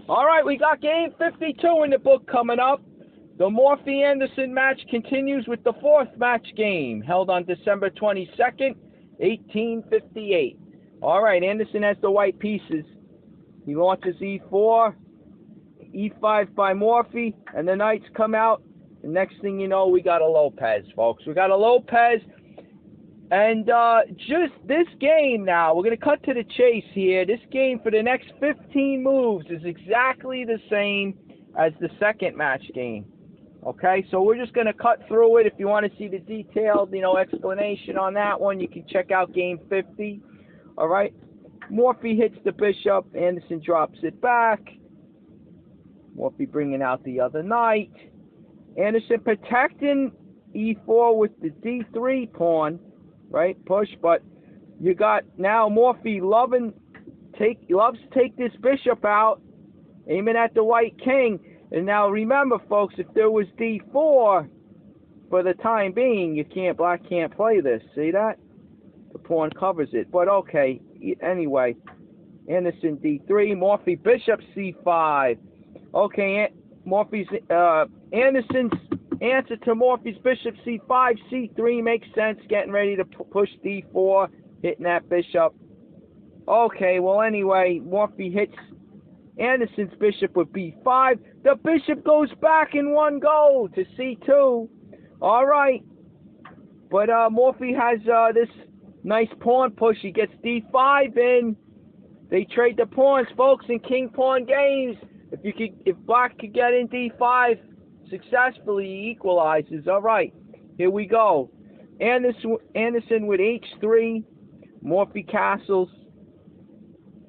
All right, we got game 52 in the book coming up. The Morphy-Anderson match continues with the fourth match game, held on December 22nd, 1858. All right, Anderson has the white pieces. He launches e4, e5 by Morphy, and the knights come out. And next thing you know, we got a Lopez, folks. We got a Lopez. And just this game now, we're going to cut to the chase here. This game for the next 15 moves is exactly the same as the second match game. Okay, so we're just going to cut through it. If you want to see the detailed, explanation on that one, you can check out game 50. All right, Morphy hits the bishop. Anderson drops it back. Morphy bringing out the other knight. Anderson protecting e4 with the d3 pawn. Right, push, but you got now Morphy loves to take this bishop out, aiming at the white king. And now remember, folks, if there was d4, for the time being, black can't play this. See that? The pawn covers it. But okay, anyway, Anderson d3, Morphy bishop c5. Okay, Anderson's answer to Morphy's bishop c5, c3 makes sense. Getting ready to push d4, hitting that bishop. Okay, well anyway, Morphy hits Anderson's bishop with b5. The bishop goes back in one go to c2. All right, but Morphy has this nice pawn push. He gets d5 in. They trade the pawns, folks, in king pawn games. If black could get in d5 successfully, he equalizes. All right, here we go. Anderson with h3, Morphy castles.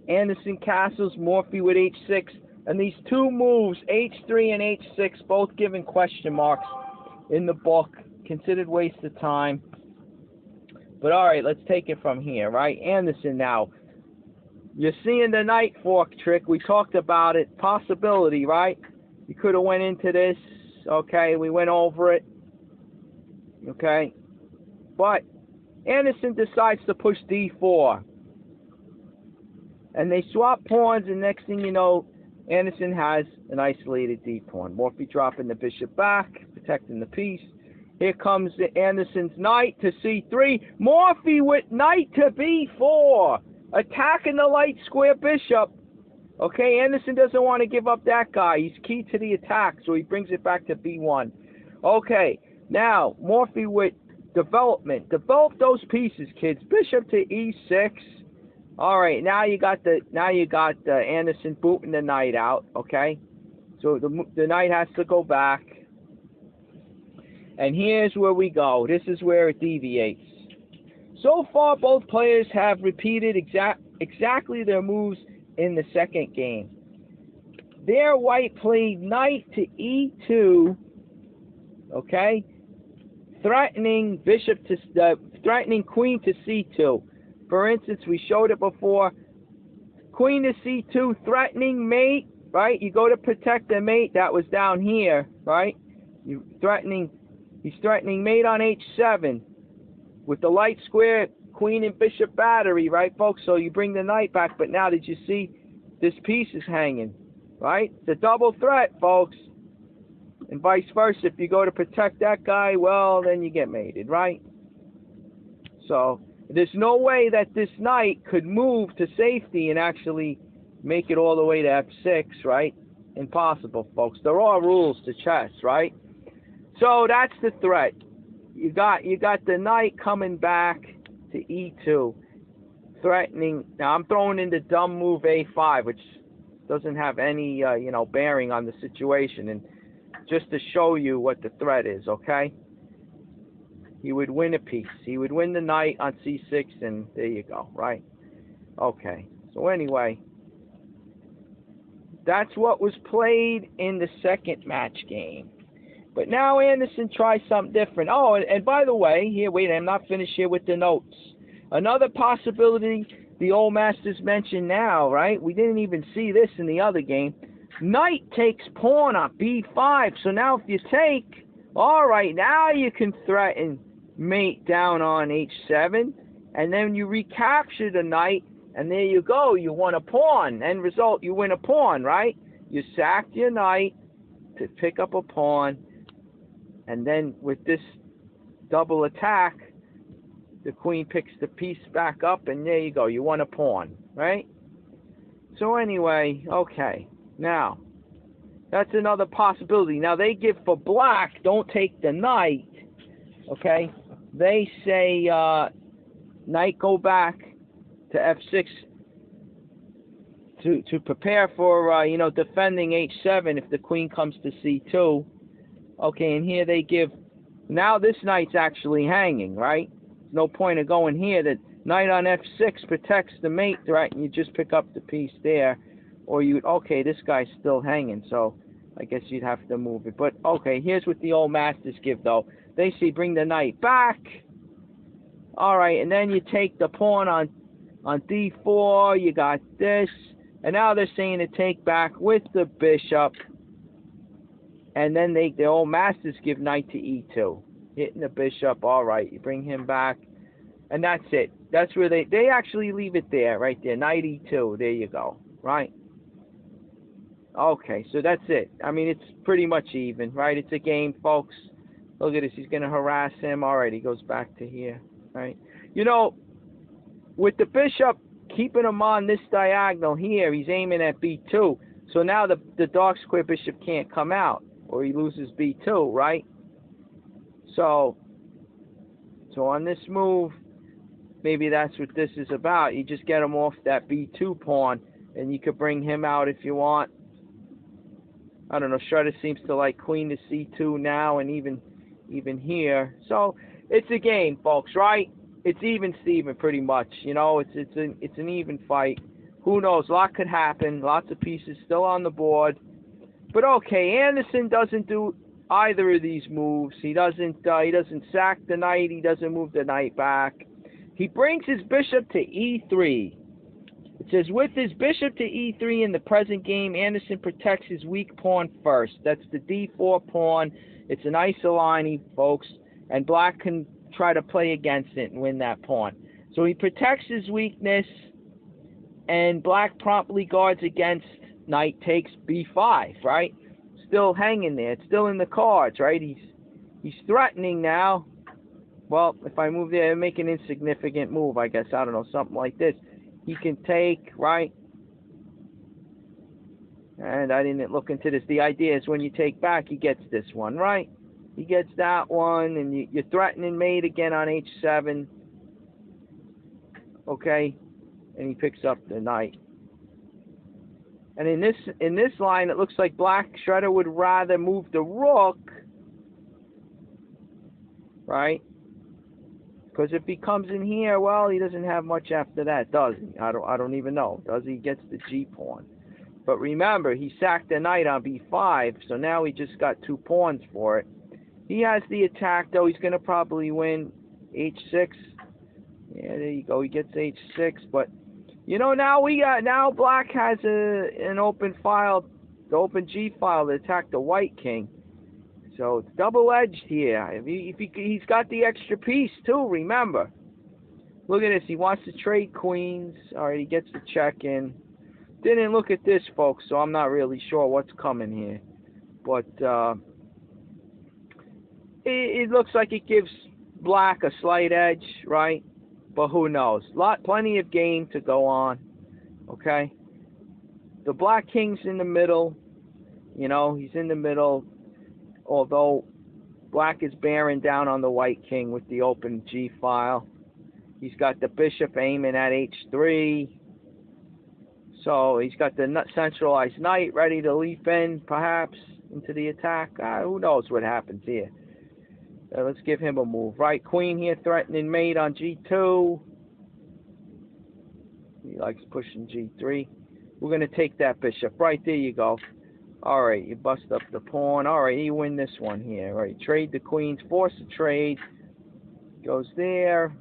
Anderson castles, Morphy with h6. And these two moves, h3 and h6, both given question marks in the book. Considered waste of time. But all right, let's take it from here, right? Anderson now. You're seeing the knight fork trick. We talked about it. Possibility, right? You could have went into this. Okay, we went over it. Okay. But Anderson decides to push d4. And they swap pawns, and next thing you know, Anderson has an isolated d-pawn. Morphy dropping the bishop back, protecting the piece. Here comes Anderson's knight to c3. Morphy with knight to b4. Attacking the light square bishop. Okay, Anderson doesn't want to give up that guy. He's key to the attack, so he brings it back to b1. Okay, now Morphy with development. Develop those pieces, kids. Bishop to e6. All right, now you got Anderson booting the knight out. Okay, so the knight has to go back. And here's where we go. This is where it deviates. So far, both players have repeated exactly their moves in the second game. There, white played knight to e2, okay, threatening threatening queen to c2. For instance, we showed it before. Queen to c2, threatening mate, right? You go to protect the mate. That was down here, right? He's threatening mate on h7 with the light square. Queen and bishop battery, right, folks? So you bring the knight back, but now did you see this piece is hanging, right? It's a double threat, folks. And vice versa. If you go to protect that guy, well, then you get mated, right? So there's no way that this knight could move to safety and actually make it all the way to f6, right? Impossible, folks. There are rules to chess, right? So that's the threat. You got the knight coming back to e2, threatening. Now I'm throwing in the dumb move a5, which doesn't have any bearing on the situation, and just to show you what the threat is. Okay, he would win a piece. He would win the knight on c6, and there you go. Right? Okay. So anyway, that's what was played in the second match game. But now Anderson tries something different. Oh, and by the way, here, wait, I'm not finished here with the notes. Another possibility the old masters mentioned now, right? We didn't even see this in the other game. Knight takes pawn on b5. So now if you take, all right, now you can threaten mate down on h7. And then you recapture the knight, and there you go. You won a pawn. End result, you win a pawn, right? You sacked your knight to pick up a pawn, and then with this double attack, the queen picks the piece back up, and there you go. You won a pawn, right? So anyway, okay. Now, that's another possibility. Now, they give for black, don't take the knight, okay? They say knight go back to f6 to prepare for, you know, defending h7 if the queen comes to c2. Okay, and here they give, now this knight's actually hanging, right? There's no point of going here. That knight on f6 protects the mate, right? And you just pick up the piece there. Or you, okay, this guy's still hanging, so I guess you'd have to move it. But, okay, here's what the old masters give, though. They say bring the knight back. All right, and then you take the pawn on d4. You got this. And now they're saying to take back with the bishop. And then the old masters give knight to e2. Hitting the bishop. All right, you bring him back. And that's it. That's where they actually leave it there, right there. Knight e2. There you go. Right? Okay, so that's it. I mean, it's pretty much even, right? It's a game, folks. Look at this. He's going to harass him. All right, he goes back to here, right? You know, with the bishop keeping him on this diagonal here, he's aiming at b2. So now the dark square bishop can't come out, or he loses b2, right? So on this move, maybe that's what this is about. You just get him off that b2 pawn, and you could bring him out if you want. I don't know. Shredder seems to like queen to c2 now, and even here. So it's a game, folks, right? It's even Steven pretty much. You know, it's an even fight. Who knows? A lot could happen. Lots of pieces still on the board. But okay, Anderson doesn't do either of these moves. He doesn't sack the knight. He doesn't move the knight back. He brings his bishop to e3. It says, with his bishop to e3 in the present game, Anderson protects his weak pawn first. That's the d4 pawn. It's an isolani, folks, and black can try to play against it and win that pawn. So he protects his weakness, and black promptly guards against knight takes b5, right? Still hanging there. It's still in the cards, right? He's threatening now. Well, if I move there and make an insignificant move, I guess, I don't know, something like this. He can take, right? And I didn't look into this. The idea is when you take back, he gets this one, right? He gets that one, and you're threatening mate again on h7. Okay? And he picks up the knight. And in this line, it looks like black Shredder would rather move the rook, right? Because if he comes in here, well, he doesn't have much after that, does he? I don't even know. Does he? Gets the G pawn. But remember, he sacked the knight on b5, so now he just got 2 pawns for it. He has the attack, though. He's going to probably win h6. Yeah, there you go. He gets h6. But, you know, now black has an open file, the open G file to attack the white king. So it's double-edged here. He's got the extra piece, too, remember. Look at this. He wants to trade queens. All right, he gets the check in. Didn't look at this, folks, so I'm not really sure what's coming here. But it looks like it gives black a slight edge, right? But who knows? Plenty of game to go on, okay? The black king's in the middle. You know, he's in the middle. Although black is bearing down on the white king with the open G file. He's got the bishop aiming at h3. So he's got the centralized knight ready to leap in, perhaps, into the attack. Who knows what happens here. Let's give him a move. Right, queen here threatening mate on g2. He likes pushing g3. We're going to take that bishop. Right, there you go. All right, you bust up the pawn. All right, you win this one here. All right, trade the queens, force a trade. Goes there.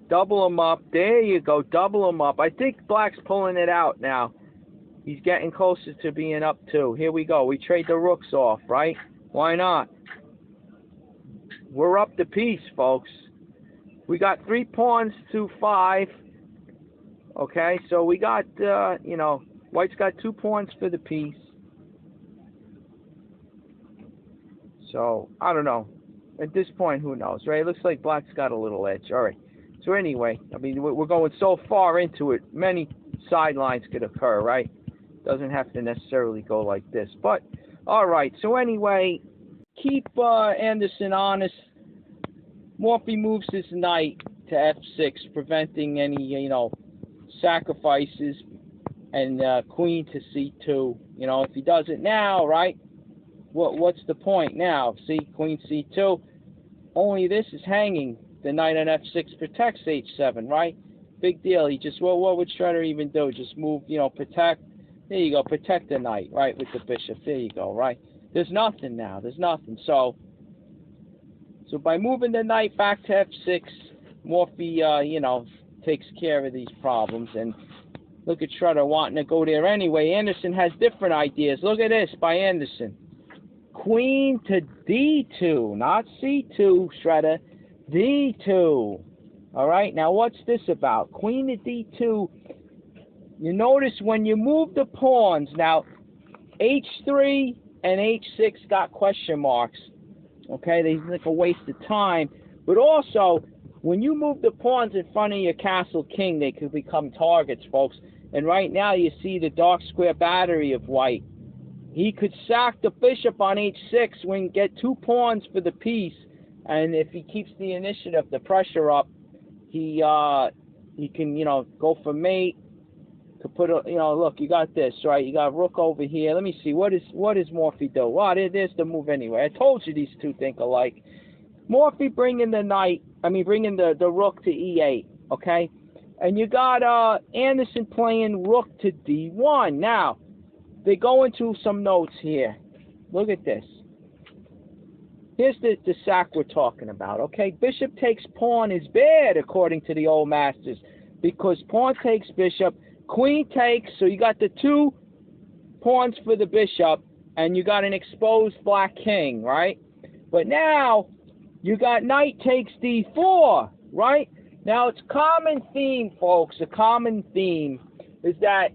Double them up. There you go, double them up. I think black's pulling it out now. He's getting closer to being up too. Here we go. We trade the rooks off, right? Why not? We're up the piece, folks. We got 3 pawns to 5. Okay, so we got, you know, White's got 2 pawns for the piece. So, I don't know. At this point, who knows, right? It looks like black's got a little edge. All right. So anyway, I mean, we're going so far into it, many sidelines could occur, right? Doesn't have to necessarily go like this. But, all right. So anyway, keep Anderson honest. Morphy moves his knight to f6, preventing any, sacrifices, and queen to c2. If he does it now, right, what's the point now? See, queen c2. Only this is hanging. The knight on f6 protects h7, right? Big deal. He just, what would Shredder even do? Just move, protect. There you go, protect the knight, right, with the bishop. There you go, right? There's nothing now. There's nothing. So by moving the knight back to f6, Morphy, takes care of these problems. And look at Shredder wanting to go there anyway. Anderson has different ideas. Look at this by Anderson. Queen to d2, not c2, Shredder. d2. All right, now what's this about? Queen to d2. You notice when you move the pawns, now h3 and h6 got question marks. Okay, they look like a waste of time. But also, when you move the pawns in front of your castle king, they could become targets, folks. And right now you see the dark square battery of white. He could sack the bishop on h6 when get 2 pawns for the piece. And if he keeps the initiative, the pressure up, he can, go for mate. To put a, look, you got this, right? You got rook over here. Let me see. What is Morphy do? Well, there's the move anyway. I told you these two think alike. Morphy bringing the knight, bringing the rook to e8, okay? And you got Anderson playing rook to d1. Now, they go into some notes here. Look at this. Here's the sack we're talking about, okay? Bishop takes pawn is bad, according to the old masters, because pawn takes bishop, queen takes, so you got the 2 pawns for the bishop, and you got an exposed black king, right? But now, you got knight takes d4, right? Now, it's common theme, folks, a common theme is that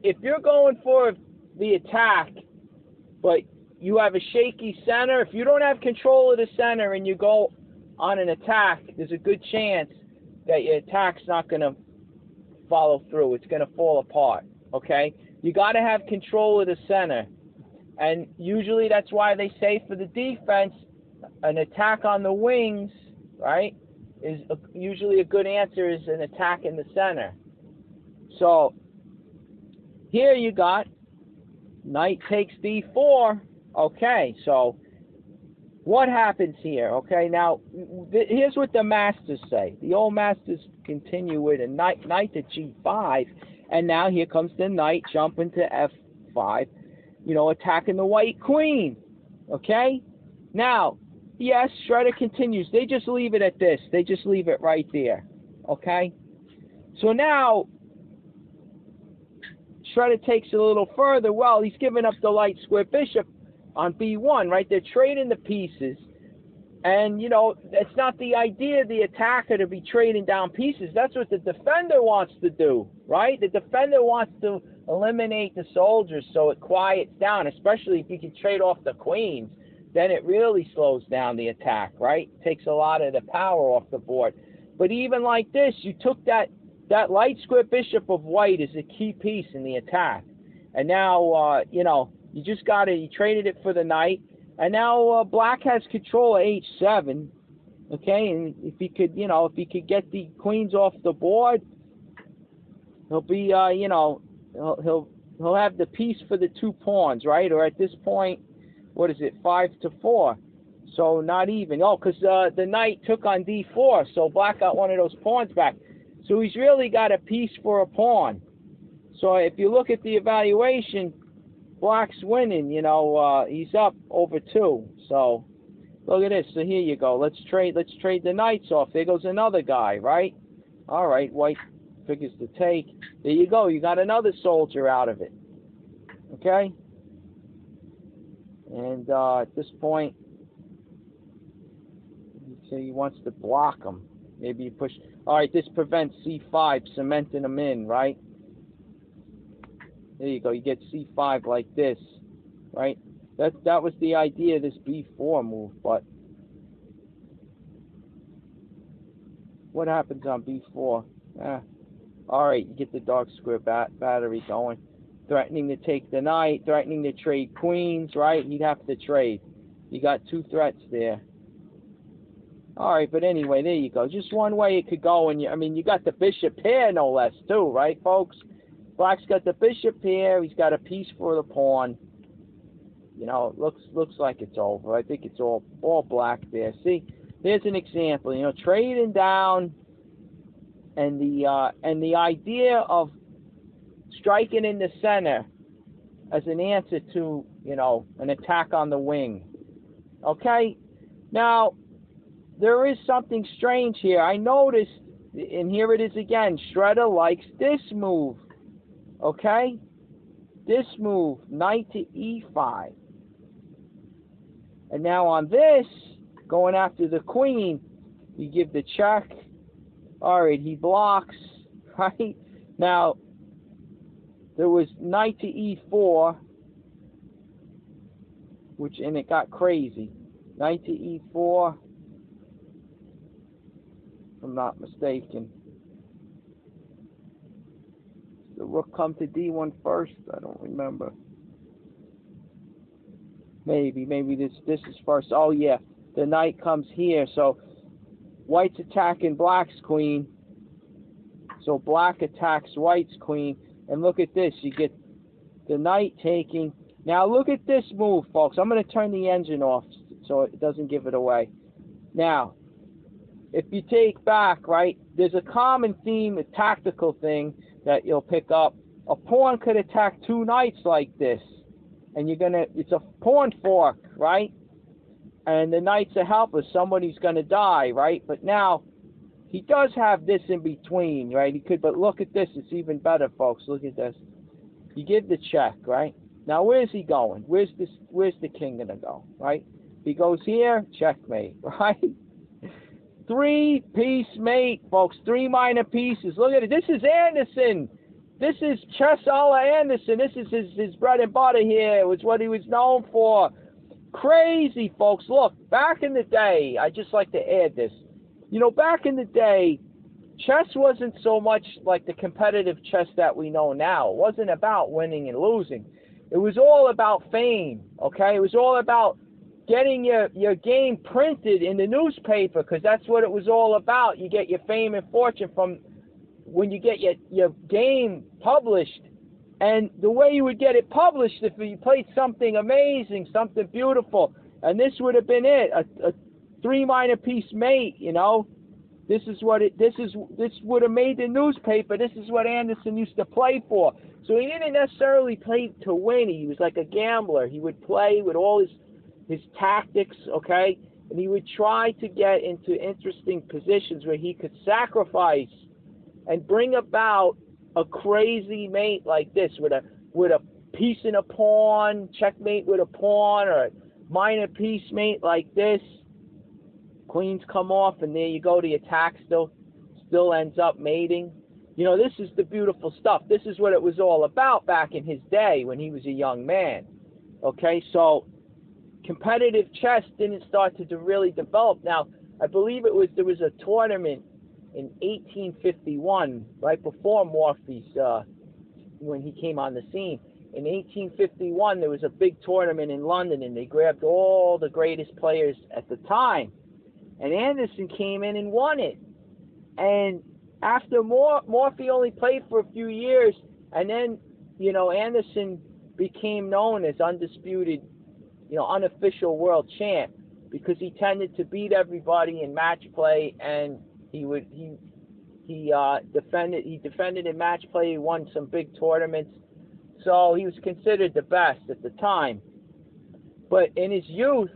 if you're going for the attack, but you have a shaky center, if you don't have control of the center and you go on an attack, there's a good chance that your attack's not going to follow through. It's going to fall apart, okay? You got to have control of the center. And usually that's why they say for the defense, an attack on the wings, right, is usually a good answer is an attack in the center. So here you got knight takes d4. Okay, so what happens here? Okay, now here's what the masters say. The old masters continue with a knight to g5, and now here comes the knight jumping to f5, attacking the white queen. Okay, now yes, Shredder continues. They just leave it at this. They just leave it right there. Okay, so now Shredder takes it a little further. Well, he's giving up the light square bishop on b1, right? They're trading the pieces. And, it's not the idea of the attacker to be trading down pieces. That's what the defender wants to do, right? The defender wants to eliminate the soldiers so it quiets down, especially if you can trade off the queens. Then it really slows down the attack, right? Takes a lot of the power off the board. But even like this, you took that light square bishop of white is a key piece in the attack. And now, you just you traded it for the knight. And now black has control of h7. Okay, and if he could get the queens off the board, he'll be, he'll have the piece for the 2 pawns, right? Or at this point, what is it, 5-4? So not even. Oh, because the knight took on d4, so black got one of those pawns back. So he's really got a piece for a pawn. So if you look at the evaluation, black's winning, he's up over 2. So look at this. So here you go. Let's trade the knights off. There goes another guy, right? All right, white figures to take. There you go. You got another soldier out of it. Okay? And at this point, he wants to block him. Maybe you push. All right, this prevents c5, cementing him in, right? There you go. You get c5 like this, right? That was the idea of this b4 move, but what happens on b4? All right, you get the dark square battery going. Threatening to take the knight, threatening to trade queens, right? He'd have to trade. You got two threats there. All right, but anyway, there you go. Just one way it could go, and I mean, you got the bishop here, no less, too, right, folks? Black's got the bishop here. He's got a piece for the pawn. You know, looks like it's over. I think it's all black there. See, there's an example. You know, trading down, and the idea of striking in the center as an answer to, you know, an attack on the wing. Okay, now there is something strange here. I noticed, and here it is again. Shredder likes this move. Okay, this move, knight to e5. And now on this, going after the queen, you give the check. All right, he blocks. Right now, there was knight to e4, and it got crazy. Knight to e4, if I'm not mistaken. The rook come to d1 first. I don't remember. Maybe this is first. Oh yeah, the knight comes here. So white's attacking black's queen. So black attacks white's queen. And look at this. You get the knight taking. Now look at this move, folks. I'm going to turn the engine off so it doesn't give it away. Now, if you take back, right, there's a common theme, a tactical thing that you'll pick up. A pawn could attack two knights like this. And it's a pawn fork, right? And the knights are helpless. Somebody's going to die, right? But now, he does have this in between, right? But look at this. It's even better, folks. Look at this. You give the check, right? Now, where's he going? Where's the king going to go, right? He goes here, checkmate, right? Three-piece mate, folks. Three minor pieces. Look at it. This is Anderson. This is chess a la Anderson. This is his bread and butter here. It was what he was known for. Crazy, folks. Look, back in the day, I just like to add this. You know, back in the day, chess wasn't so much like the competitive chess that we know now. It wasn't about winning and losing. It was all about fame, okay? It was all about getting your game printed in the newspaper, because that's what it was all about. You get your fame and fortune from when you get your game published. And the way you would get it published, if you played something amazing, something beautiful, and this would have been it, a three minor piece mate, you know. This would have made the newspaper. This is what Anderson used to play for. So he didn't necessarily play to win. He was like a gambler. He would play with all his tactics, okay? And he would try to get into interesting positions where he could sacrifice and bring about a crazy mate like this with a piece and a pawn, checkmate with a pawn, or a minor piece mate like this. Queens come off, and there you go. The attack still ends up mating. You know, this is the beautiful stuff. This is what it was all about back in his day when he was a young man. Okay, so competitive chess didn't start to really develop. Now, I believe there was a tournament in 1851, right before Morphy's, when he came on the scene. In 1851, there was a big tournament in London, and they grabbed all the greatest players at the time. And Anderson came in and won it. And after Morphy only played for a few years, and then, you know, Anderson became known as undisputed, you know, unofficial world champ, because he tended to beat everybody in match play, and he defended in match play. He won some big tournaments, so he was considered the best at the time. But in his youth,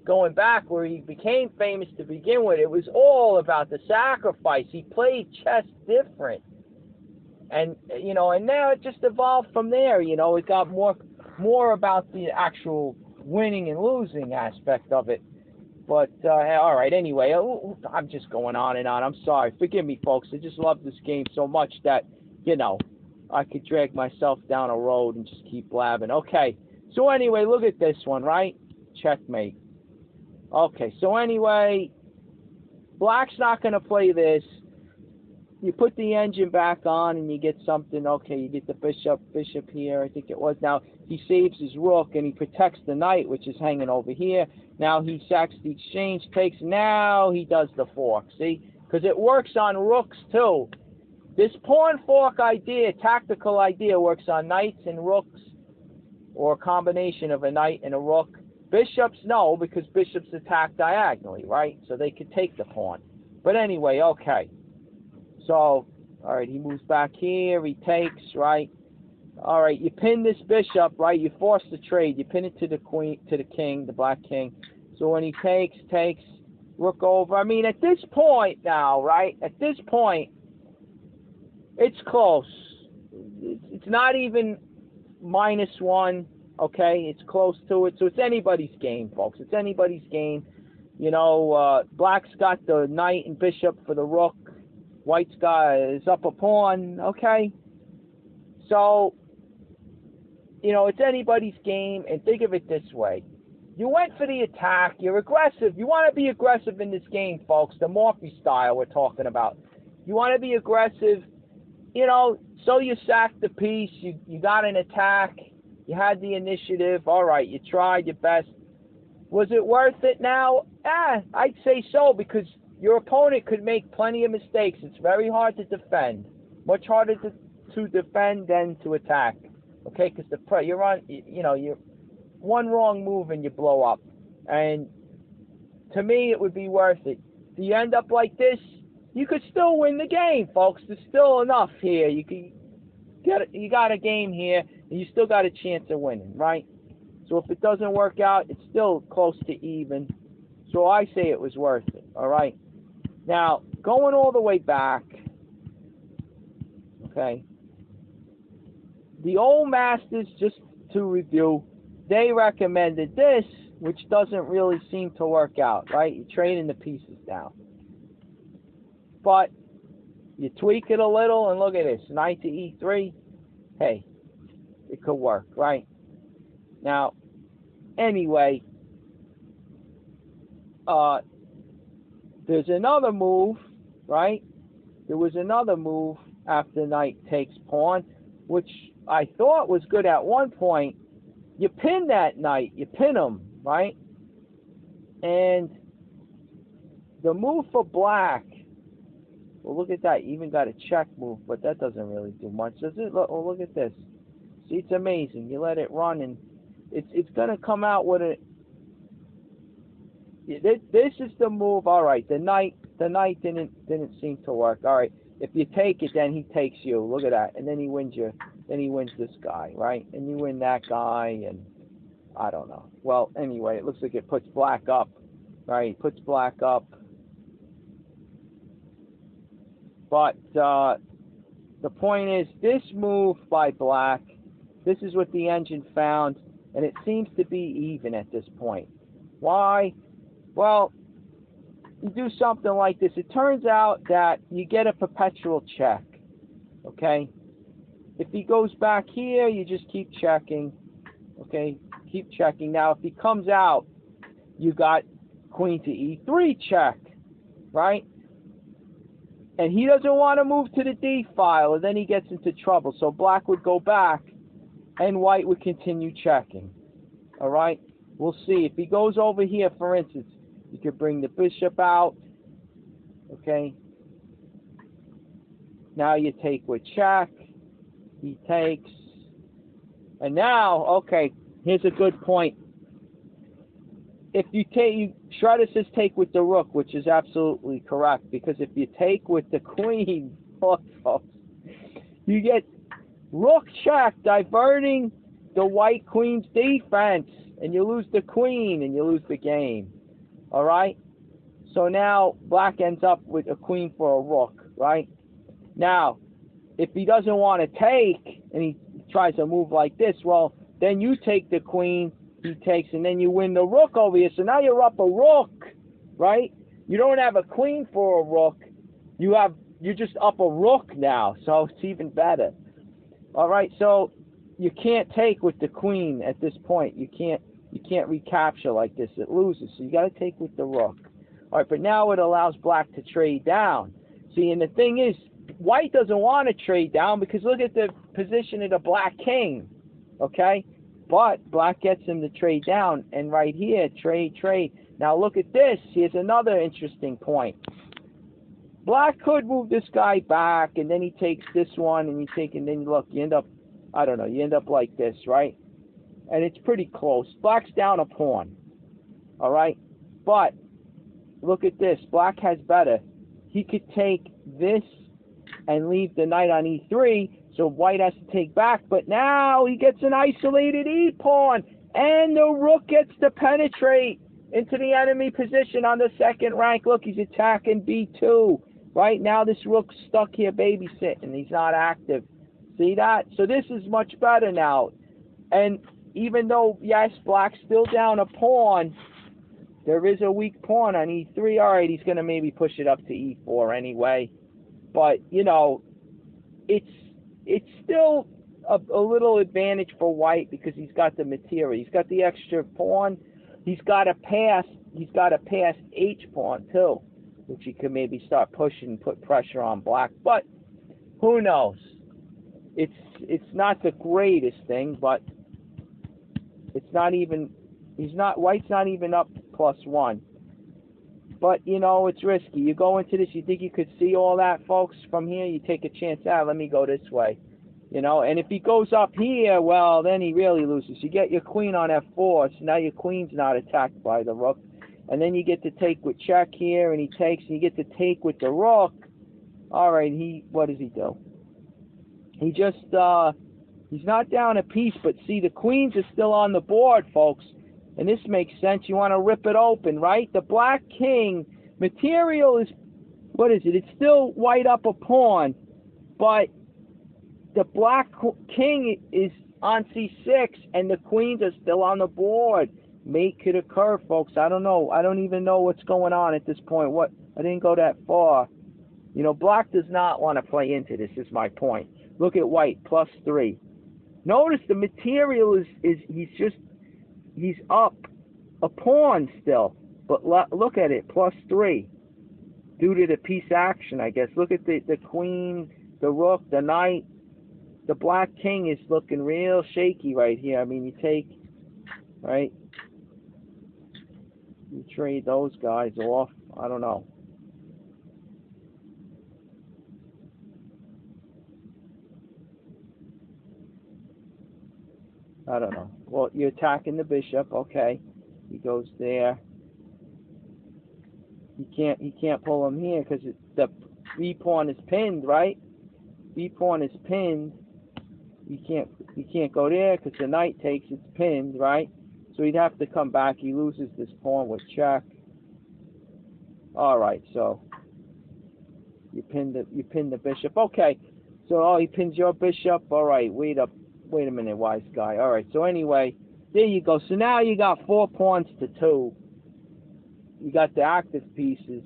going back where he became famous to begin with, it was all about the sacrifice. He played chess different, and you know, and now it just evolved from there. You know, it got more about the actual winning and losing aspect of it. But all right, anyway, I'm just going on and on. I'm sorry, forgive me, folks. I just love this game so much that, you know, I could drag myself down a road and just keep blabbing. Okay, so anyway, look at this one, right? Checkmate. Okay, so anyway, black's not going to play this. You put the engine back on and you get something. Okay, you get the bishop here, I think it was. Now, he saves his rook and he protects the knight, which is hanging over here. Now, he sacks the exchange, takes. Now, he does the fork, see? Because it works on rooks, too. This pawn fork idea, tactical idea, works on knights and rooks, or a combination of a knight and a rook. Bishops, no, because bishops attack diagonally, right? So they could take the pawn. But anyway, okay. So, all right, he moves back here, he takes, right? All right, you pin this bishop, right? You force the trade. You pin it to the queen, to the king, the black king. So when he takes, rook over. I mean, at this point now, right? At this point, it's close. It's not even -1, okay? It's close to it. So it's anybody's game, folks. It's anybody's game. You know, black's got the knight and bishop for the rook. White's got is up a pawn, okay? So, you know, it's anybody's game, and think of it this way. You went for the attack. You're aggressive. You want to be aggressive in this game, folks, the Morphy style we're talking about. You want to be aggressive, you know, so you sacked the piece. You got an attack. You had the initiative. All right, you tried your best. Was it worth it now? I'd say so, because your opponent could make plenty of mistakes. It's very hard to defend. Much harder to defend than to attack. Okay, because you're on, you know, you're one wrong move and you blow up. And to me, it would be worth it. If you end up like this, you could still win the game, folks. There's still enough here. You got a game here, and you still got a chance of winning, right? So if it doesn't work out, it's still close to even. So I say it was worth it, all right? Now, going all the way back, okay, the old masters, just to review, they recommended this, which doesn't really seem to work out, right? You're trading the pieces down. But you tweak it a little, and look at this, knight to e3. Hey, it could work, right? Now, anyway, there's another move, right? There was another move after knight takes pawn, which I thought was good at one point. You pin that knight, you pin him, right? And the move for black, well, look at that. You even got a check move, but that doesn't really do much, does it? Look at this. See, it's amazing. You let it run, and it's going to come out with a... This is the move. All right, the knight didn't seem to work. All right, if you take it, then he takes you. Look at that, and then he wins this guy, right? And you win that guy, and I don't know. Well, anyway, it looks like it puts black up, right? It puts black up. But the point is, this move by black, this is what the engine found, and it seems to be even at this point. Why? Well, you do something like this. It turns out that you get a perpetual check, okay? If he goes back here, you just keep checking, okay? Keep checking. Now, if he comes out, you got queen to e3 check, right? And he doesn't want to move to the d file, and then he gets into trouble. So black would go back, and white would continue checking, all right? We'll see. If he goes over here, for instance, you could bring the bishop out, okay? Now you take with check. He takes. And now, okay, here's a good point. If you take, Shredder says take with the rook, which is absolutely correct, because if you take with the queen, folks, you get rook check, diverting the white queen's defense, and you lose the queen, and you lose the game. All right? So now black ends up with a queen for a rook, right? Now, if he doesn't want to take, and he tries to move like this, well, then you take the queen, he takes, and then you win the rook over here. So now you're up a rook, right? You don't have a queen for a rook. You're just up a rook now, so it's even better. All right, so you can't take with the queen at this point. You can't recapture like this. It loses. So you got to take with the rook. All right, but now it allows black to trade down. See, and the thing is, white doesn't want to trade down because look at the position of the black king. Okay, but black gets him to trade down, and right here, trade. Now look at this. Here's another interesting point. Black could move this guy back, and then he takes this one, and then look, you end up, I don't know, you end up like this, right? And it's pretty close. Black's down a pawn, all right? But look at this. Black has better. He could take this and leave the knight on e3, so white has to take back, but now he gets an isolated e-pawn, and the rook gets to penetrate into the enemy position on the second rank. Look, he's attacking b2. Right now, this rook's stuck here babysitting. He's not active. See that? So this is much better now. And even though, yes, black's still down a pawn, there is a weak pawn on e3. All right, he's going to maybe push it up to e4 anyway. But, you know, it's still a little advantage for white because he's got the material. He's got the extra pawn. He's got a pass h-pawn, too, which he could maybe start pushing and put pressure on black. But who knows? It's not the greatest thing, but it's not even, white's not even up +1. But, you know, it's risky. You go into this, you think you could see all that, folks, from here, you take a chance, let me go this way. You know, and if he goes up here, well, then he really loses. You get your queen on f4, so now your queen's not attacked by the rook. And then you get to take with check here, and he takes, and you get to take with the rook. All right, what does he do? He just, he's not down a piece, but see, the queens are still on the board, folks. And this makes sense. You want to rip it open, right? The black king material is, what is it? It's still white up a pawn, but the black king is on c6, and the queens are still on the board. Mate could occur, folks. I don't know. I don't even know what's going on at this point. I didn't go that far. You know, black does not want to play into this, is my point. Look at white, +3. Notice the material is he's up a pawn still. But look at it, +3. Due to the piece action, I guess. Look at the queen, the rook, the knight. The black king is looking real shaky right here. I mean, you take, right? You trade those guys off. I don't know. I don't know. Well, you're attacking the bishop. Okay, he goes there. He can't pull him here because the b pawn is pinned, right? B pawn is pinned. He can't go there because the knight takes, it's pinned, right? So he'd have to come back. He loses this pawn with check. All right, so you pin the bishop. Okay, so he pins your bishop. All right, wait a minute, wise guy. All right, so anyway, there you go. So now you got 4 pawns to 2. You got the active pieces.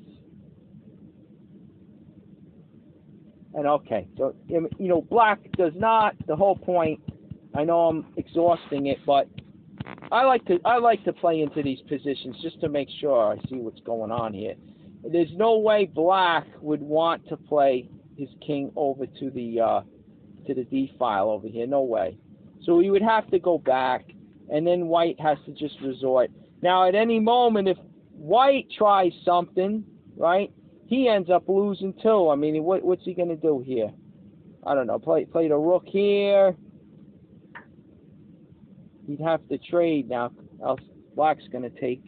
And okay, so, you know, black does not, the whole point, I know I'm exhausting it, but I like to play into these positions just to make sure I see what's going on here. There's no way black would want to play his king over to the d file over here. No way. So he would have to go back, and then white has to just resort. Now, at any moment, if white tries something, right, he ends up losing too. I mean, what's he going to do here? I don't know. Play the rook here. He'd have to trade now, else black's going to take.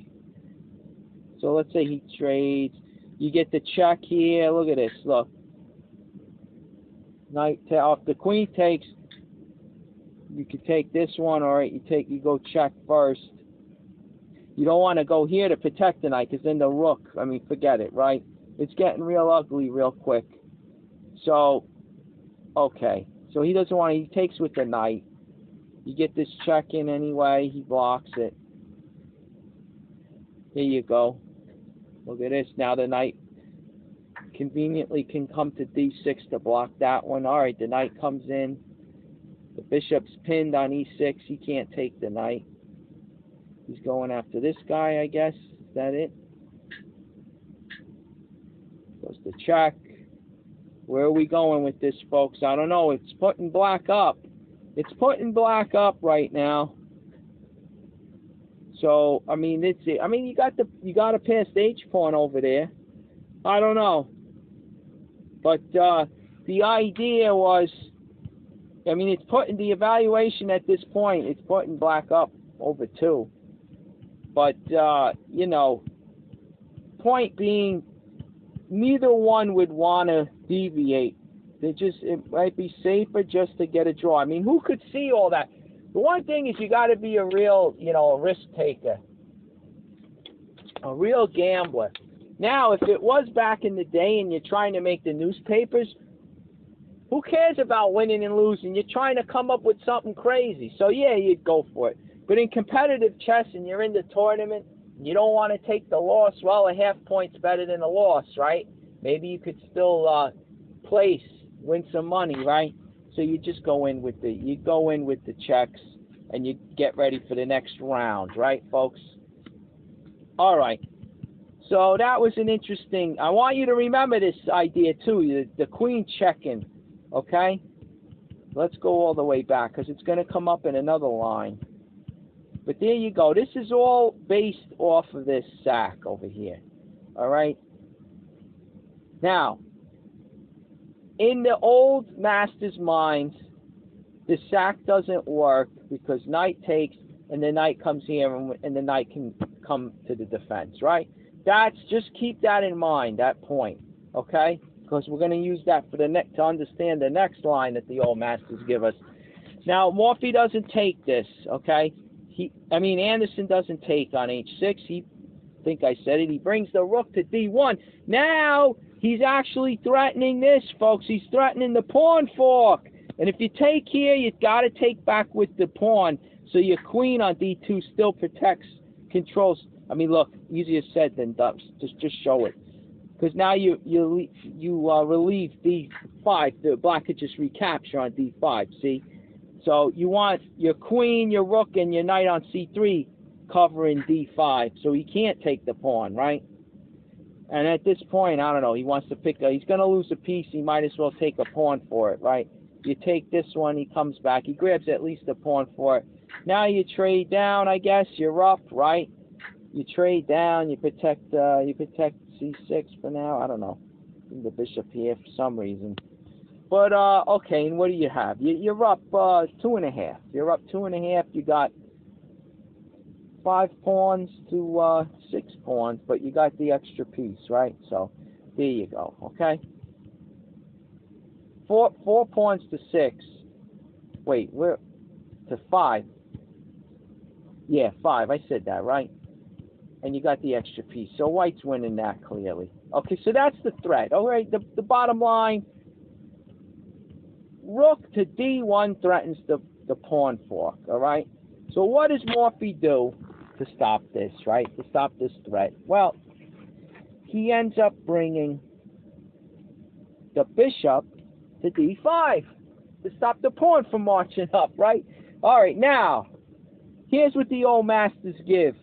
So let's say he trades. You get the check here. Look at this. Look. Knight off. The queen takes. You could take this one, or you go check first. You don't want to go here to protect the knight, because then the rook, I mean, forget it, right? It's getting real ugly real quick. So, okay. So he doesn't want to, he takes with the knight. You get this check in anyway, he blocks it. Here you go. Look at this. Now the knight conveniently can come to d6 to block that one. All right, the knight comes in. The bishop's pinned on e6. He can't take the knight. He's going after this guy, I guess. Is that it? Goes to check. Where are we going with this, folks? I don't know. It's putting black up. It's putting black up right now. So I mean, it's it. I mean, you got a passed H pawn over there. I don't know, but the idea was, I mean, it's putting the evaluation at this point. It's putting black up over 2. But you know, point being, neither one would want to deviate. It might be safer just to get a draw. I mean, who could see all that? The one thing is you got to be a real, you know, a risk taker, a real gambler. Now, if it was back in the day and you're trying to make the newspapers, who cares about winning and losing? You're trying to come up with something crazy. So yeah, you'd go for it. But in competitive chess and you're in the tournament, you don't want to take the loss. Well, a half point's better than a loss, right? Maybe you could still place, win some money, right? So you just go in with the checks and you get ready for the next round, right, folks? All right. So that was an interesting. I want you to remember this idea too. The queen checking, okay? Let's go all the way back because it's going to come up in another line. But there you go. This is all based off of this sack over here. All right. Now, in the old masters' minds, the sack doesn't work because knight takes and the knight comes here and the knight can come to the defense, right? Just keep that in mind, that point, okay? Because we're going to use that for to understand the next line that the old masters give us. Now, Morphy doesn't take this, okay? Anderson doesn't take on h6. I think I said it. He brings the rook to d1. Now he's actually threatening this, folks. He's threatening the pawn fork. And if you take here, you've got to take back with the pawn. So your queen on d2 still protects, controls. I mean, look, easier said than done. Just show it. Because now you relieve d5. The black could just recapture on d5, see? So you want your queen, your rook, and your knight on c3 covering d5. So he can't take the pawn, right? And at this point, I don't know, he wants to pick he's going to lose a piece. He might as well take a pawn for it, right? You take this one, he comes back. He grabs at least a pawn for it. Now you trade down, I guess. You're up, right? You trade down. You protect c6 for now. I don't know. The bishop here for some reason. But, okay, and what do you have? You're up 2.5. You're up 2.5. You got 5 pawns to 6 pawns, but you got the extra piece, right? So, there you go, okay? 4 pawns to 6. Wait, we're to 5. Yeah, 5. I said that, right? And you got the extra piece. So white's winning that clearly. Okay, so that's the threat. All right, the bottom line, rook to d1 threatens the pawn fork, all right? So what does Morphy do to stop this, right? To stop this threat? Well, he ends up bringing the bishop to d5 to stop the pawn from marching up, right? All right, now, here's what the old masters give.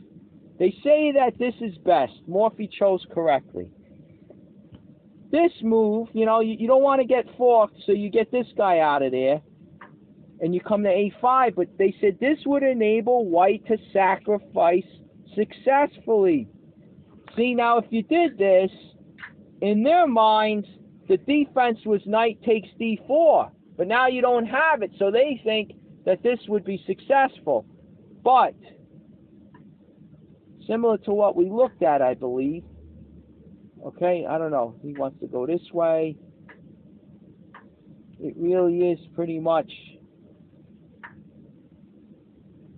They say that this is best. Morphy chose correctly. This move, you know, you don't want to get forked, so you get this guy out of there, and you come to a5, but they said this would enable white to sacrifice successfully. See, now, if you did this, in their minds, the defense was knight takes d4, but now you don't have it, so they think that this would be successful. But similar to what we looked at, I believe. Okay, I don't know. He wants to go this way. It really is pretty much.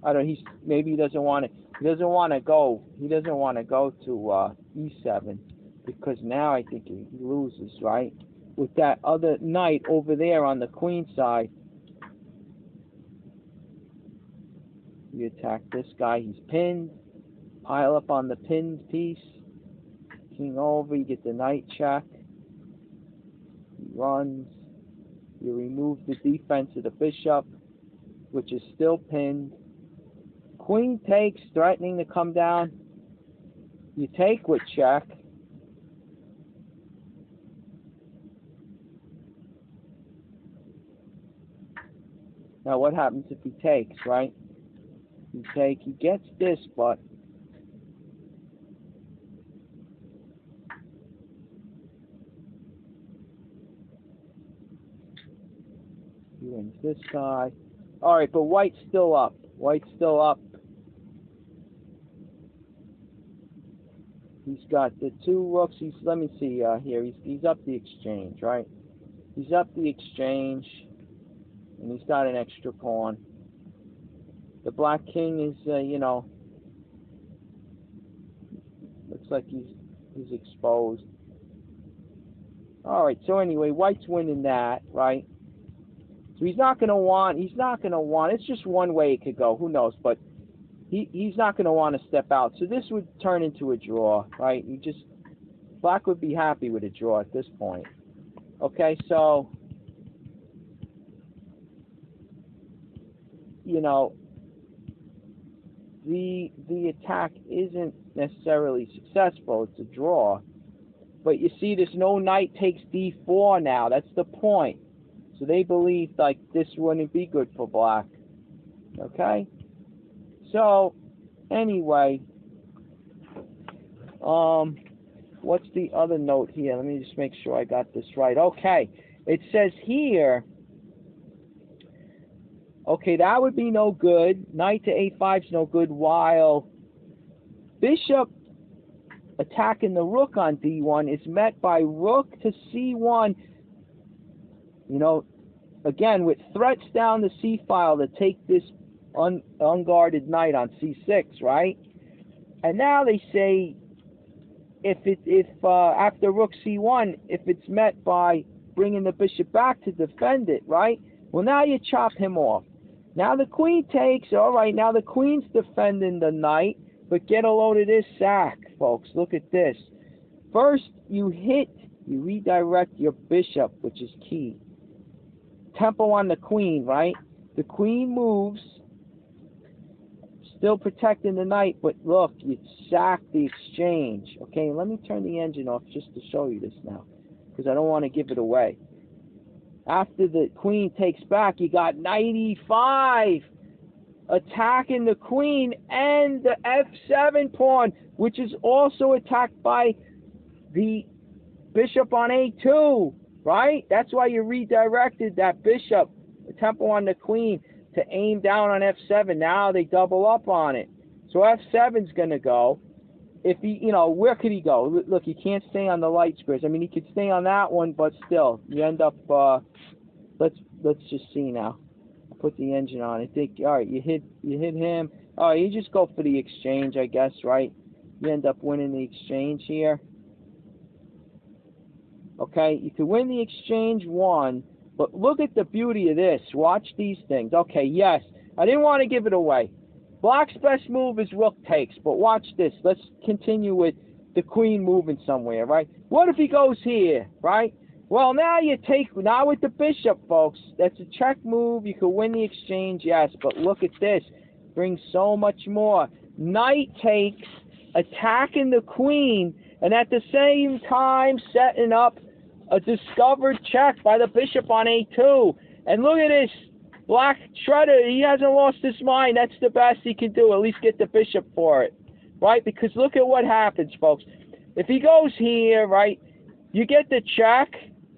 I don't. Maybe he doesn't want to. He doesn't want to go. He doesn't want to go to e7 because now I think he loses, right? With that other knight over there on the queen side. You attack this guy. He's pinned. Pile up on the pinned piece. King over, you get the knight check. He runs. You remove the defense of the bishop. which is still pinned. Queen takes, threatening to come down. You take with check. Now what happens if he takes, right? You take, he gets this, but he wins this side. Alright, but white's still up. White's still up. He's got the two rooks. Let me see here. He's up the exchange, right? He's up the exchange, and he's got an extra pawn. The black king is, you know, looks like he's exposed. All right. So anyway, white's winning that, right? So he's not going to want. It's just one way it could go. Who knows? But he's not going to want to step out. So this would turn into a draw, right? Black would be happy with a draw at this point. Okay, so, you know, the attack isn't necessarily successful. It's a draw. But you see, there's no knight takes d4 now. That's the point. So they believe, like, this wouldn't be good for black. Okay? So, anyway, what's the other note here? Let me just make sure I got this right. Okay, it says here, okay, that would be no good. Knight to a5 is no good, while bishop attacking the rook on d1 is met by rook to c1. You know, again, with threats down the c file to take this unguarded knight on c6, right? And now they say if after rook c1, if it's met by bringing the bishop back to defend it, right? Well, now you chop him off. Now the queen takes. All right, now the queen's defending the knight, but get a load of this sack, folks. Look at this. First, you redirect your bishop, which is key. Tempo on the queen, right? The queen moves, still protecting the knight, but look, you sack the exchange. Okay, let me turn the engine off just to show you this now, because I don't want to give it away. After the queen takes back, you got knight e5, attacking the queen and the f7 pawn, which is also attacked by the bishop on a2, right? That's why you redirected that bishop, the tempo on the queen, to aim down on f7. Now they double up on it. So f7's going to go. If he, you know, where could he go? Look, he can't stay on the light squares. I mean, he could stay on that one, but still, you end up, let's just see now. I'll put the engine on. I think, all right, you hit him. All right, you just go for the exchange, I guess, right? You end up winning the exchange here. Okay, you could win the exchange one, but look at the beauty of this. Watch these things. Okay, yes, I didn't want to give it away. Black's best move is rook takes, but watch this. Let's continue with the queen moving somewhere, right? What if he goes here, right? Well, now you take, now with the bishop, folks. That's a check move. You could win the exchange, yes, but look at this. Brings so much more. Knight takes, attacking the queen, and at the same time setting up a discovered check by the bishop on a2. And look at this. Black Shredder, he hasn't lost his mind. That's the best he can do. At least get the bishop for it. Right? Because look at what happens, folks. If he goes here, right, you get the check,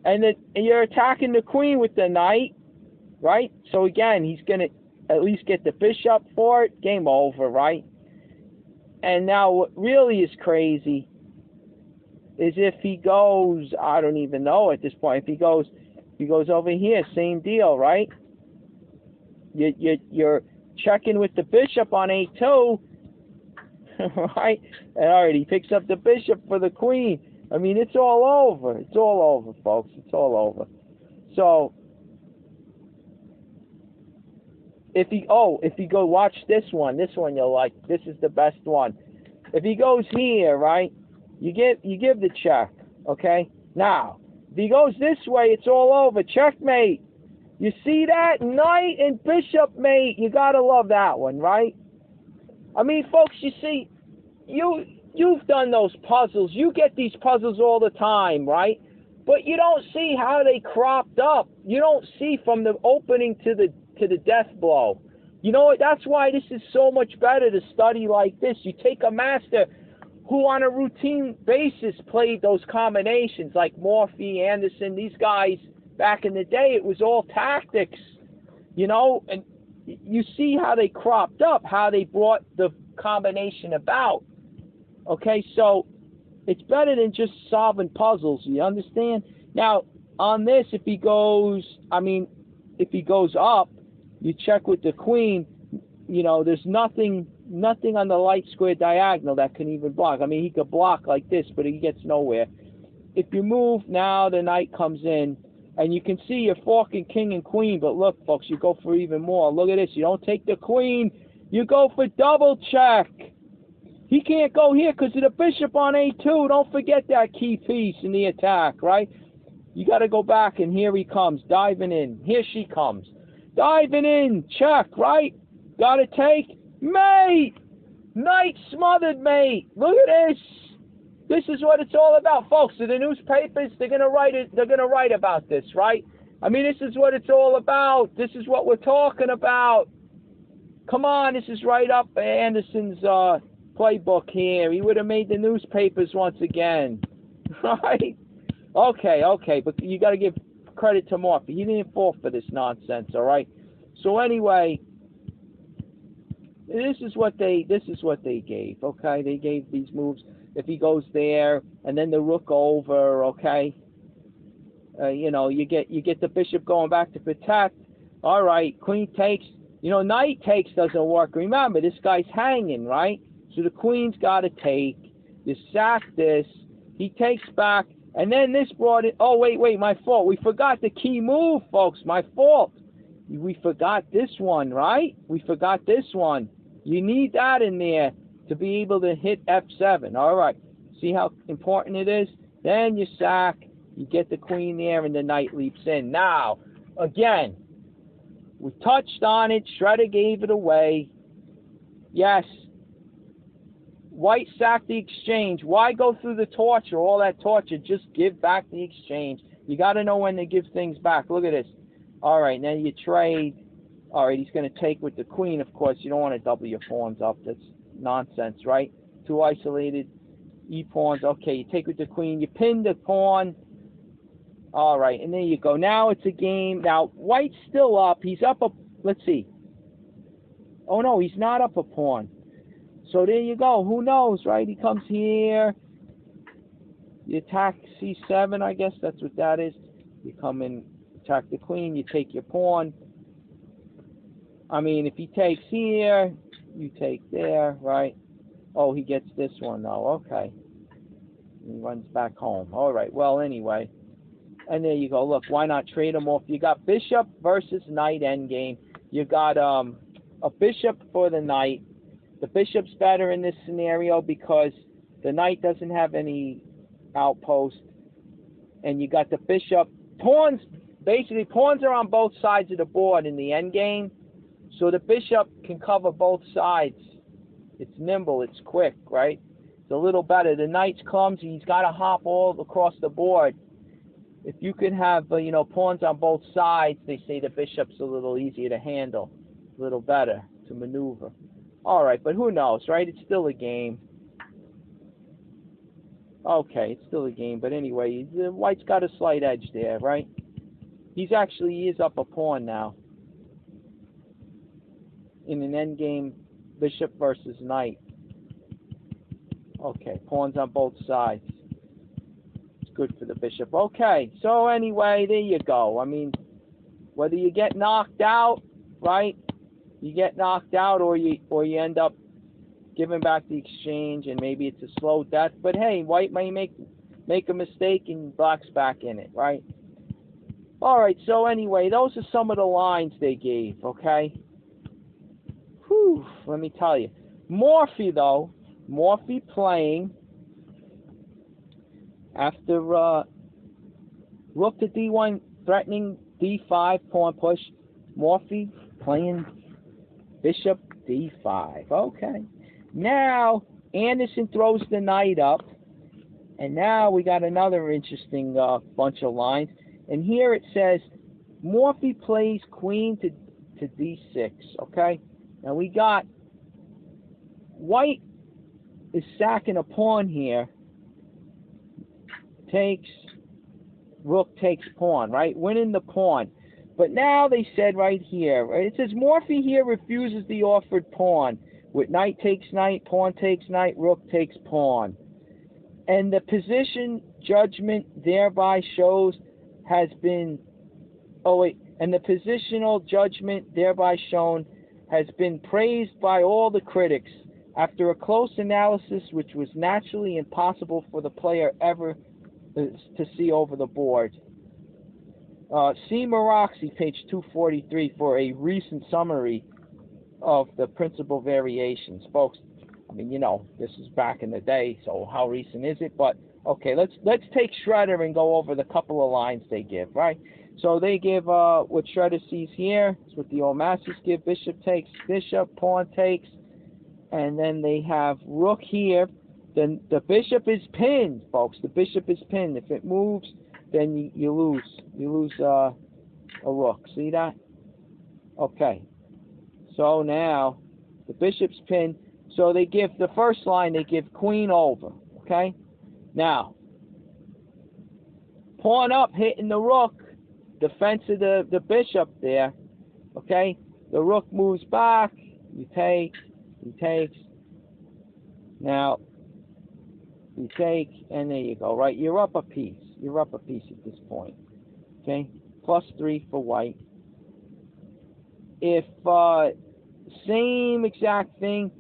and you're attacking the queen with the knight. Right? So again, he's going to at least get the bishop for it. Game over, right? And now what really is crazy is if he goes, I don't even know at this point. If he goes over here, same deal, right? You're checking with the bishop on a2, right? And already he picks up the bishop for the queen. I mean, it's all over. It's all over, folks. It's all over. So if he go watch this one you'll like. This is the best one. If he goes here, right? You give the check, okay? Now, if he goes this way, it's all over. Checkmate. You see that? Knight and bishop mate. You gotta love that one, right? I mean, folks, you see, you've done those puzzles. You get these puzzles all the time, right? But you don't see how they cropped up. You don't see from the opening to the death blow. You know what? That's why this is so much better to study like this. You take a master who on a routine basis played those combinations like Morphy, Anderson, these guys back in the day. It was all tactics, you know, and you see how they cropped up, how they brought the combination about. Okay, so it's better than just solving puzzles, you understand? Now, on this, if he goes up, you check with the queen, you know, there's nothing on the light square diagonal that can even block. I mean, he could block like this, but he gets nowhere. If you move, now the knight comes in, and you can see you're forking king and queen, but look, folks, you go for even more. Look at this. You don't take the queen. You go for double check. He can't go here because of the bishop on a2. Don't forget that key piece in the attack, right? You got to go back, and here he comes, diving in. Here she comes. Diving in. Check, right? Got to take. Mate! Knight smothered, mate. Look at this. This is what it's all about, folks. So the newspapers, they're gonna write about this, right? I mean, this is what it's all about. This is what we're talking about. Come on, this is right up Anderson's playbook here. He would have made the newspapers once again, right? Okay, but you got to give credit to Morphy. He didn't fall for this nonsense, all right? So anyway, this is what they gave. Okay, they gave these moves. If he goes there, and then the rook over, okay, you know, you get the bishop going back to protect. All right, queen takes. You know, knight takes doesn't work. Remember, this guy's hanging, right? So the queen's got to take. You sack this. He takes back, and then this brought it. Oh, wait, my fault. We forgot the key move, folks. My fault. We forgot this one, right? We forgot this one. You need that in there to be able to hit f7. All right. See how important it is? Then you sack. You get the queen there, and the knight leaps in. Now, again, we touched on it. Shredder gave it away. Yes. White sacked the exchange. Why go through the torture, all that torture? Just give back the exchange. You got to know when to give things back. Look at this. All right, now you trade. All right, he's going to take with the queen, of course. You don't want to double your pawns up. That's nonsense, right? Two isolated e-pawns. Okay, you take with the queen. You pin the pawn. All right, and there you go. Now it's a game. Now, white's still up. He's up a... Let's see. Oh, no, he's not up a pawn. So there you go. Who knows, right? He comes here. You attack c7, I guess that's what that is. You come in, attack the queen. You take your pawn. I mean, if he takes here, you take there, right? Oh, he gets this one, though. Okay. He runs back home. All right. Well, anyway. And there you go. Look, why not trade them off? You got bishop versus knight endgame. You got a bishop for the knight. The bishop's better in this scenario because the knight doesn't have any outpost. And you got the bishop. Pawns, basically, pawns are on both sides of the board in the endgame. So the bishop can cover both sides. It's nimble, it's quick, right? It's a little better. The knight's clumsy. He's got to hop all across the board. If you can have, you know, pawns on both sides, they say the bishop's a little easier to handle, a little better to maneuver. All right, but who knows, right? It's still a game. Okay, it's still a game, but anyway, the white's got a slight edge there, right? He is up a pawn now. In an endgame, bishop versus knight. Okay, pawns on both sides. It's good for the bishop. Okay, so anyway, there you go. I mean, whether you get knocked out, right? You get knocked out, or you end up giving back the exchange, and maybe it's a slow death. But hey, white may make a mistake and black's back in it, right? All right. So anyway, those are some of the lines they gave. Okay. Whew, let me tell you. Morphy, though, Morphy playing after rook to d1, threatening D5, pawn push. Morphy playing bishop D5. Okay. Now, Anderson throws the knight up. And now we got another interesting bunch of lines. And here it says, Morphy plays queen to D6. Okay. Now we got white is sacking a pawn here. Takes, rook takes pawn, right? Winning the pawn. But now they said right here, right? It says Morphy here refuses the offered pawn. With knight takes knight, pawn takes knight, rook takes pawn. And the position judgment thereby shows has been, and the positional judgment thereby shown has been praised by all the critics after a close analysis which was naturally impossible for the player ever to see over the board. See Maroxy, page 243, for a recent summary of the principal variations. Folks, I mean, you know, this is back in the day, so how recent is it? But, okay, let's take Shredder and go over the couple of lines they give, right? So they give what Shredder sees here. It's what the old masters give. Bishop takes bishop, pawn takes, and then they have rook here. Then the bishop is pinned, folks. The bishop is pinned. If it moves, then you lose. You lose a rook. See that? Okay. So now the bishop's pinned. So they give the first line. They give queen over. Okay. Now pawn up, hitting the rook. Defense of the bishop there. Okay. The rook moves back. You take. He takes. Now. You take, and there you go, right? You're up a piece. You're up a piece at this point. Okay? +3 for white. If, same exact thing,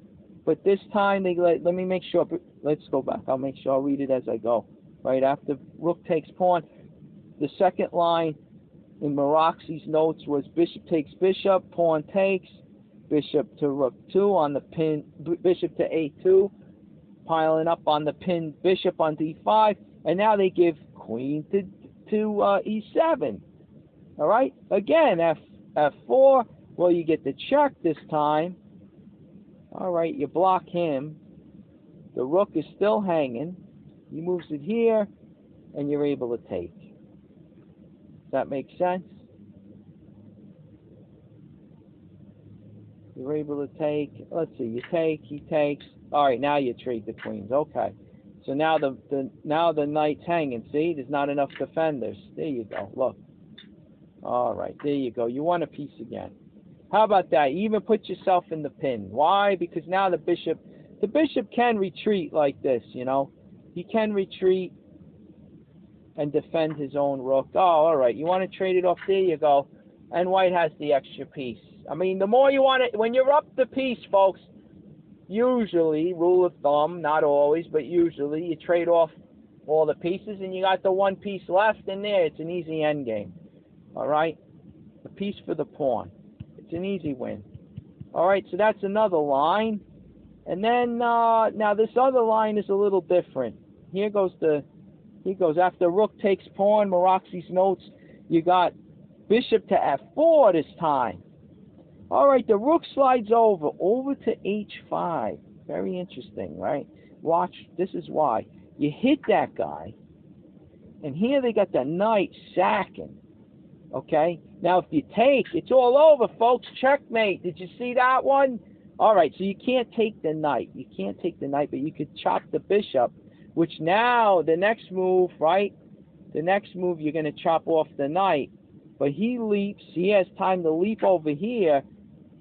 but this time, let me make sure. Let's go back. I'll make sure I'll read it as I go. Right? After rook takes pawn, the second line in Maroxy's notes was bishop takes bishop, pawn takes, bishop to rook 2 on the pin, bishop to A2. Piling up on the pinned bishop on D5, and now they give queen to E7. All right, again F4. Well, you get the check this time. All right, you block him. The rook is still hanging. He moves it here, and you're able to take. Does that make sense? You're able to take. Let's see. You take. He takes. All right, now you trade the queens. Okay, so now the knight's hanging. See, there's not enough defenders. There you go. Look. All right, there you go. You won a piece again. How about that? You even put yourself in the pin. Why? Because now the bishop can retreat like this. You know, he can retreat and defend his own rook. Oh, all right. You want to trade it off? There you go. And white has the extra piece. I mean, the more you want it, when you're up the piece, folks. Usually, rule of thumb, not always, but usually, you trade off all the pieces, and you got the one piece left in there. It's an easy end game. All right? A piece for the pawn. It's an easy win. All right, so that's another line. And then, now this other line is a little different. Here goes after rook takes pawn, Maroxy's notes, you got bishop to F4 this time. All right, the rook slides over to H5. Very interesting, right? Watch, this is why. You hit that guy, and here they got the knight sacking. Okay? Now, if you take, it's all over, folks. Checkmate. Did you see that one? All right, so you can't take the knight. You can't take the knight, but you could chop the bishop, which now, the next move, right? The next move, you're going to chop off the knight. But he leaps. He has time to leap over here.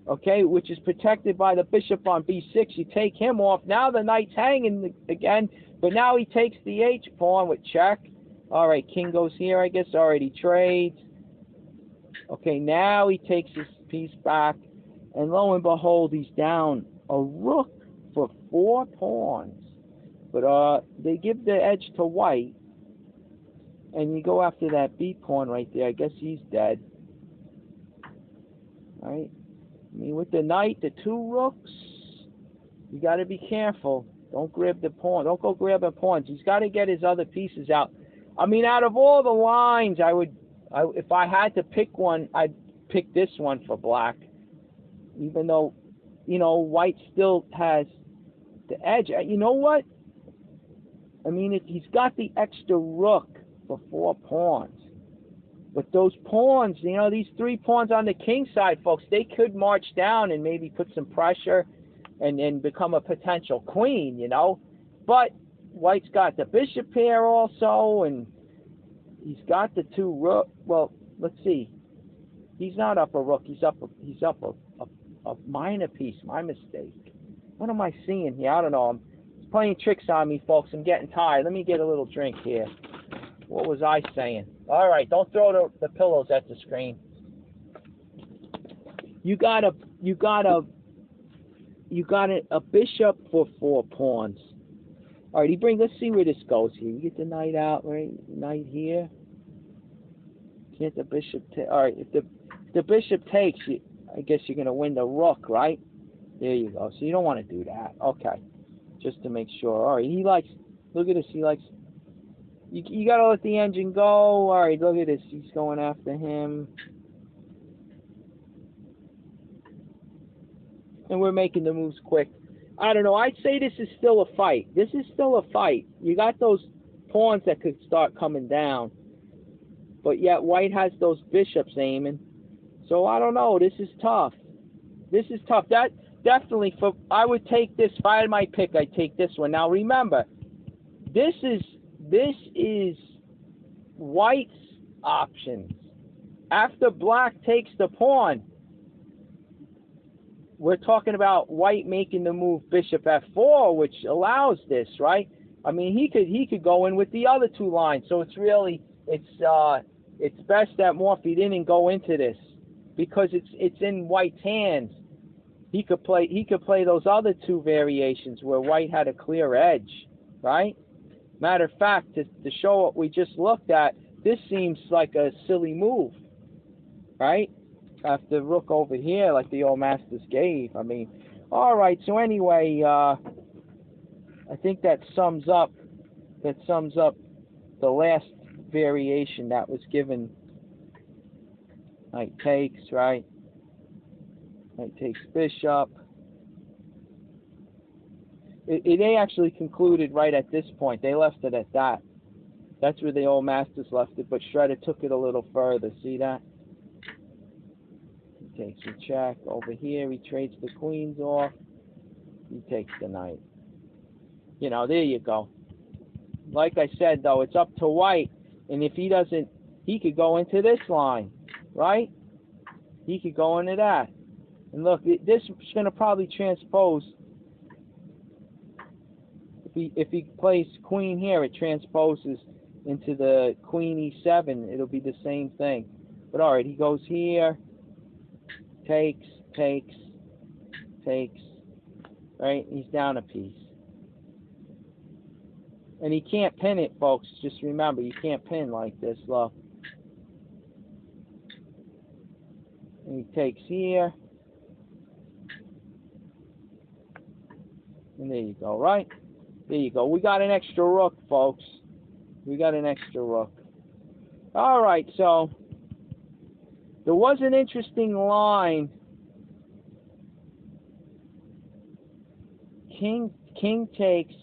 Okay, which is protected by the bishop on B6. You take him off. Now the knight's hanging again, but now he takes the H pawn with check. All right, king goes here, I guess. All right, he trades. Okay, now he takes his piece back, and lo and behold, he's down a rook for 4 pawns. But they give the edge to white, and you go after that B pawn right there. I guess he's dead. All right. I mean, with the knight, the 2 rooks, you got to be careful. Don't grab the pawn. Don't go grabbing pawns. He's got to get his other pieces out. I mean, out of all the lines, I would If I had to pick one, I'd pick this one for black, even though, you know, white still has the edge. You know what? I mean, he's got the extra rook for 4 pawns. But those pawns, you know, these 3 pawns on the king side, folks, they could march down and maybe put some pressure and become a potential queen, you know. But white's got the bishop here also, and he's got the 2 rook. Well, let's see. He's not up a rook. He's up a minor piece. My mistake. What am I seeing here? I don't know. He's playing tricks on me, folks. I'm getting tired. Let me get a little drink here. What was I saying? All right, don't throw the pillows at the screen. You got a bishop for 4 pawns. All right, let's see where this goes here. You get the knight out, right? Knight here. Can't the bishop take? All right, if the bishop takes, I guess you're going to win the rook, right? There you go. So you don't want to do that. Okay, just to make sure. All right, he likes, look at this. He likes, you got to let the engine go. All right, look at this. He's going after him. And we're making the moves quick. I don't know. I'd say this is still a fight. This is still a fight. You got those pawns that could start coming down. But yet white has those bishops aiming. So I don't know. This is tough. This is tough. That definitely, I would take this. If I had my pick, I'd take this one. Now remember, this is white's options. After black takes the pawn, we're talking about white making the move bishop f4, which allows this, right? I mean, he could go in with the other 2 lines. So it's really it's best that Morphy didn't go into this because it's in white's hands. He could play those other 2 variations where white had a clear edge, right? Matter of fact, to show what we just looked at, this seems like a silly move, right? After rook over here, like the old masters gave. I mean, all right. So anyway, I think that sums up the last variation that was given. Knight takes, right? Knight takes bishop. They actually concluded right at this point. They left it at that. That's where the old masters left it, but Shredder took it a little further. See that? He takes a check. Over here, he trades the queens off. He takes the knight. You know, there you go. Like I said, though, it's up to white. And if he doesn't, he could go into this line, right? He could go into that. And look, this is going to probably transpose. If he plays queen here, it transposes into the queen e7. It'll be the same thing. But all right, he goes here. Takes. Right? He's down a piece. And he can't pin it, folks. Just remember, you can't pin like this. Look. And he takes here. And there you go, right? There you go. We got an extra rook, folks. We got an extra rook. All right, so there was an interesting line. King takes.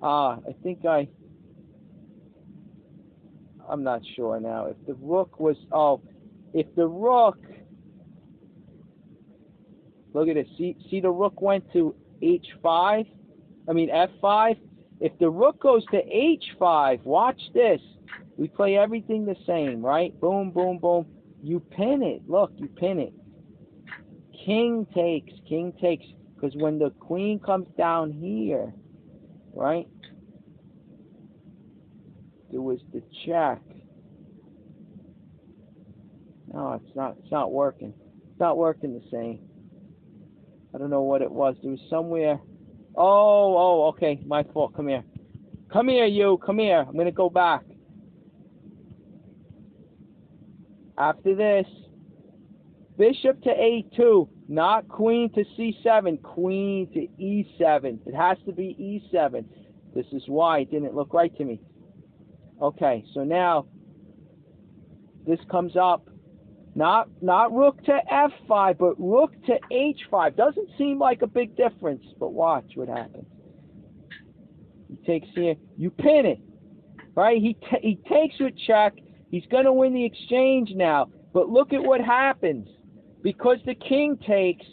I think I'm not sure now. If the rook was, if the rook, look at this. See the rook went to F5. If the rook goes to H5, watch this. We play everything the same, right? Boom, boom, boom. You pin it. Look, you pin it. King takes. Because when the queen comes down here, right? There was the check. No, it's not working. It's not working the same. I don't know what it was. There was somewhere. Oh, okay. My fault. Come here. Come here, you. Come here. I'm going to go back. After this, bishop to A2. Not queen to C7. Queen to E7. It has to be E7. This is why it didn't look right to me. Okay, so now this comes up. Not rook to f5, but rook to h5. Doesn't seem like a big difference, but watch what happens. He takes here. You pin it, right? He takes with check. He's going to win the exchange now. But look at what happens. Because the king takes,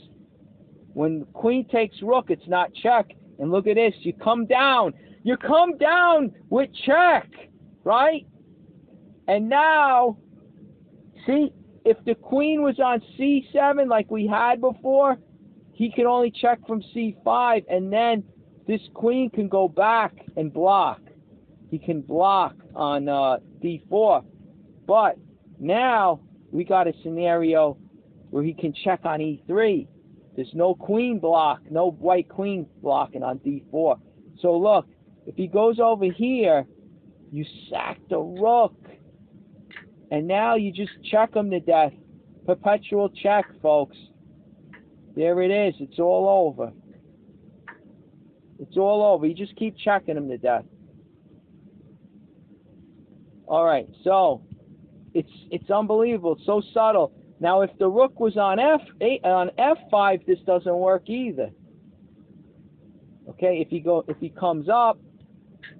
when queen takes rook, it's not check. And look at this. You come down. You come down with check, right? And now, see, if the queen was on c7 like we had before, he can only check from c5, and then this queen can go back and block. He can block on d4. But now we got a scenario where he can check on e3. There's no queen block, no white queen blocking on d4. So look, if he goes over here, you sack the rook. And now you just check him to death. Perpetual check, folks. There it is. It's all over. It's all over. You just keep checking him to death. All right, so it's unbelievable. It's so subtle. Now, if the rook was on f5, this doesn't work either. Okay, if he comes up,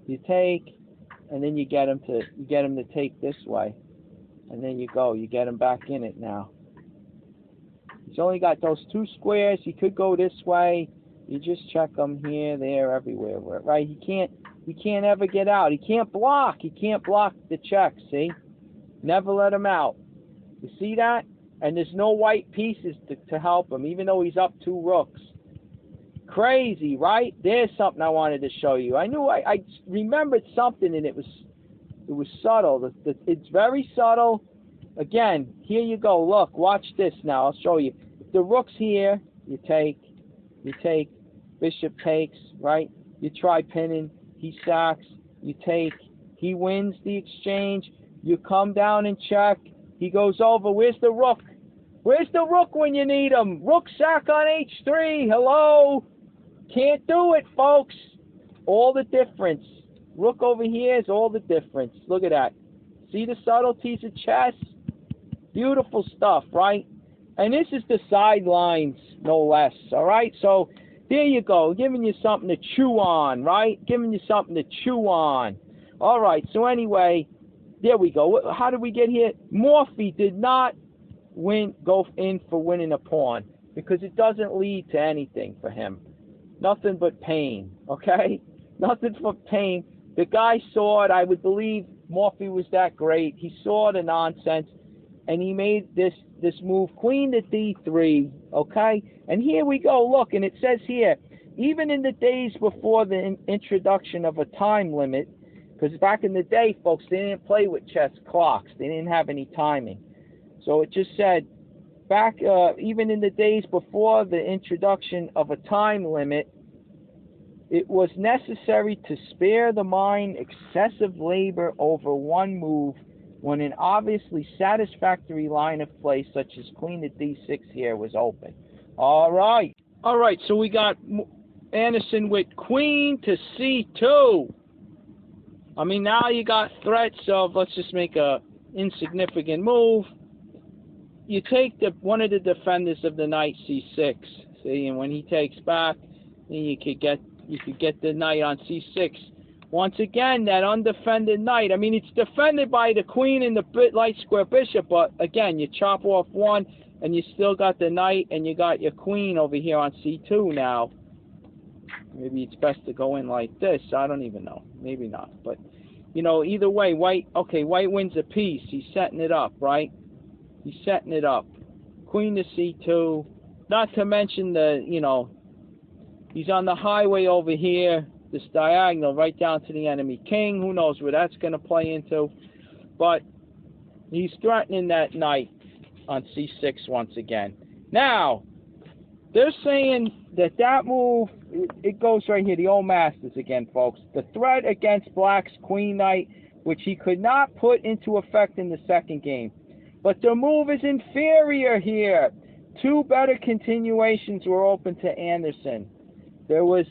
you take, and then you get him to take this way. And then you get him back in it now. He's only got those two squares. He could go this way. You just check him here, there, everywhere, right? He can't ever get out. He can't block. He can't block the check, see? Never let him out. You see that? And there's no white pieces to help him, even though he's up two rooks. Crazy, right? There's something I wanted to show you. I knew I remembered something, and it was subtle. It's very subtle. Again, here you go. Look, watch this now. I'll show you. If the rook's here, you take, bishop takes, right? You try pinning, he sacks, you take, he wins the exchange, you come down and check, he goes over. Where's the rook? Where's the rook when you need him? Rook sack on h3. Hello? Can't do it, folks. All the difference. Rook over here is all the difference. Look at that. See the subtleties of chess? Beautiful stuff, right? And this is the sidelines, no less, all right? So there you go, giving you something to chew on, right? Giving you something to chew on. All right, so anyway, there we go. How did we get here? Morphy did not go in for winning a pawn because it doesn't lead to anything for him. Nothing but pain, okay? Nothing but pain. The guy saw it. I would believe Morphy was that great. He saw the nonsense, and he made this move, queen to d3, okay? And here we go, look, and it says here, even in the days before the introduction of a time limit, because back in the day, folks, they didn't play with chess clocks. They didn't have any timing. So it just said, back even in the days before the introduction of a time limit, it was necessary to spare the mind excessive labor over one move when an obviously satisfactory line of play such as queen to d6 here was open. All right, so we got Anderson with queen to c2. I mean, now you got threats of, let's just make a insignificant move. You take one of the defenders of the knight c6, see, and when he takes back, then you could get the knight on c6. Once again, that undefended knight. I mean, it's defended by the queen and the light square bishop, but again, you chop off one, and you still got the knight, and you got your queen over here on c2 now. Maybe it's best to go in like this. I don't even know. Maybe not. But, you know, either way, white wins a piece. He's setting it up, right? He's setting it up. Queen to c2. Not to mention he's on the highway over here, this diagonal right down to the enemy king. Who knows where that's going to play into. But he's threatening that knight on c6 once again. Now, they're saying that move, it goes right here, the old masters again, folks. The threat against black's queen knight, which he could not put into effect in the second game. But the move is inferior here. Two better continuations were open to Anderson. There was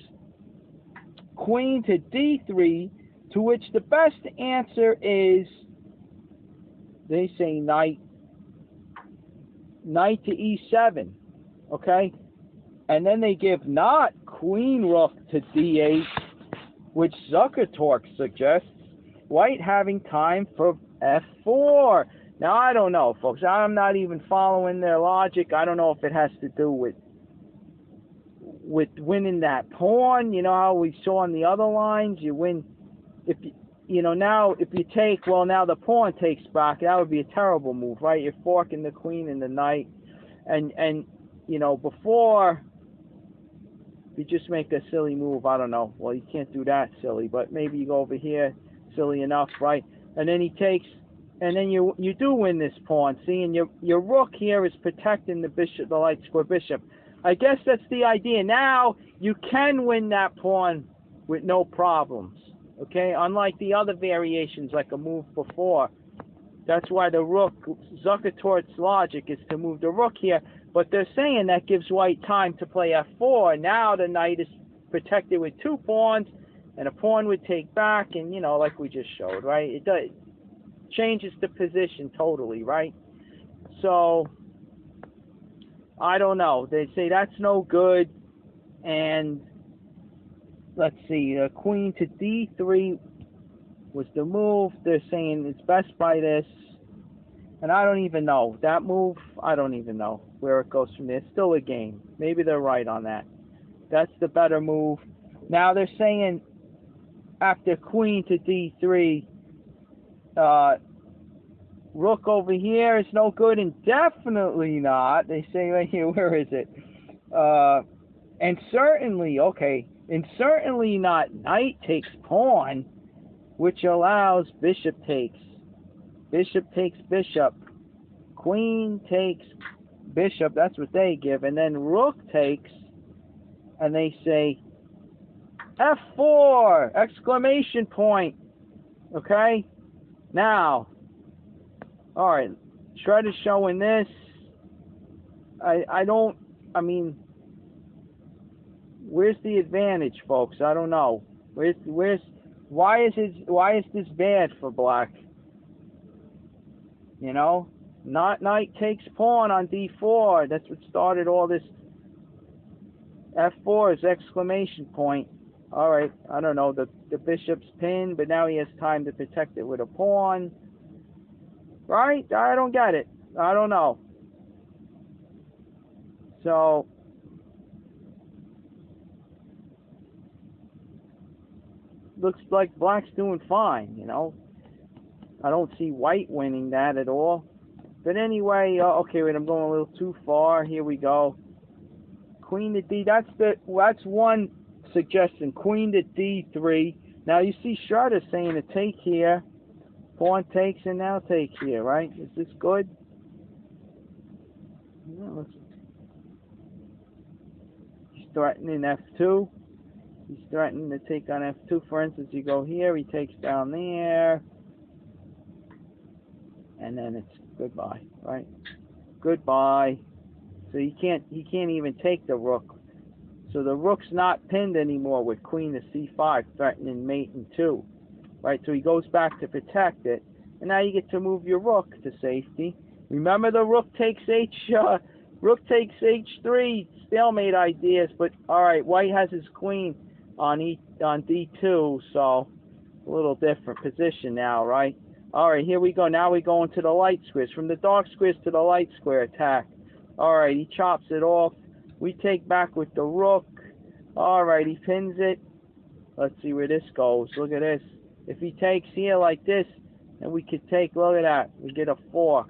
queen to d3 To which the best answer is, they say knight to e7, okay? And then they give not queen rook to d8, which Zuckertork suggests white having time for f4. Now, I don't know, folks. I'm not even following their logic. I don't know if it has to do with winning that pawn. You know how we saw on the other lines, you win. If you know, now if you take, well, now the pawn takes back. That would be a terrible move, right? You're forking the queen and the knight, and you know, before you just make a silly move. I don't know. Well, you can't do that silly, but maybe you go over here, silly enough, right? And then he takes, and then you do win this pawn. See, and your rook here is protecting the bishop, the light square bishop. I guess that's the idea. Now you can win that pawn with no problems. Okay, unlike the other variations, like a move before. That's why the rook, Zuckertork's logic is to move the rook here. But they're saying that gives white time to play f4. Now the knight is protected with two pawns, and a pawn would take back, and, you know, like we just showed, right? It does, changes the position totally, right? So, I don't know. They say that's no good, and let's see, queen to d3 was the move. They're saying it's best by this. And I don't even know. That move, I don't even know where it goes from there. It's still a game. Maybe they're right on that. That's the better move. Now they're saying after queen to d3, rook over here is no good, and definitely not. They say right here, where is it? And certainly, okay, and certainly not knight takes pawn, which allows bishop takes. Bishop takes bishop. Queen takes bishop. That's what they give. And then rook takes, and they say F4! Exclamation point. Okay? Now, alright, Shredder's showing this. I mean, where's the advantage, folks? I don't know. Why is this bad for black? You know, not knight takes pawn on d4. That's what started all this. F4 is exclamation point. All right, I don't know. The bishop's pinned, but now he has time to protect it with a pawn. Right? I don't get it. I don't know. So, looks like black's doing fine, you know. I don't see white winning that at all. But anyway, okay, wait, I'm going a little too far. Here we go. Queen to d. That's one suggestion. Queen to d3. Now you see Shredder saying to take here. Pawn takes, and now take here, right? Is this good? No, he's threatening f2. He's threatening to take on f2. For instance, you go here, he takes down there. And then it's goodbye, right? Goodbye. So he can't even take the rook. So the rook's not pinned anymore with queen to c5, threatening mate in 2. Right? So he goes back to protect it. And now you get to move your rook to safety. Remember the rook takes h3, stalemate ideas, but alright, white has his queen on d2, so a little different position now, right? Alright, here we go. Now we go into the light squares. From the dark squares to the light square attack. Alright, he chops it off. We take back with the rook. Alright, he pins it. Let's see where this goes. Look at this. If he takes here like this, then we could take, look at that. We get a fork.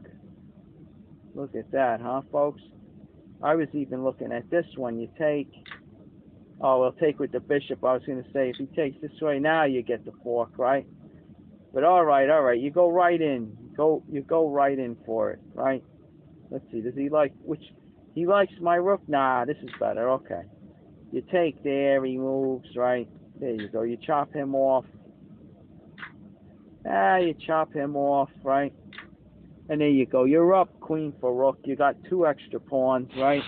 Look at that, huh, folks? I was even looking at this one. You take, oh, we'll take with the bishop. I was going to say, if he takes this way, now you get the fork, right? But all right, you go right in. You go right in for it, right? Let's see, does he like, he likes my rook? Nah, this is better, okay. You take there, he moves, right? There you go, you chop him off. You chop him off, right? And there you go, you're up, queen for rook. You got 2 extra pawns, right?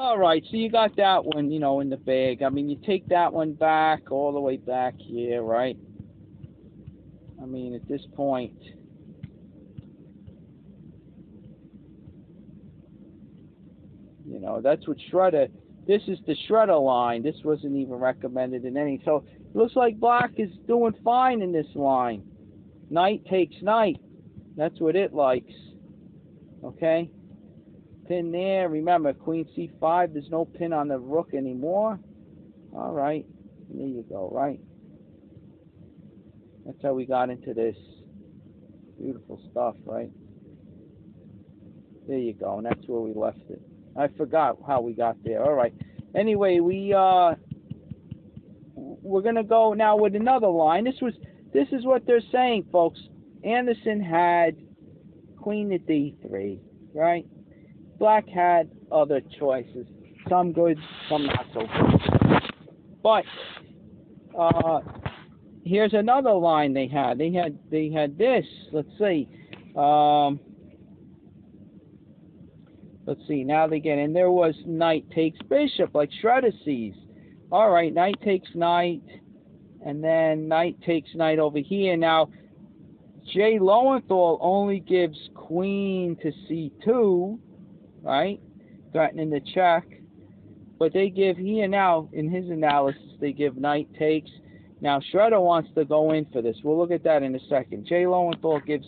All right, so you got that one, in the bag. I mean, you take that one back, all the way back here, right? I mean, at this point, that's what Shredder, this is the Shredder line. This wasn't even recommended in any. So, it looks like black is doing fine in this line. Knight takes knight. That's what it likes. Okay? Pin there. Remember, queen c5, there's no pin on the rook anymore. All right. There you go, right? That's how we got into this. Beautiful stuff, right? There you go, and that's where we left it. I forgot how we got there. All right. Anyway, we're gonna go now with another line. This is what they're saying, folks. Anderson had queen to d3, right? Black had other choices, some good, some not so good. But here's another line they had. They had this. Let's see. Let's see. Now they get in. There was knight takes bishop, like Shredder sees. All right, knight takes knight, and then knight takes knight over here. Now, Jay Lowenthal only gives queen to c2, right? Threatening the check. But they give here now, in his analysis, they give knight takes. Now, Shredder wants to go in for this. We'll look at that in a second. Jay Lowenthal gives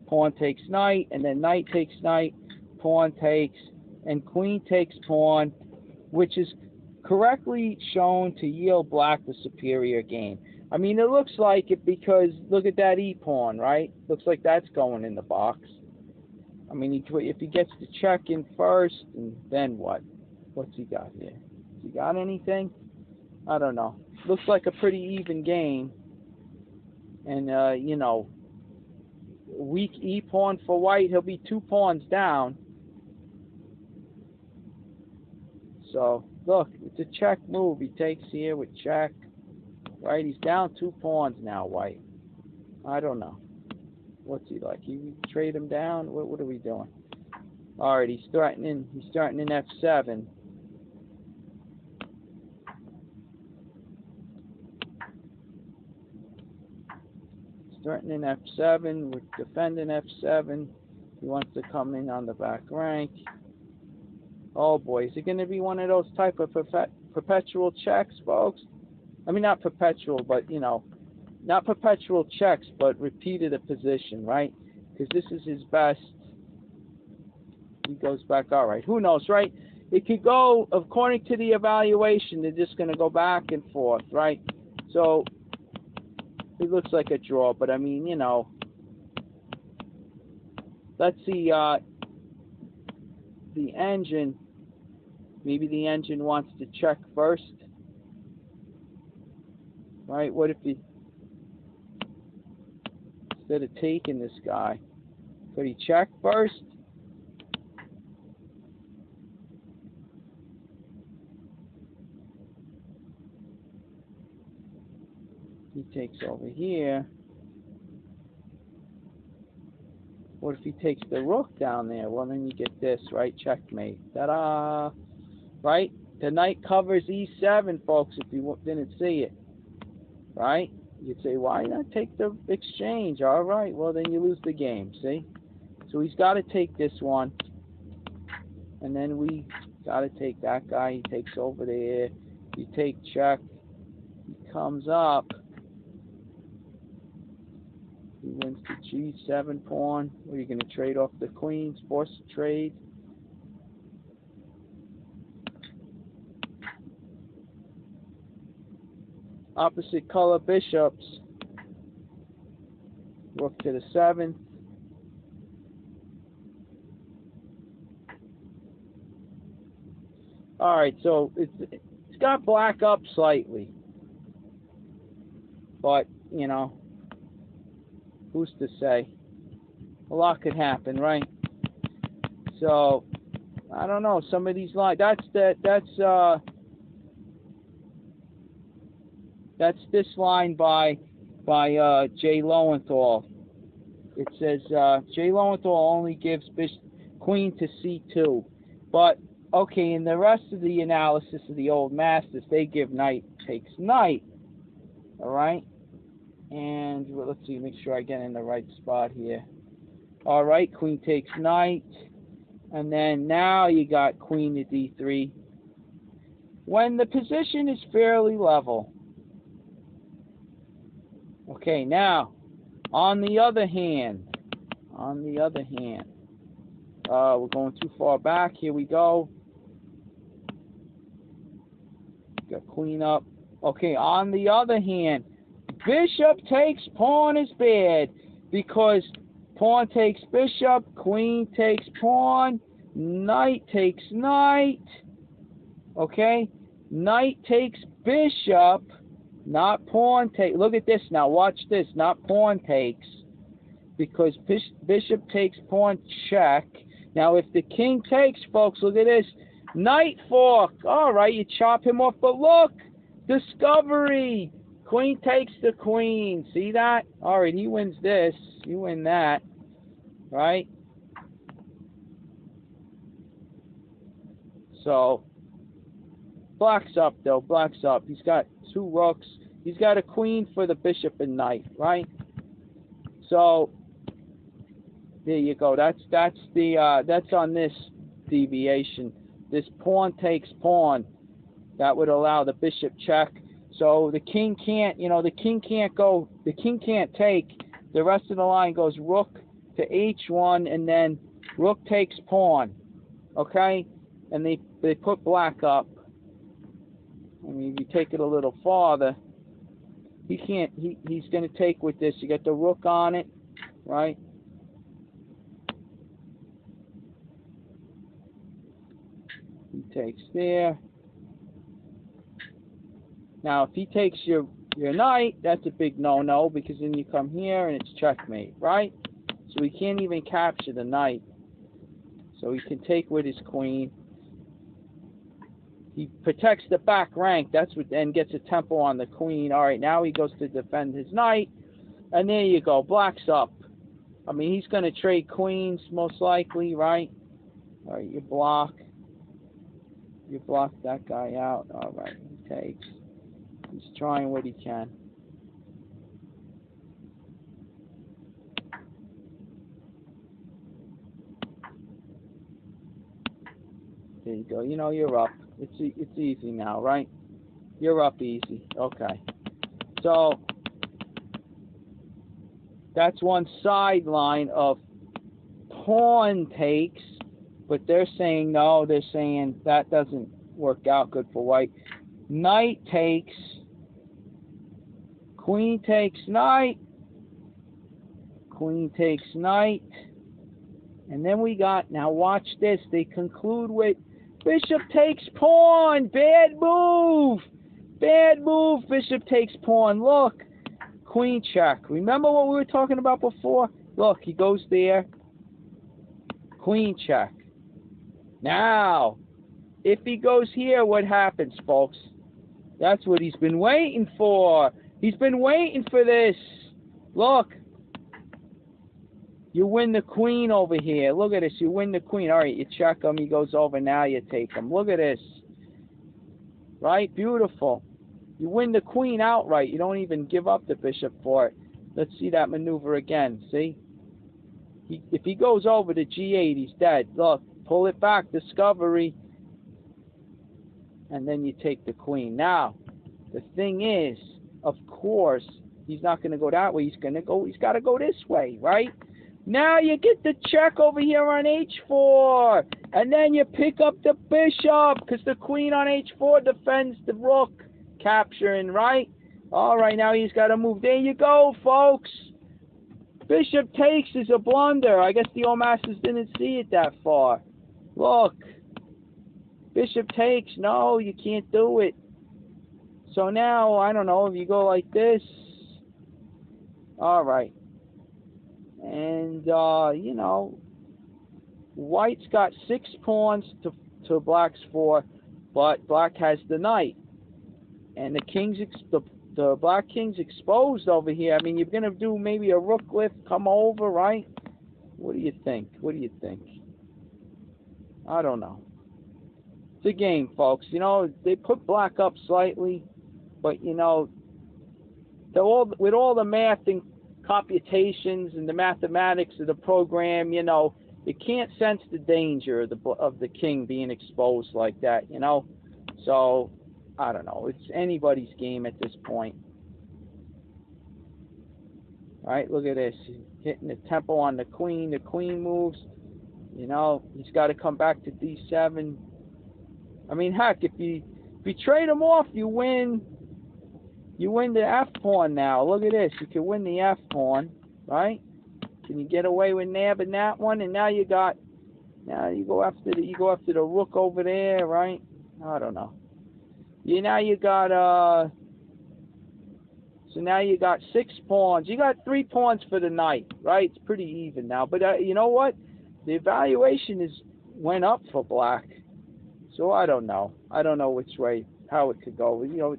pawn takes knight, and then knight takes knight, pawn takes, and queen takes pawn, which is correctly shown to yield black the superior game. I mean, it looks like it because look at that e-pawn, right? Looks like that's going in the box. I mean, if he gets the check in first, and then what? What's he got here? Has he got anything? I don't know. Looks like a pretty even game. And, weak e-pawn for white. He'll be 2 pawns down. So, look, it's a check move. He takes here with check. Right? He's down 2 pawns now, white. I don't know. What's he like? You trade him down? What are we doing? All right, he's threatening f7. Threatening f7, we're defending f7. He wants to come in on the back rank. Oh boy, is it going to be one of those type of perpetual checks, folks? I mean, not perpetual, but, not perpetual checks, but repeated a position, right? Because this is his best. He goes back, all right. Who knows, right? It could go, according to the evaluation, they're just going to go back and forth, right? So, it looks like a draw, but I mean, let's see, the engine, maybe the engine wants to check first, right? What if he, instead of taking this guy, could he check first? He takes over here. What if he takes the rook down there? Well, then you get this, right? Checkmate. Ta-da! Right? The knight covers e7, folks, if you didn't see it. Right? You'd say, why not take the exchange? All right, well, then you lose the game, see? So he's got to take this one. And then we got to take that guy. He takes over there. You take check. He comes up. He wins the g7 pawn. What are you going to trade off the queens? Force a trade. Opposite color bishops. Rook to the 7th. All right, so it's got black up slightly, but who's to say? A lot could happen, right? So I don't know. Some of these lines. That's this line by Jay Lowenthal. It says Jay Lowenthal only gives queen to c2, but Okay, in the rest of the analysis of the old masters, they give knight takes knight. All right, and well, let's see, make sure I get in the right spot here. All right, queen takes knight, and then now you got queen to d3. When the position is fairly level. Okay, now on the other hand, we're going too far back. Here we go. Got queen up. Okay, on the other hand, bishop takes pawn is bad because pawn takes bishop, queen takes pawn, knight takes knight. Okay, knight takes bishop, not pawn take. Look at this now. Watch this. Not pawn takes, because bishop takes pawn check. Now, if the king takes, folks, look at this. Knight fork. All right, you chop him off. But look, discovery. Queen takes the queen. See that? All right, he wins this. You win that. Right? So, black's up, though. Black's up. He's got two rooks. He's got a queen for the bishop and knight, right? So, there you go. That's on this deviation. This pawn takes pawn. That would allow the bishop check. So the king can't, the king can't take. The rest of the line goes rook to h1 and then rook takes pawn. Okay? And they put black up. I mean, if you take it a little farther, he's going to take with this. You got the rook on it, right? He takes there. Now, if he takes your knight, that's a big no-no, because then you come here and it's checkmate, right? So he can't even capture the knight. So he can take with his queen. He protects the back rank. That's what then gets a tempo on the queen. All right, now he goes to defend his knight, and there you go. Black's up. I mean, he's going to trade queens most likely, right? All right, you block. You block that guy out. All right, he takes. He's trying what he can. There you go. You're up. It's easy now, right? You're up easy. Okay. So that's one sideline of pawn takes, but they're saying no. They're saying that doesn't work out good for white. Knight takes. Queen takes knight. Queen takes knight. And then we got, now watch this, they conclude with bishop takes pawn. Bad move. Bad move. Bishop takes pawn. Look. Queen check. Remember what we were talking about before? Look, he goes there. Queen check. Now, if he goes here, what happens, folks? That's what he's been waiting for. He's been waiting for this. Look. You win the queen over here. Look at this. You win the queen. All right, you check him. He goes over. Now you take him. Look at this. Right? Beautiful. You win the queen outright. You don't even give up the bishop for it. Let's see that maneuver again. See? If he goes over to g8, he's dead. Look. Pull it back. Discovery. And then you take the queen. Now, the thing is, of course, he's not going to go that way. He's got to go this way, right? Now you get the check over here on h4. And then you pick up the bishop, because the queen on h4 defends the rook capturing, right? All right, now he's got to move. There you go, folks. Bishop takes is a blunder. I guess the old masters didn't see it that far. Look. Bishop takes. No, you can't do it. So now, I don't know, if you go like this. All right. And, white's got 6 pawns to black's 4, but black has the knight. And the black king's exposed over here. I mean, you're going to do maybe a rook lift, come over, right? What do you think? What do you think? I don't know. it's a game, folks. You know, they put black up slightly, but you know, with all the math and computations and the mathematics of the program, you know, you can't sense the danger of the king being exposed like that, you know. So I don't know. It's anybody's game at this point. All right, look at this. He's hitting the tempo on the queen. The queen moves. You know, he's got to come back to d7. I mean, heck, if you trade him off, you win. You win the f pawn now. Look at this. You can win the f pawn, right? Can you get away with nabbing that one? And now you go after the rook over there, right? I don't know. Now you got so now you got 6 pawns. You got 3 pawns for the knight, right? It's pretty even now. But you know what? The evaluation went up for black. So I don't know. I don't know which way, how it could go. You know,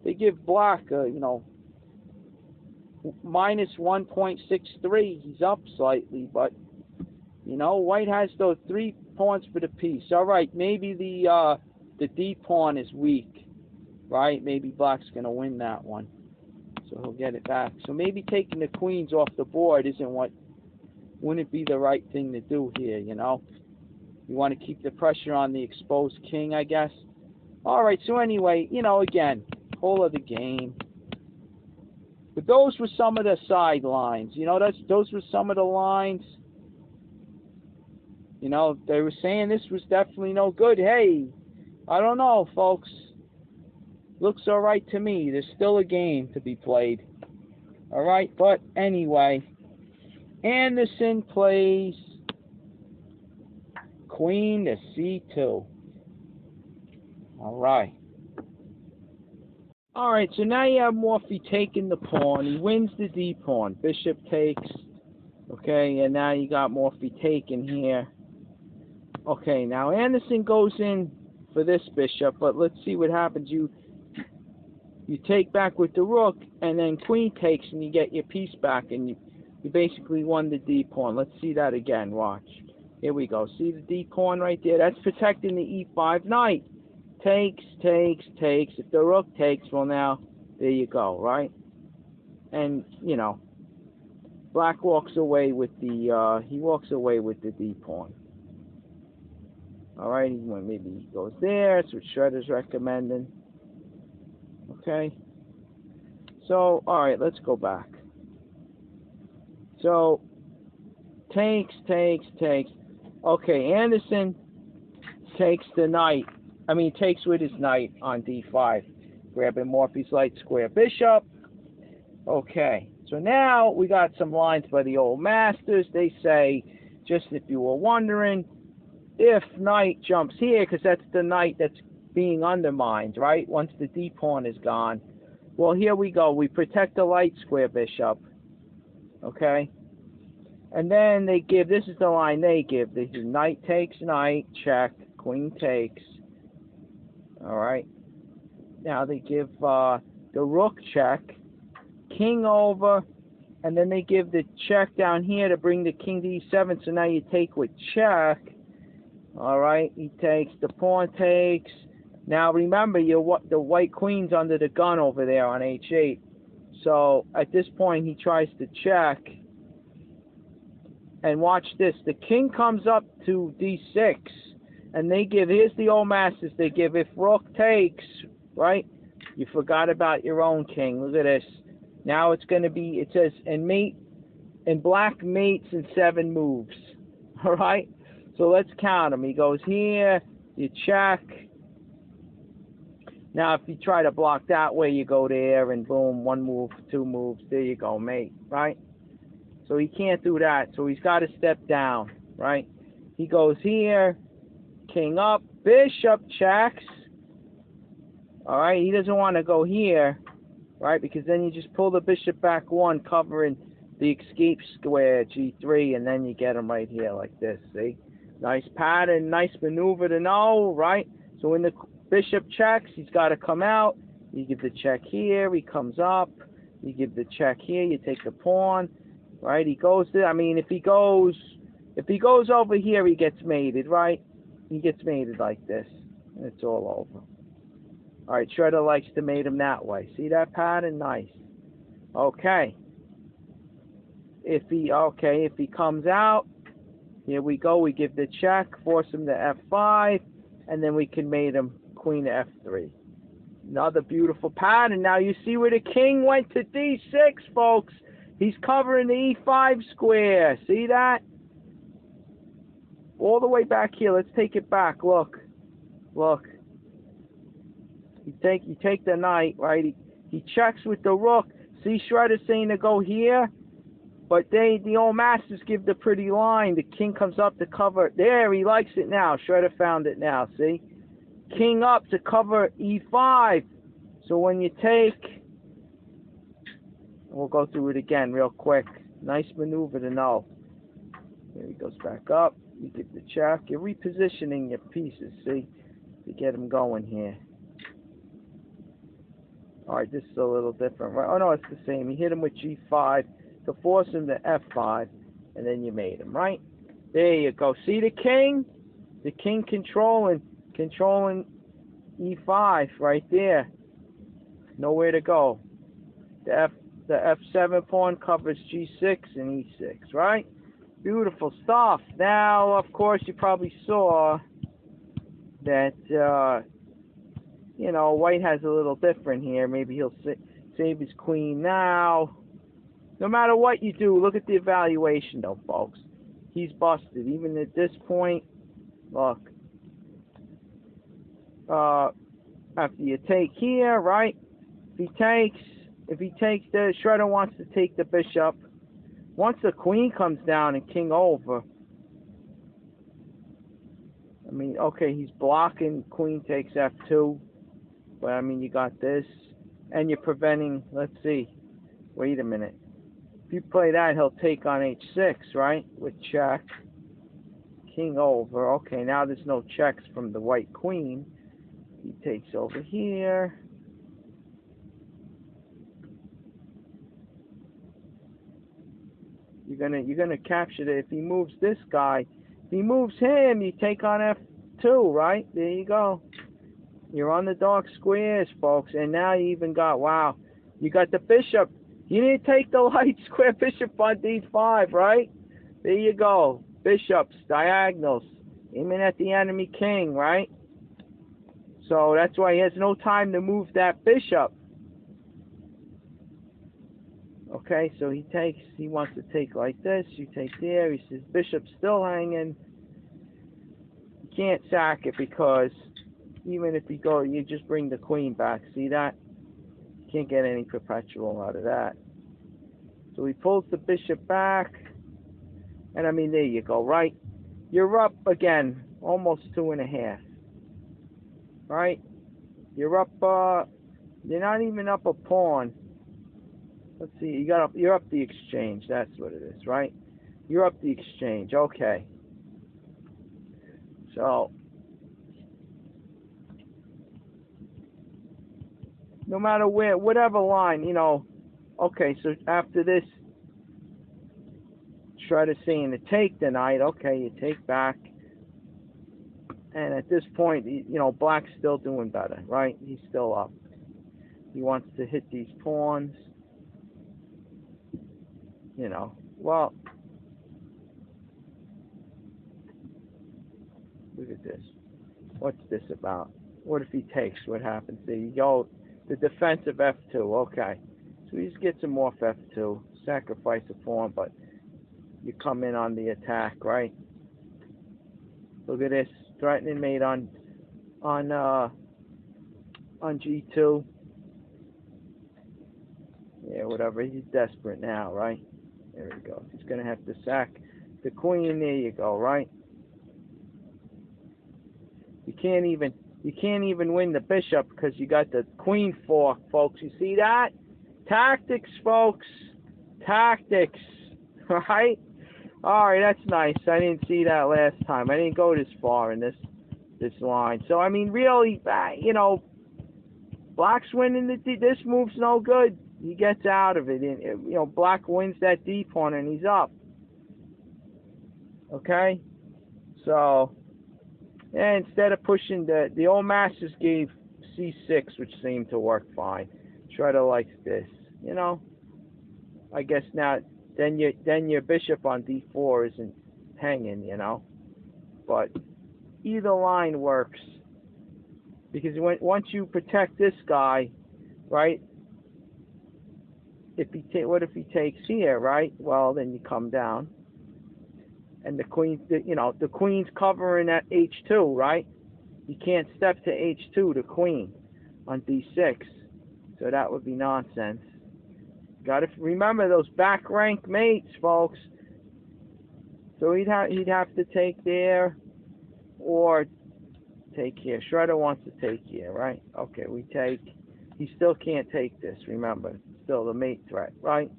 they give black, you know, minus 1.63. He's up slightly, but you know, white has those 3 pawns for the piece. All right, maybe the D pawn is weak, right? Maybe black's gonna win that one, so he'll get it back. So maybe taking the queens off the board wouldn't be the right thing to do here. You know, you want to keep the pressure on the exposed king, I guess. All right. So anyway, you know, again, whole of the game. But those were some of the sidelines. You know, those were some of the lines. You know, they were saying this was definitely no good. Hey, I don't know, folks. Looks all right to me. There's still a game to be played. All right, but anyway, Anderson plays queen to c2. All right. All right, so now you have Morphy taking the pawn. He wins the d pawn. Bishop takes. Okay, and now you got Morphy taking here. Okay, now Anderson goes in for this bishop, but let's see what happens. You take back with the rook, and then queen takes, and you get your piece back, and you basically won the d pawn. Let's see that again. Watch. Here we go. See the d pawn right there? That's protecting the e5 knight. Takes. If the rook takes, well, now there you go, right? And you know, black walks away with the d pawn. All right, maybe he goes there. That's what Shredder's recommending. Okay. So, all right, let's go back. So, takes. Okay, Anderson takes the knight. I mean, takes with his knight on d5, grabbing Morphy's light square bishop. Okay, so now we got some lines by the old masters. They say, just if you were wondering, if knight jumps here, because that's the knight that's being undermined, right? Once the d pawn is gone. Well, here we go. We protect the light square bishop. Okay? And then they give, this is the line they give. They do knight takes knight, check, queen takes. All right. Now they give the rook check, king over, and then they give the check down here to bring the king to e7. So now you take with check. All right. He takes, the pawn takes. Now remember, the white queen's under the gun over there on h8. So at this point, he tries to check. And watch this. The king comes up to d6. And they give, here's the old masters, they give, if rook takes, right? You forgot about your own king. Look at this. Now it's going to be, it says, and black mates in 7 moves. All right? So let's count them. He goes here, you check. Now if you try to block that way, you go there, and boom, 1 move, 2 moves. There you go, mate, right? So he can't do that. So he's got to step down, right? He goes here. King up, bishop checks. All right, he doesn't want to go here, right? Because then you just pull the bishop back 1, covering the escape square, g3, and then you get him right here like this. See, nice pattern, nice maneuver to know, right? So when the bishop checks, he's got to come out. You give the check here, he comes up. You give the check here, you take the pawn, right? He goes there. I mean, if he goes over here, he gets mated, right? He gets mated like this. And it's all over. Alright, Shredder likes to mate him that way. See that pattern? Nice. Okay. If he comes out, here we go. We give the check, force him to F5, and then we can mate him Queen to F3. Another beautiful pattern. Now you see where the king went to D6, folks. He's covering the E5 square. See that? All the way back here. Let's take it back. Look. Look. You take the knight, right? He checks with the rook. See, Shredder's saying to go here, but the old masters give the pretty line. The king comes up to cover. There, he likes it now. Shredder found it now. See, king up to cover E5. So when you take, we'll go through it again real quick. Nice maneuver to know. Here he goes back up. You get the check. You're repositioning your pieces. See, to get him going here. Alright, this is a little different, right? Oh no, it's the same. You hit him with G5 to force him to F5, and then you made him, right? There you go. See the king? The king controlling E5 right there. Nowhere to go. The F7 pawn covers G6 and E6, right? Beautiful stuff. Now, of course, you probably saw that you know, white has a little different here. Maybe he'll save his queen now. No matter what you do, look at the evaluation, though, folks. He's busted. Even at this point, look. After you take here, right? If he takes the Shredder wants to take the bishop. Once the queen comes down and king over, I mean, okay, he's blocking. Queen takes F2. But, I mean, you got this, and you're preventing, let's see, wait a minute. If you play that, he'll take on H6, right, with check. King over. Okay, now there's no checks from the white queen. He takes over here. You're gonna capture it. If he moves this guy, if he moves him, you take on F2, right? There you go. You're on the dark squares, folks, and now you even got, wow, you got the bishop. You didn't take the light square bishop on D5, right? There you go. Bishops, diagonals, aiming at the enemy king, right? So that's why he has no time to move that bishop. Okay, so he wants to take like this. You take there. He says, bishop's still hanging. You can't sack it because even if you go, you just bring the queen back. See that? You can't get any perpetual out of that. So he pulls the bishop back. And I mean, there you go, right? You're up again, almost 2.5. Right? You're up, you're not even up a pawn. Let's see, you're up the exchange. That's what it is, right? You're up the exchange. Okay. So, no matter where, whatever line, you know, okay, so after this, Shredder's saying to take the knight. Okay, you take back. And at this point, you know, black's still doing better, right? He's still up. He wants to hit these pawns. You know, well, look at this. What's this about? What if he takes? What happens? There you go. The defensive F2. Okay. So he just gets him off F2. Sacrifice a pawn, but you come in on the attack, right? Look at this. Threatening mate on G2. Yeah, whatever. He's desperate now, right? There he goes. He's gonna have to sack the queen. There you go, right? You can't even win the bishop because you got the queen fork, folks. You see that? Tactics, folks. Tactics. Right? Alright, that's nice. I didn't see that last time. I didn't go this far in this line. So, I mean, really, you know, black's winning this move's no good. He gets out of it. And, you know, black wins that D pawn and he's up. Okay? So, And instead of pushing the old masters gave c6, which seemed to work fine. Shredder likes this, you know. I guess now then your bishop on d4 isn't hanging, you know. But either line works because once you protect this guy, right? What if he takes here, right? Well, then you come down, and the queen, the queen's covering at h2, right? You can't step to h2, the queen, on d6, so that would be nonsense. Got to remember those back rank mates, folks. So he'd have to take there, or take here. Shredder wants to take here, right? Okay, we take. He still can't take this. Remember, still the mate threat, right?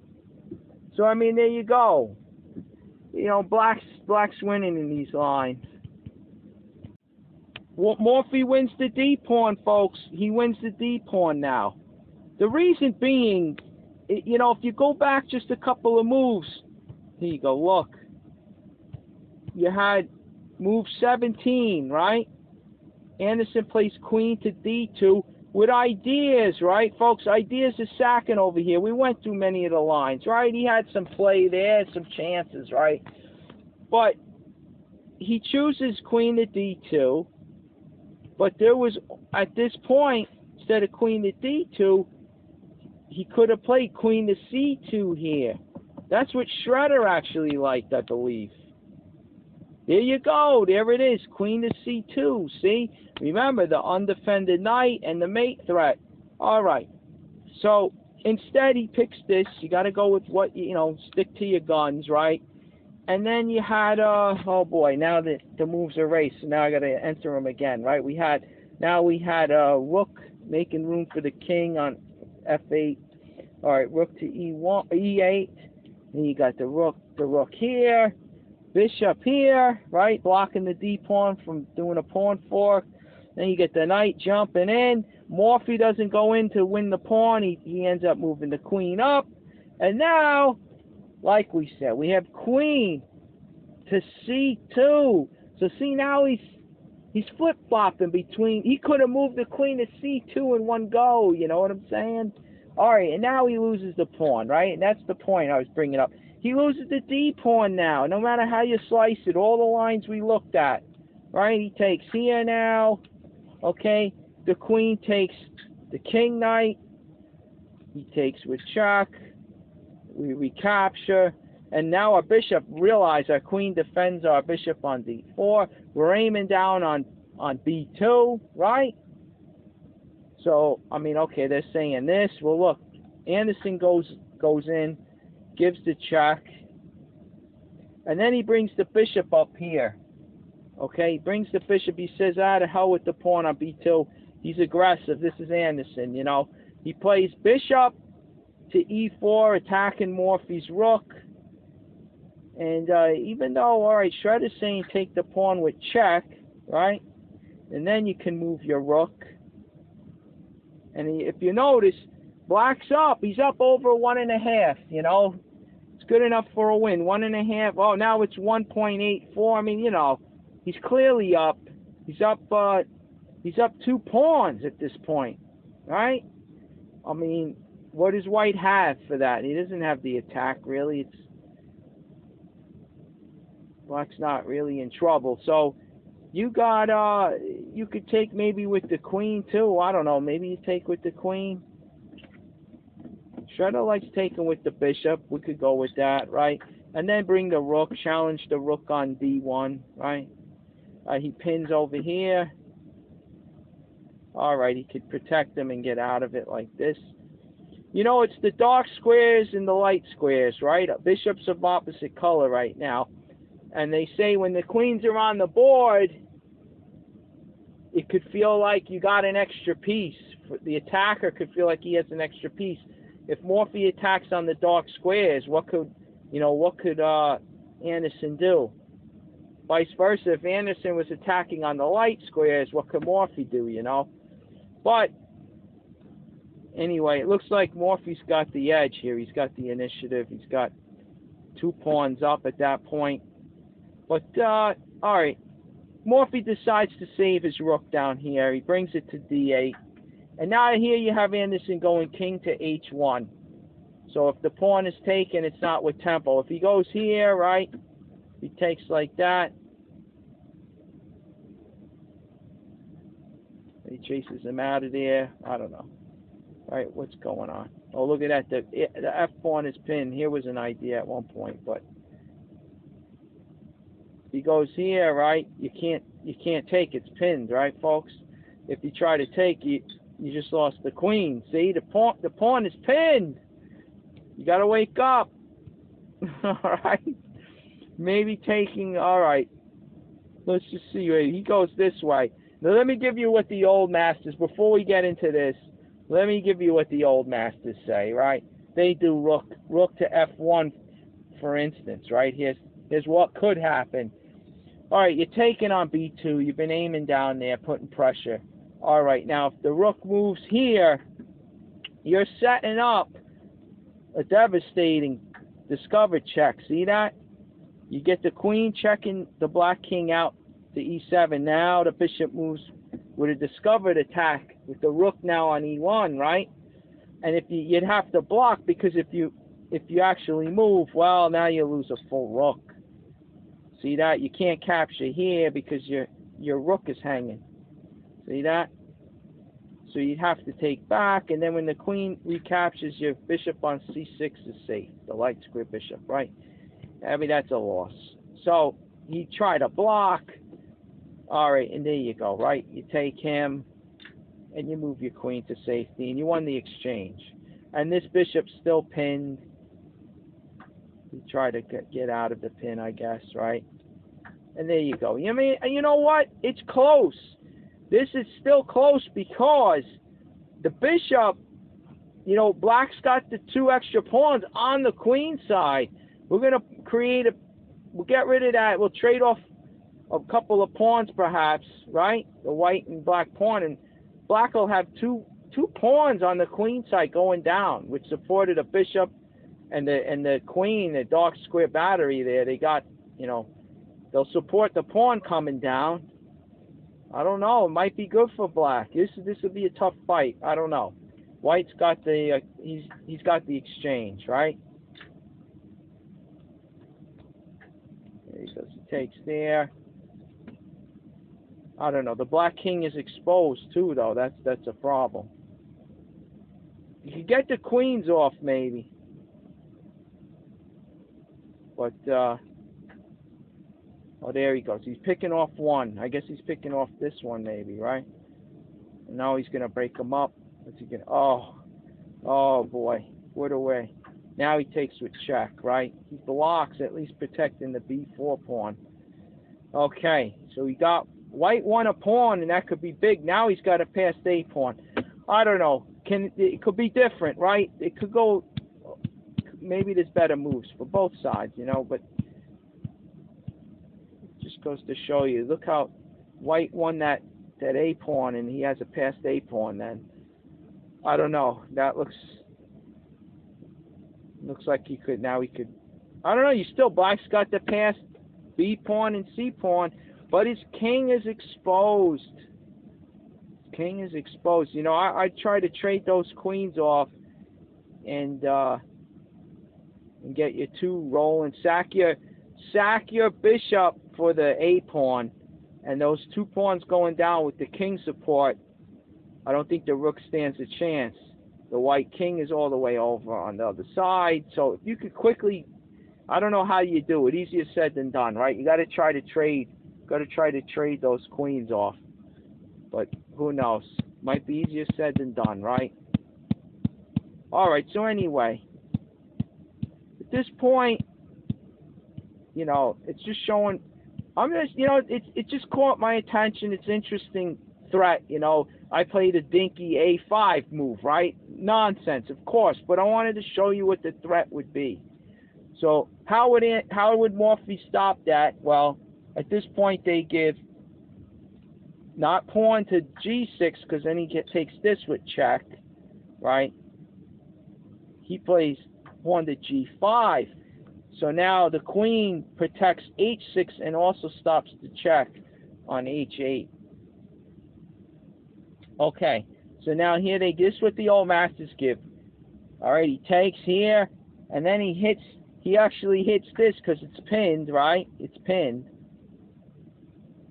So I mean, there you go. You know, black's winning in these lines. Morphy wins the D pawn, folks. He wins the D pawn now. The reason being, you know, if you go back just a couple of moves, here you go. Look, you had move 17, right? Anderson plays queen to d2 with ideas, right, folks? Ideas is sacking over here. We went through many of the lines, right? He had some play there, some chances, right? But he chooses queen to d2. But there was, at this point, instead of queen to d2, he could have played queen to c2 here. That's what Shredder actually liked, I believe. There you go. There it is. Queen to c2. See? Remember the undefended knight and the mate threat. All right. So instead he picks this. You got to go with what, you know, stick to your guns, right? And then you had, oh boy, now that the moves are erased, so now I got to enter them again, right? We had rook making room for the king on f8. All right, rook to e8. Then you got the rook here. Bishop here, right, blocking the d pawn from doing a pawn fork. Then you get the knight jumping in. Morphy doesn't go in to win the pawn. He ends up moving the queen up. And now, like we said, we have queen to c2. So see, now he's flip-flopping between. He could have moved the queen to c2 in one go. You know what I'm saying? All right, and now he loses the pawn, right? And that's the point I was bringing up. He loses the d pawn now, no matter how you slice it, all the lines we looked at, right? He takes here now, okay? The queen takes the king knight. He takes with check. We recapture. And now our bishop, realize our queen defends our bishop on d4. We're aiming down on b2, right? So, I mean, okay, they're saying this. Well, look, Anderson goes in, gives the check, and then he brings the bishop up here. Okay, he brings the bishop. He says, to hell with the pawn on b2. He's aggressive. This is Anderson, you know. He plays bishop to e4, attacking Morphy's rook. And even though, all right, Shredder's saying take the pawn with check, right? And then you can move your rook. And if you notice, black's up. He's up over 1.5, you know. It's good enough for a win. 1.5. Oh, now it's 1.84. I mean, you know, he's clearly up. He's up 2 pawns at this point, right? I mean, what does white have for that? He doesn't have the attack, really. Black's not really in trouble. So you got, you could take maybe with the queen too. I don't know. Maybe you take with the queen. Shredder likes taking with the bishop. We could go with that, right? And then bring the rook, challenge the rook on d1, right? He pins over here. All right, he could protect them and get out of it like this. You know, it's the dark squares and the light squares, right? Bishops of opposite color right now. And they say when the queens are on the board, it could feel like you got an extra piece. The attacker could feel like he has an extra piece. If Morphy attacks on the dark squares, what could Anderson do? Vice versa, if Anderson was attacking on the light squares, what could Morphy do, you know? But anyway, it looks like Morphy's got the edge here. He's got the initiative. He's got 2 pawns up at that point. But, all right, Morphy decides to save his rook down here. He brings it to d8. And now here you have Anderson going king to h1. So if the pawn is taken, it's not with tempo. If he goes here, right, he takes like that. He chases him out of there. I don't know. All right, what's going on? Oh, look at that. The F pawn is pinned. Here was an idea at one point, but if he goes here, right, you can't take. It's pinned, right, folks? If you try to take, you just lost the queen. See, the pawn is pinned. You got to wake up. All right. Maybe taking. All right. Let's just see. He goes this way. Now let me give you what the old masters. Before we get into this, let me give you what the old masters say. Right? They do rook to f1, for instance. Right? Here's what could happen. All right. You're taking on b2. You've been aiming down there, putting pressure. All right. Now if the rook moves here, you're setting up a devastating discovered check. See that? You get the queen checking the black king out to e7. Now the bishop moves with a discovered attack with the rook now on e1, right? And if you'd have to block, because if you actually move, well, now you lose a full rook. See that? You can't capture here because your rook is hanging. See that? So you'd have to take back, and then when the queen recaptures, your bishop on c6 is safe. The light square bishop, right? I mean, that's a loss. So he tried to block. All right, and there you go, right? You take him, and you move your queen to safety, and you won the exchange. And this bishop's still pinned. You try to get out of the pin, I guess, right? And there you go. I mean, you know what? It's close. This is still close because the bishop, you know, black's got the 2 extra pawns on the queen side. We're going to we'll get rid of that. We'll trade off a couple of pawns perhaps, right? The white and black pawn. And black will have two pawns on the queen side going down, which supported a bishop and the queen, the dark square battery there. They got, you know, they'll support the pawn coming down. I don't know. It might be good for black. This would be a tough fight. I don't know. White's got the he's got the exchange, right? There he goes. He takes there. I don't know. The black king is exposed too, though. That's a problem. You could get the queens off maybe, but oh, there he goes. He's picking off one. I guess he's picking off this one maybe, right? And now he's going to break them up. What's he going to... Oh, boy. What away. Now he takes with check, right? He blocks, at least protecting the b4 pawn. Okay, so he got... White won a pawn, and that could be big. Now he's got a passed a pawn. I don't know. It could be different, right? It could go... Maybe there's better moves for both sides, you know, but... Just goes to show you. Look how white won that a pawn, and he has a passed a pawn. Then I don't know. That looks like he could. Now he could. I don't know. You still black's got the passed b pawn and c pawn, but his king is exposed. King is exposed. You know, I try to trade those queens off and get your 2 rolling. Sack your bishop for the a pawn, and those 2 pawns going down with the king support. I don't think the rook stands a chance. The white king is all the way over on the other side. So if you could quickly, I don't know how you do it. Easier said than done, right? You got to try to trade. Those queens off. But who knows? Might be easier said than done, right? All right. So anyway, at this point, you know, it's just showing. You know, it just caught my attention. It's interesting threat. You know, I played a dinky a5 move, right? Nonsense, of course, but I wanted to show you what the threat would be. So how would Morphy stop that? Well, at this point they give not pawn to g6 because then he takes this with check, right? He plays pawn to g5. So now the queen protects h6 and also stops the check on h8. Okay, so now here this is what the old masters give. All right, he takes here, and then he actually hits this because it's pinned, right? It's pinned.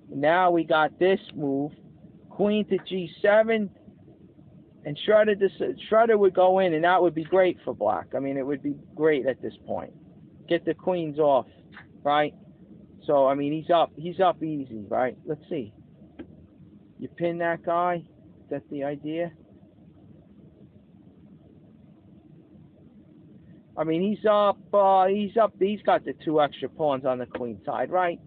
Now we got this move, queen to g7, and Shredder would go in, and that would be great for black. I mean, it would be great at this point. Get the queens off, right? So, I mean, he's up easy, right? Let's see. You pin that guy. Is that the idea? I mean, he's up, he's got the 2 extra pawns on the queen side, right?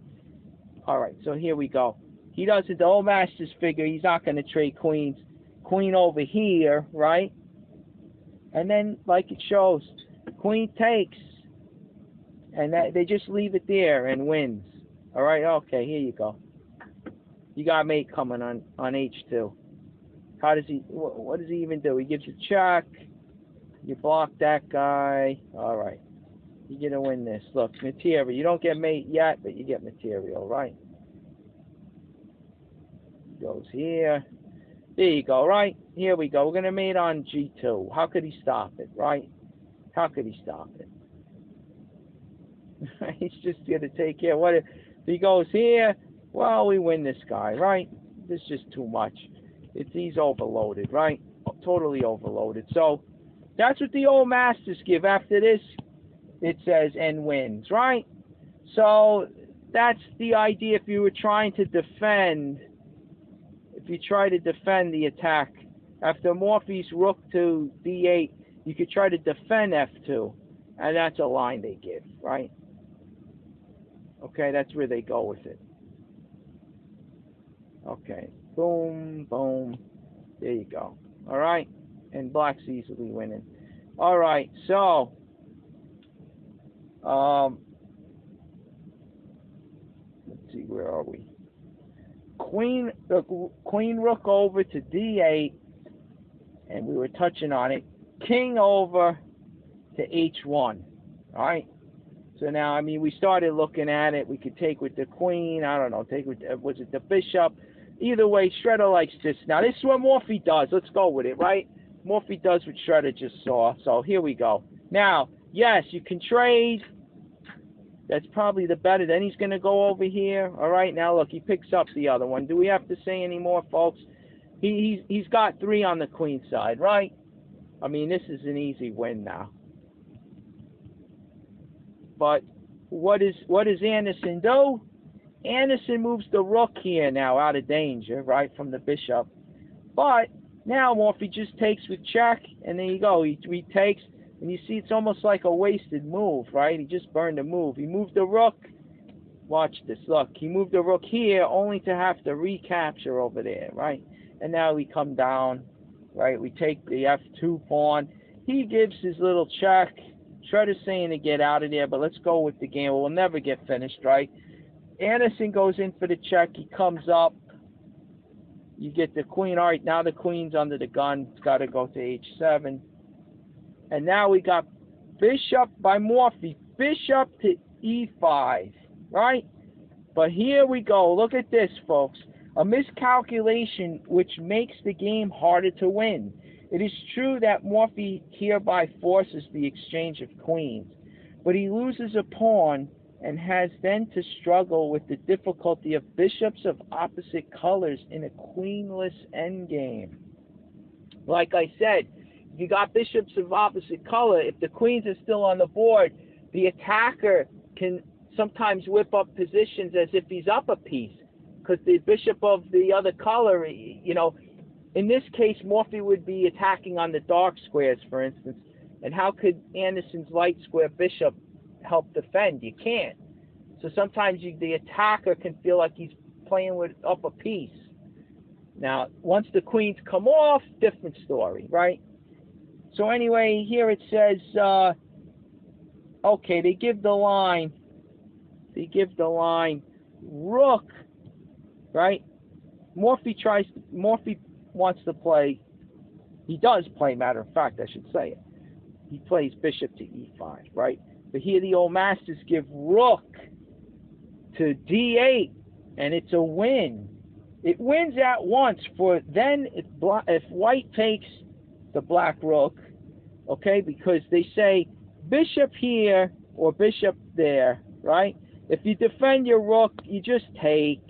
All right, so here we go. He doesn't, the old masters figure he's not going to trade queens. Queen over here, right? And then, like it shows, queen takes, and they just leave it there and wins. All right, okay, here you go. You got mate coming on h2. How does he? What does he even do? He gives a check. You block that guy. All right, you're gonna win this. Look, material. You don't get mate yet, but you get material, right? Goes here. There you go, right? Here we go. We're going to mate on G2. How could he stop it, right? How could he stop it? He's just going to take care. What if he goes here? Well, we win this guy, right? This is just too much. He's overloaded, right? Totally overloaded. So that's what the old masters give. After this, it says and wins, right? So that's the idea if you were trying to defend. If you try to defend the attack, after Morphy's rook to d8, you could try to defend f2, and that's a line they give, right? Okay, that's where they go with it. Okay, boom, boom, there you go. All right, and black's easily winning. All right, so let's see, where are we? Queen rook over to d8, and we were touching on it. King over to h1. All right. So now, I mean, we started looking at it. We could take with the queen. I don't know. Take with was it the bishop? Either way, Shredder likes this. Now, this is what Morphy does. Let's go with it, right? Morphy does what Shredder just saw. So here we go. Now, yes, you can trade. That's probably the better. Then he's going to go over here. All right, now look, he picks up the other one. Do we have to say any more, folks? He's got 3 on the queen side, right? I mean, this is an easy win now. But what does Anderson do? Anderson moves the rook here now out of danger, right, from the bishop. But now Morphy just takes with check, and there you go. He takes. And you see, it's almost like a wasted move, right? He just burned a move. He moved the rook. Watch this. Look, he moved the rook here only to have to recapture over there, right? And now we come down, right? We take the f2 pawn. He gives his little check. Shredder's saying to get out of there, but let's go with the game. We'll never get finished, right? Anderson goes in for the check. He comes up. You get the queen. All right, now the queen's under the gun. It's got to go to h7. And now we got bishop by Morphy, bishop to e5, right? But here we go. Look at this, folks. A miscalculation which makes the game harder to win. It is true that Morphy hereby forces the exchange of queens, but he loses a pawn and has then to struggle with the difficulty of bishops of opposite colors in a queenless endgame. Like I said, if you got bishops of opposite color, if the queens are still on the board, the attacker can sometimes whip up positions as if he's up a piece, because the bishop of the other color, you know, in this case, Morphy would be attacking on the dark squares, for instance, and how could Anderson's light square bishop help defend? You can't. So sometimes the attacker can feel like he's playing with up a piece. Now, once the queens come off, different story, right? So anyway, here it says, okay, they give the line, rook, right? Morphy wants to play, he does play, matter of fact, I should say it. He plays bishop to e5, right? But here the old masters give rook to d8, and it's a win. It wins at once. For then, if white takes the black rook, okay, because they say bishop here or bishop there, right? If you defend your rook, you just take,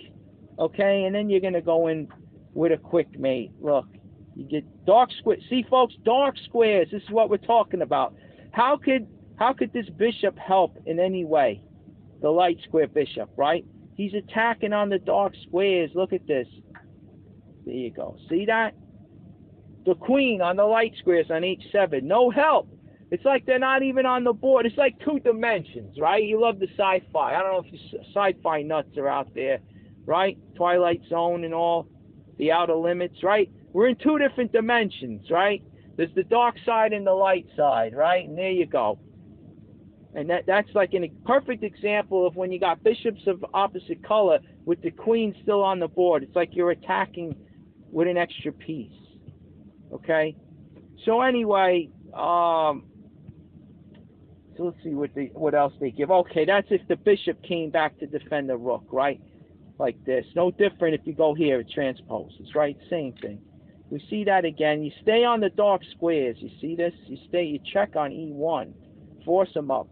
okay, and then you're going to go in with a quick mate. Look, you get dark squares. See, folks, dark squares. This is what we're talking about. How could this bishop help in any way? The light square bishop, right? He's attacking on the dark squares. Look at this. There you go. See that? The queen on the light squares on h7. No help. It's like they're not even on the board. It's like two dimensions, right? You love the sci-fi. I don't know if you sci-fi nuts are out there, right? Twilight Zone and all. The Outer Limits, right? We're in two different dimensions, right? There's the dark side and the light side, right? And there you go. And that's like a perfect example of when you got bishops of opposite color with the queen still on the board. It's like you're attacking with an extra piece. Okay? So anyway, so let's see what else they give. Okay, that's if the bishop came back to defend the rook, right? Like this. No different if you go here, it transposes, right? Same thing. We see that again. You stay on the dark squares. You see this? You check on e1. Force him up.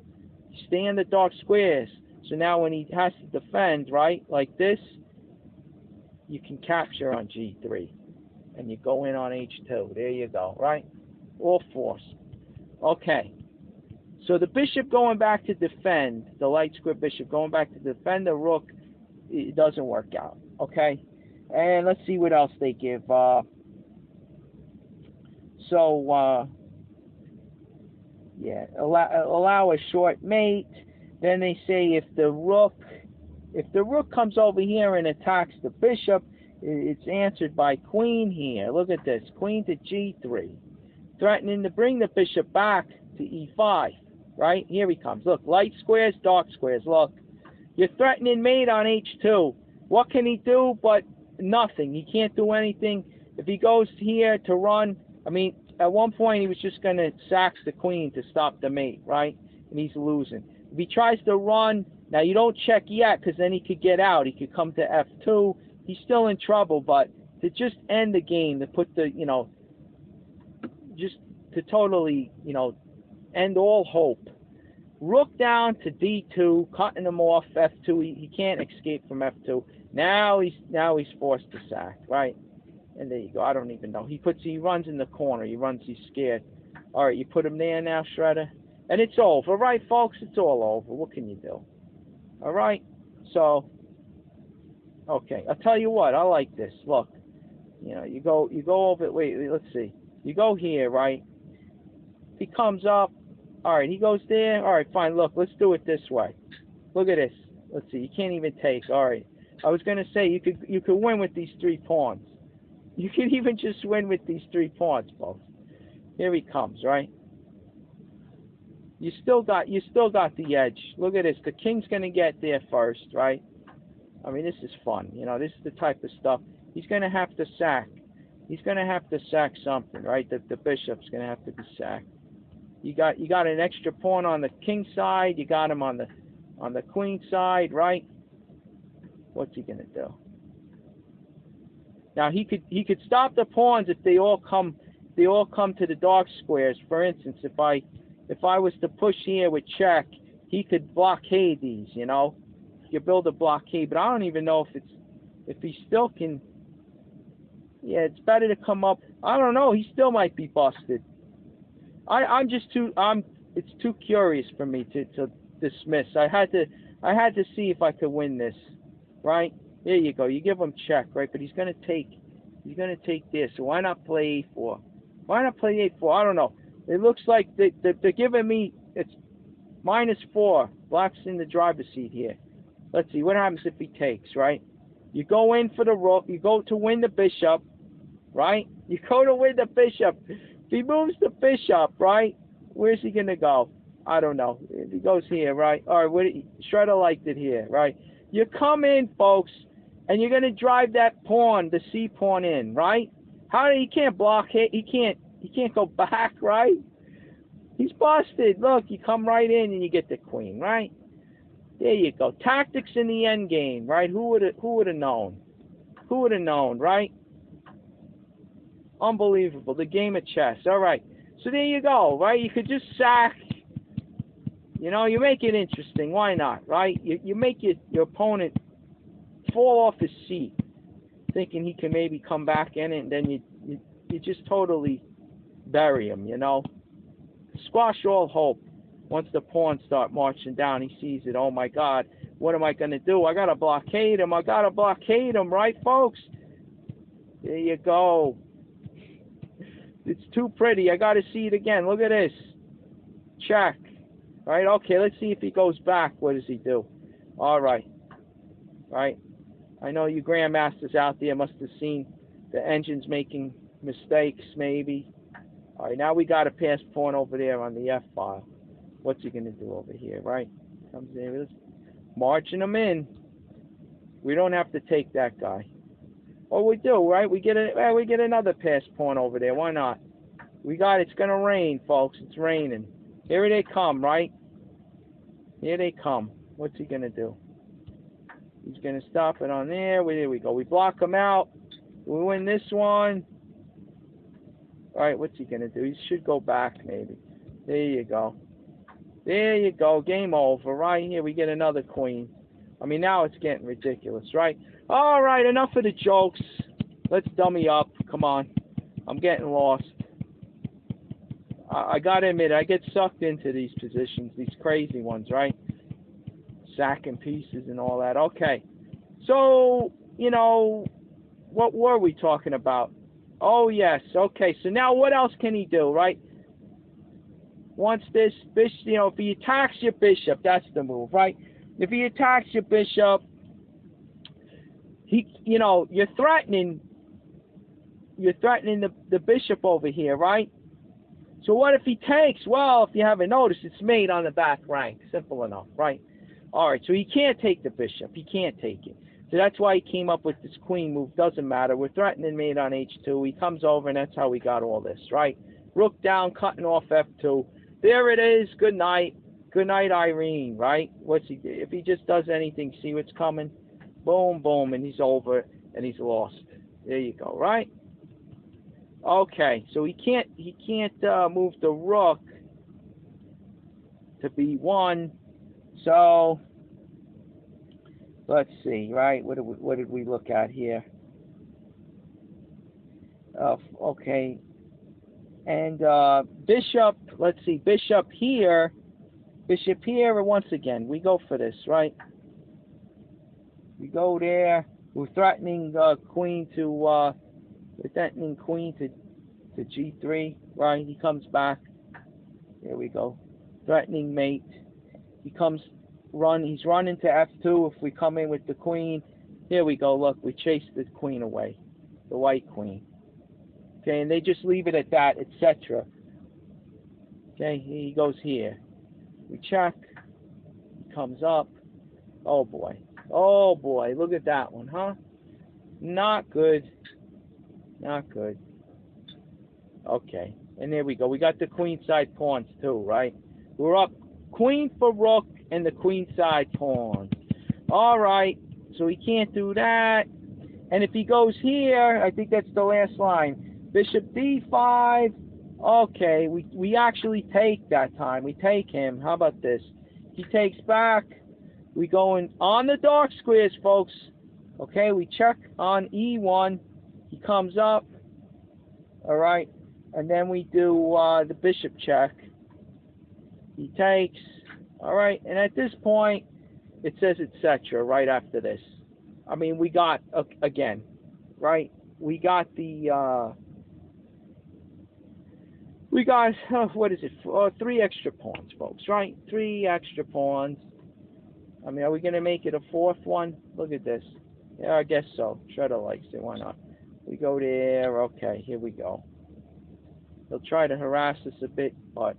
You stay in the dark squares. So now when he has to defend, right, like this, you can capture on g3. And you go in on h2. There you go, right? All force. Okay. So the bishop going back to defend, the light square bishop going back to defend the rook, it doesn't work out. Okay? And let's see what else they give. Yeah, allow a short mate. Then they say if the rook comes over here and attacks the bishop, it's answered by queen here. Look at this, queen to g3, threatening to bring the bishop back to e5. Right here he comes. Look, light squares, dark squares. Look, you're threatening mate on h2. What can he do? But nothing. He can't do anything. If he goes here to run, I mean, at one point he was just going to sack the queen to stop the mate, right? And he's losing. If he tries to run, now you don't check yet because then he could get out. He could come to f2. He's still in trouble, but to just end the game, to put the, just to totally, end all hope. Rook down to d2, cutting him off f2. He can't escape from f2. Now he's forced to sack, right? And there you go. I don't even know. He runs in the corner. He's scared. All right, you put him there now, Shredder. And it's over, right, folks? It's all over. What can you do? All right? So, okay. I'll tell you what. I like this. Look. You go over. Wait, let's see. You go here, right? He comes up. All right, he goes there. All right, fine. Look, let's do it this way. Look at this. Let's see. You can't even take. All right. I was going to say you could win with these 3 pawns. You can even just win with these 3 pawns, folks. Here he comes, right? You still got the edge. Look at this. The king's going to get there first, right? I mean, this is fun. This is the type of stuff. He's going to have to sack. He's going to have to sack something, right? The bishop's going to have to be sacked. You got an extra pawn on the king side. You got him on the queen side, right? What's he going to do? Now he could stop the pawns if they all come to the dark squares. For instance, if I was to push here with check, he could blockade these. You build a blockade, but I don't even know if he still can. Yeah, it's better to come up. I don't know. He still might be busted. It's too curious for me to dismiss. I had to see if I could win this, right? There you go. You give him check, right? But he's gonna take this. So why not play a4? Why not play a4? I don't know. It looks like they're giving me it's -4. Black's in the driver's seat here. Let's see what happens if he takes, right? You go in for the rook. You go to win the bishop, right? You go to win the bishop. If he moves the bishop, right? Where's he gonna go? I don't know. If he goes here, right? All right. Shredder liked it here, right? You come in, folks, and you're gonna drive that pawn, the C pawn, in, right? He can't block it. He can't go back, right? He's busted. Look, you come right in and you get the queen, right? There you go. Tactics in the end game, right? Who would have known? Who would have known, right? Unbelievable. The game of chess. All right. So there you go, right? You could just sack. You know, you make it interesting. Why not, right? You make your opponent fall off his seat, thinking he can maybe come back in it, and then you just totally bury him, you know? Squash all hope. Once the pawns start marching down, he sees it. Oh, my God. What am I going to do? I got to blockade him. Right, folks? There you go. It's too pretty. I got to see it again. Look at this. Check. Right? Okay, let's see if he goes back. What does he do? All right. Right? I know you grandmasters out there must have seen the engines making mistakes, maybe. All right, now we got a pass pawn over there on the F file. What's he going to do over here, right? Comes in, marching him in. We don't have to take that guy. Oh, we do, right? We get another pass pawn over there. Why not? We got it's going to rain, folks. It's raining. Here they come, right? Here they come. What's he going to do? He's going to stop it on there. There we go. We block him out. We win this one. All right, what's he going to do? He should go back, maybe. There you go. There you go. Game over. Right here, we get another queen. I mean, now it's getting ridiculous, right? All right, enough of the jokes. Let's dummy up. Come on. I'm getting lost. I got to admit, I get sucked into these positions, these crazy ones, right? Sacking pieces and all that. Okay. So, you know, what were we talking about? Oh, yes. Okay. So now what else can he do, right? Once this bishop, you know, if he attacks your bishop, that's the move, right? If he attacks your bishop, you know, you're threatening the bishop over here, right? So what if he takes? Well, if you haven't noticed, it's mate on the back rank. Simple enough, right? All right, so he can't take the bishop. He can't take it. So that's why he came up with this queen move. Doesn't matter. We're threatening mate on H2. He comes over, and that's how we got all this, right? Rook down, cutting off F2. There it is. Good night. Good night, Irene, right? What's he do? If he just does anything, see what's coming? Boom, boom, and he's over, and he's lost. There you go, right? Okay, so he can't move the rook to B1. So let's see, right? What did we look at here? Okay, and bishop. Let's see, bishop here, and once again we go for this, right? We go there. We're threatening queen to G3, right? He comes back. There we go. Threatening mate. He's running to F2 if we come in with the queen. Here we go. Look, we chased the queen away, the white queen. Okay, and they just leave it at that, etc. Okay, he goes here. We check. He comes up. Oh boy. Oh boy. Look at that one, huh? Not good. Not good. Okay, and there we go. We got the queen side pawns too, right? We're up queen for rook and the queen side pawn. All right, so he can't do that. And if he goes here, I think that's the last line. Bishop D5. Okay, we actually take that time. We take him. How about this? He takes back. We go in on the dark squares, folks. Okay, we check on E1. He comes up. All right, and then we do the bishop check. He takes. All right, and at this point, it says etc. right after this. I mean, we got, again, right? We got the, what is it? 3 extra pawns, folks, right? 3 extra pawns. I mean, are we going to make it a 4th one? Look at this. Yeah, I guess so. Shredder likes it. Why not? We go there. Okay, here we go. He'll try to harass us a bit, but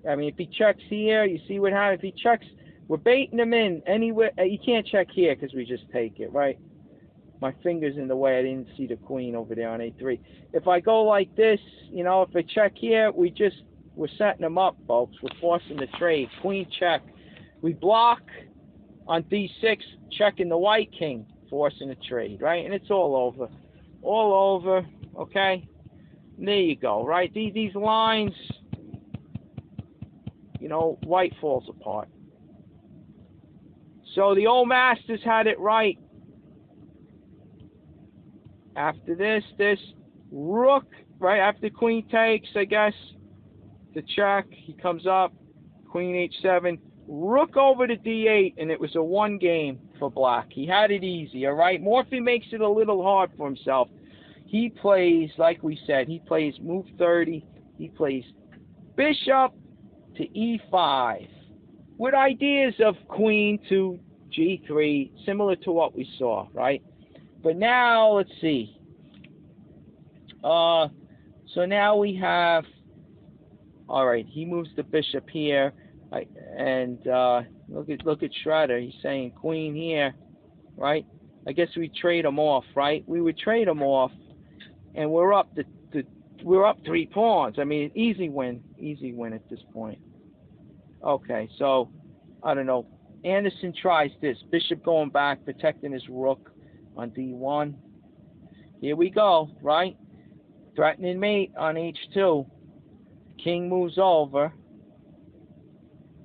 I mean, if he checks here, you see what happens. If he checks, we're baiting him in anywhere. You can't check here because we just take it, right? My finger's in the way. I didn't see the queen over there on A3. If I go like this, you know, if I check here, we're setting him up, folks. We're forcing the trade. Queen check. We block on d6, checking the white king, forcing a trade, right? And it's all over. All over, okay? And there you go, right? These lines, you know, white falls apart. So the old masters had it right. After this rook, right after queen takes, I guess, the check, he comes up, queen h7, rook over to d8, and it was a one game for black. He had it easy, all right? Morphy makes it a little hard for himself. He plays, like we said, he plays move 30, he plays bishop to e5, with ideas of queen to g3, similar to what we saw, right? But now, let's see. So now we have, all right, he moves the bishop here, and look at Schroeder. He's saying queen here, right? I guess we trade him off, right? We would trade him off, and we're up we're up 3 pawns. I mean, easy win at this point. Okay, so I don't know. Anderson tries this. Bishop going back, protecting his rook on d1. Here we go, right? Threatening mate on h2. King moves over.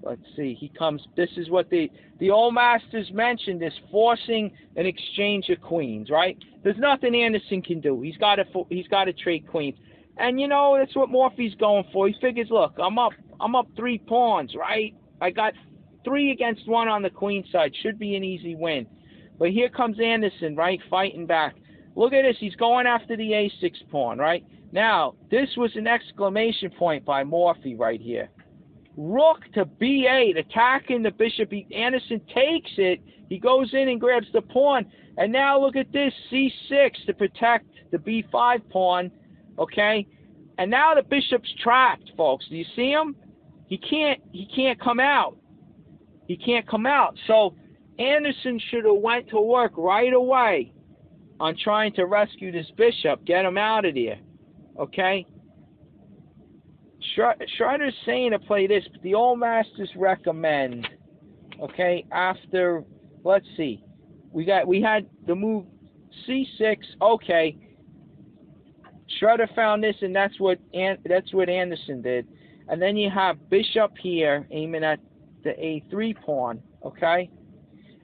Let's see. He comes. This is what the old masters mentioned, this forcing an exchange of queens, right? There's nothing Anderson can do. He's got to trade queens. And you know, that's what Morphy's going for. He figures, look, I'm up 3 pawns, right? I got 3 against 1 on the queen side. Should be an easy win. But here comes Anderson, right, fighting back. Look at this. He's going after the a6 pawn, right? Now, this was an exclamation point by Morphy right here. Rook to b8, attacking the bishop. Anderson takes it. He goes in and grabs the pawn. And now look at this, c6 to protect the b5 pawn, okay? And now the bishop's trapped, folks. Do you see him? He can't come out. He can't come out. So Anderson should have went to work right away on trying to rescue this bishop, get him out of there, okay? Schroeder's saying to play this, but the old masters recommend, okay, after, let's see, we had the move c6, okay. Schroeder found this, and that's what Anderson did. And then you have bishop here aiming at the a3 pawn, okay?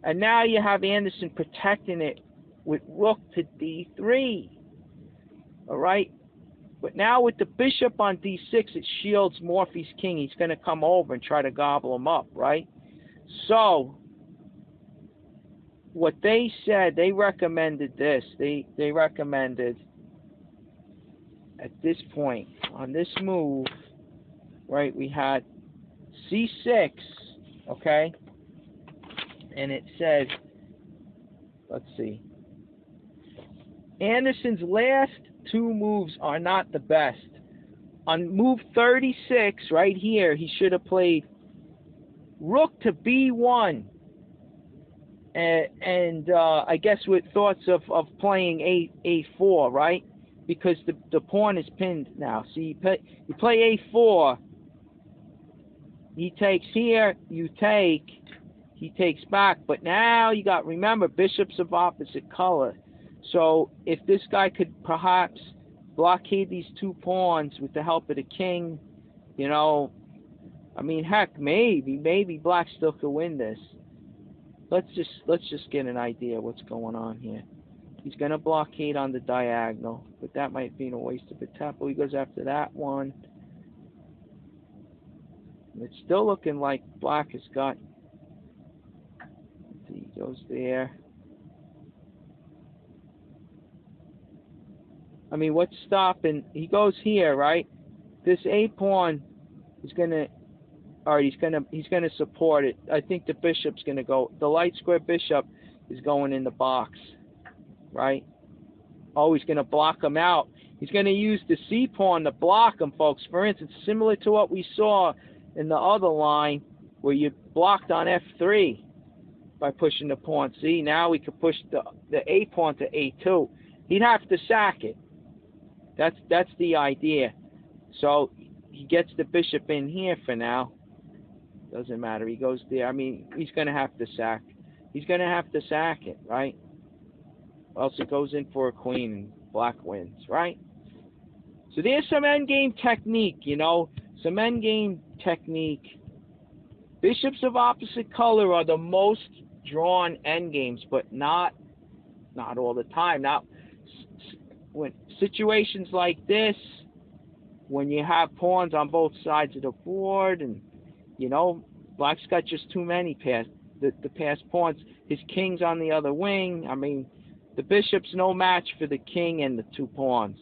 And now you have Anderson protecting it with rook to d3, all right? But now with the bishop on d6, it shields Morphy's king. He's going to come over and try to gobble him up, right? So what they said, they recommended this. They recommended at this point, on this move, right, we had c6, okay? And it said, let's see, Anderson's last 2 moves are not the best. On move 36, right here, he should have played rook to b1. And I guess with thoughts of playing a4, right? Because the pawn is pinned now. So you play a4. He takes here, you take, he takes back. But now you got, remember, bishops of opposite color. So if this guy could perhaps blockade these 2 pawns with the help of the king, you know, I mean, heck, maybe black still could win this. Let's just get an idea what's going on here. He's going to blockade on the diagonal, but that might be a waste of a tempo. He goes after that one. It's still looking like black has got. He goes there. I mean, what's stopping? He goes here, right? This a pawn is gonna. All right, he's gonna support it. I think the bishop's gonna go. The light square bishop is going in the box, right? Oh, he's gonna block him out. He's gonna use the c pawn to block him, folks. For instance, similar to what we saw in the other line where you blocked on f3 by pushing the pawn. See, now we could push the a pawn to a2. He'd have to sack it. That's the idea. So he gets the bishop in here for now. Doesn't matter. He goes there. I mean, he's going to have to sack. He's going to have to sack it, right? Or else it goes in for a queen and black wins, right? So there's some endgame technique, you know, some endgame technique. Bishops of opposite color are the most drawn endgames, but not all the time. Now, when situations like this, when you have pawns on both sides of the board, and you know, black's got just too many the passed pawns. His king's on the other wing. I mean, the bishop's no match for the king and the two pawns.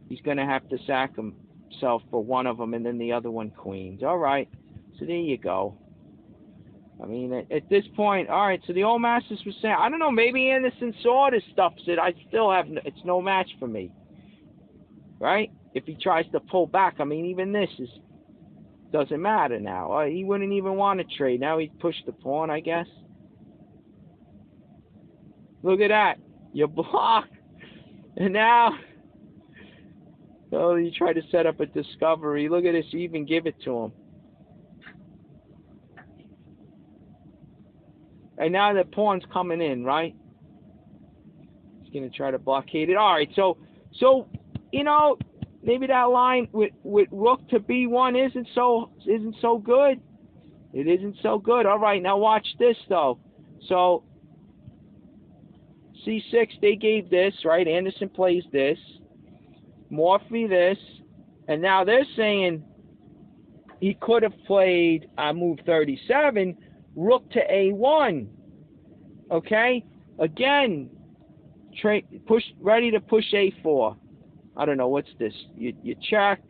He's going to have to sack himself for one of them, and then the other one queens. All right, so there you go. I mean, at this point, all right, so the old masters were saying, I don't know, maybe Anderson saw this stuff, said, I still have, it's no match for me, right? If he tries to pull back, I mean, even this doesn't matter now. He wouldn't even want to trade. Now he'd push the pawn, I guess. Look at that. You block. And now, oh, you try to set up a discovery. Look at this. You even give it to him. And now the pawn's coming in, right? He's going to try to blockade it. All right, so you know, maybe that line with rook to b1 isn't so good. It isn't so good. All right, now watch this though. So c6, they gave this, right? Anderson plays this, Morphy this, and now they're saying he could have played move 37, rook to a1. Okay, again, ready to push a4. I don't know, what's this? You check.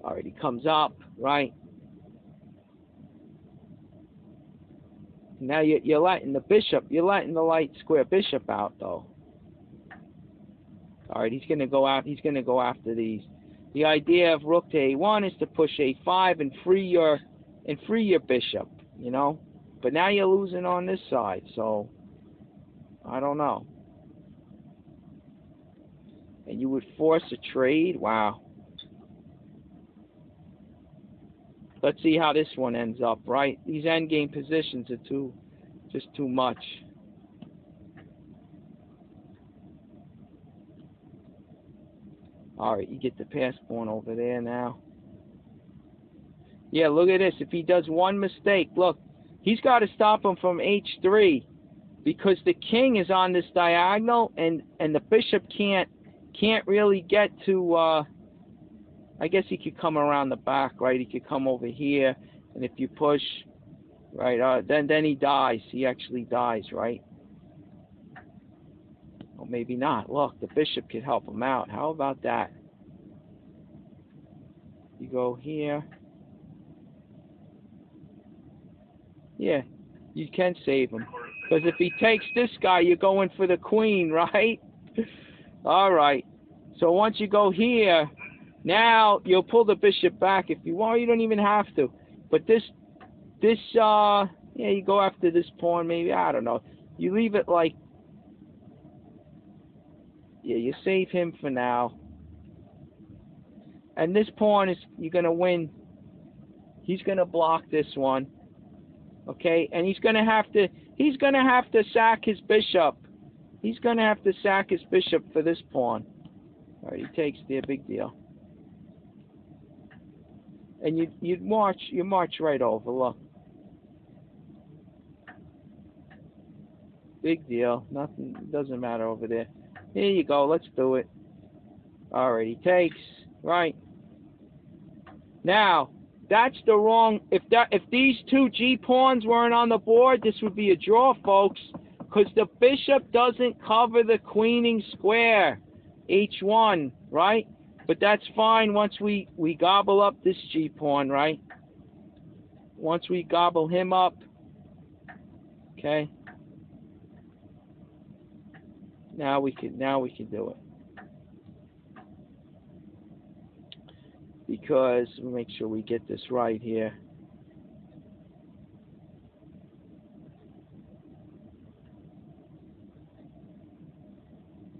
All right, he comes up, right? Now you're letting the bishop, you're letting the light square bishop out though. All right, he's going to go out. He's going to go after these. The idea of rook to a1 is to push a5 and free your bishop, you know. But now you're losing on this side, so I don't know. And you would force a trade? Wow. Let's see how this one ends up, right? These endgame positions are just too much. All right, you get the pass pawn over there now. Yeah, look at this. If he does one mistake, look, he's got to stop him from h3 because the king is on this diagonal, and the bishop can't really get to. I guess he could come around the back, right? He could come over here, and if you push, right, then he dies. He actually dies, right? Or maybe not. Look, the bishop could help him out. How about that? You go here. Yeah, you can save him. Because if he takes this guy, you're going for the queen, right? All right. So once you go here, now you'll pull the bishop back if you want. You don't even have to. But this, yeah, you go after this pawn maybe. I don't know. You leave it like, yeah, you save him for now. And this pawn is, you're going to win. He's going to block this one. Okay, and he's going to have to sack his bishop. He's going to have to sack his bishop for this pawn. All right, he takes there, big deal. And you march right over. Look, big deal. Nothing, doesn't matter over there. Here you go. Let's do it. All right, he takes. Right. Now, that's the wrong. If these two G pawns weren't on the board, this would be a draw, folks. Because the bishop doesn't cover the queening square, H1, right? But that's fine once we gobble up this G pawn, right? Once we gobble him up, okay. Now we can do it. Because we'll make sure we get this right here.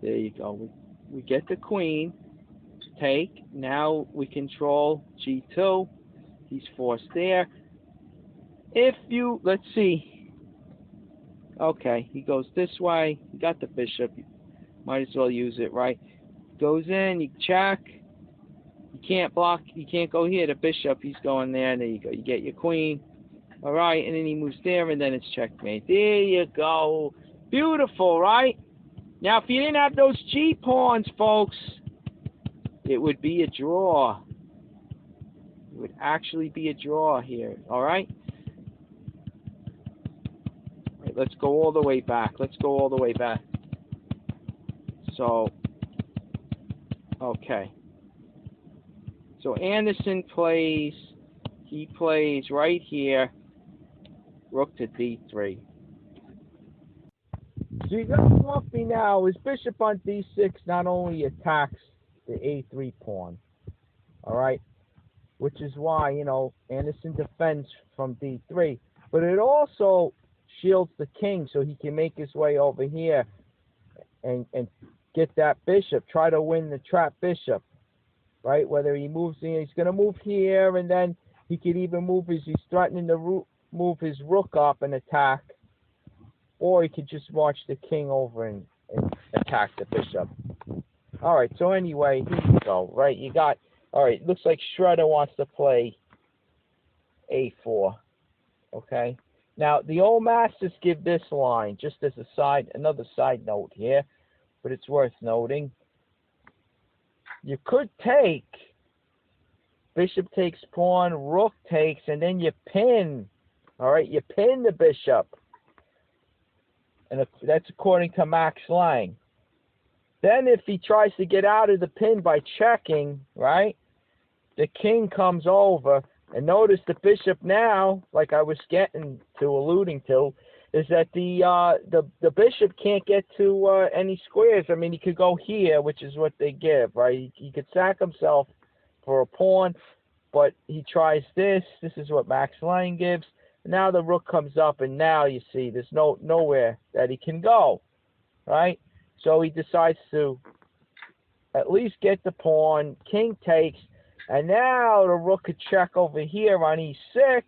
There you go. We get the queen. Take. Now we control G2. He's forced there. If you, let's see. Okay, he goes this way. You got the bishop. Might as well use it, right? Goes in, you check. You can't block, you can't go here. The bishop, he's going there. There you go. You get your queen. All right, and then he moves there, and then it's checkmate. There you go. Beautiful, right? Now, if you didn't have those G pawns, folks, it would be a draw. It would actually be a draw here, all right? All right, let's go all the way back. Let's go all the way back. So, okay. So Anderson plays, he plays right here, rook to d3. So you got Morphy now. His bishop on d6 not only attacks the a3 pawn, all right, which is why, you know, Anderson defends from d3, but it also shields the king so he can make his way over here and get that bishop, try to win the trapped bishop, right? Whether he moves in, he's going to move here, and then he could even move he's threatening to move his rook up and attack, or he could just march the king over and attack the bishop. All right, so anyway, here you go, right? You got, all right, looks like Shredder wants to play a4, okay? Now, the old masters give this line, just as a side, another side note here, but it's worth noting. You could take, bishop takes pawn, rook takes, and then you pin, all right? You pin the bishop. And that's according to Max Lang. Then if he tries to get out of the pin by checking, right, the king comes over. And notice the bishop now, like I was alluding to, is that the bishop can't get to any squares. I mean, he could go here, which is what they give, right? He could sack himself for a pawn, but he tries this. This is what Max Lang gives. Now the rook comes up, and now you see there's nowhere that he can go, right? So he decides to at least get the pawn. King takes, and now the rook could check over here on e6,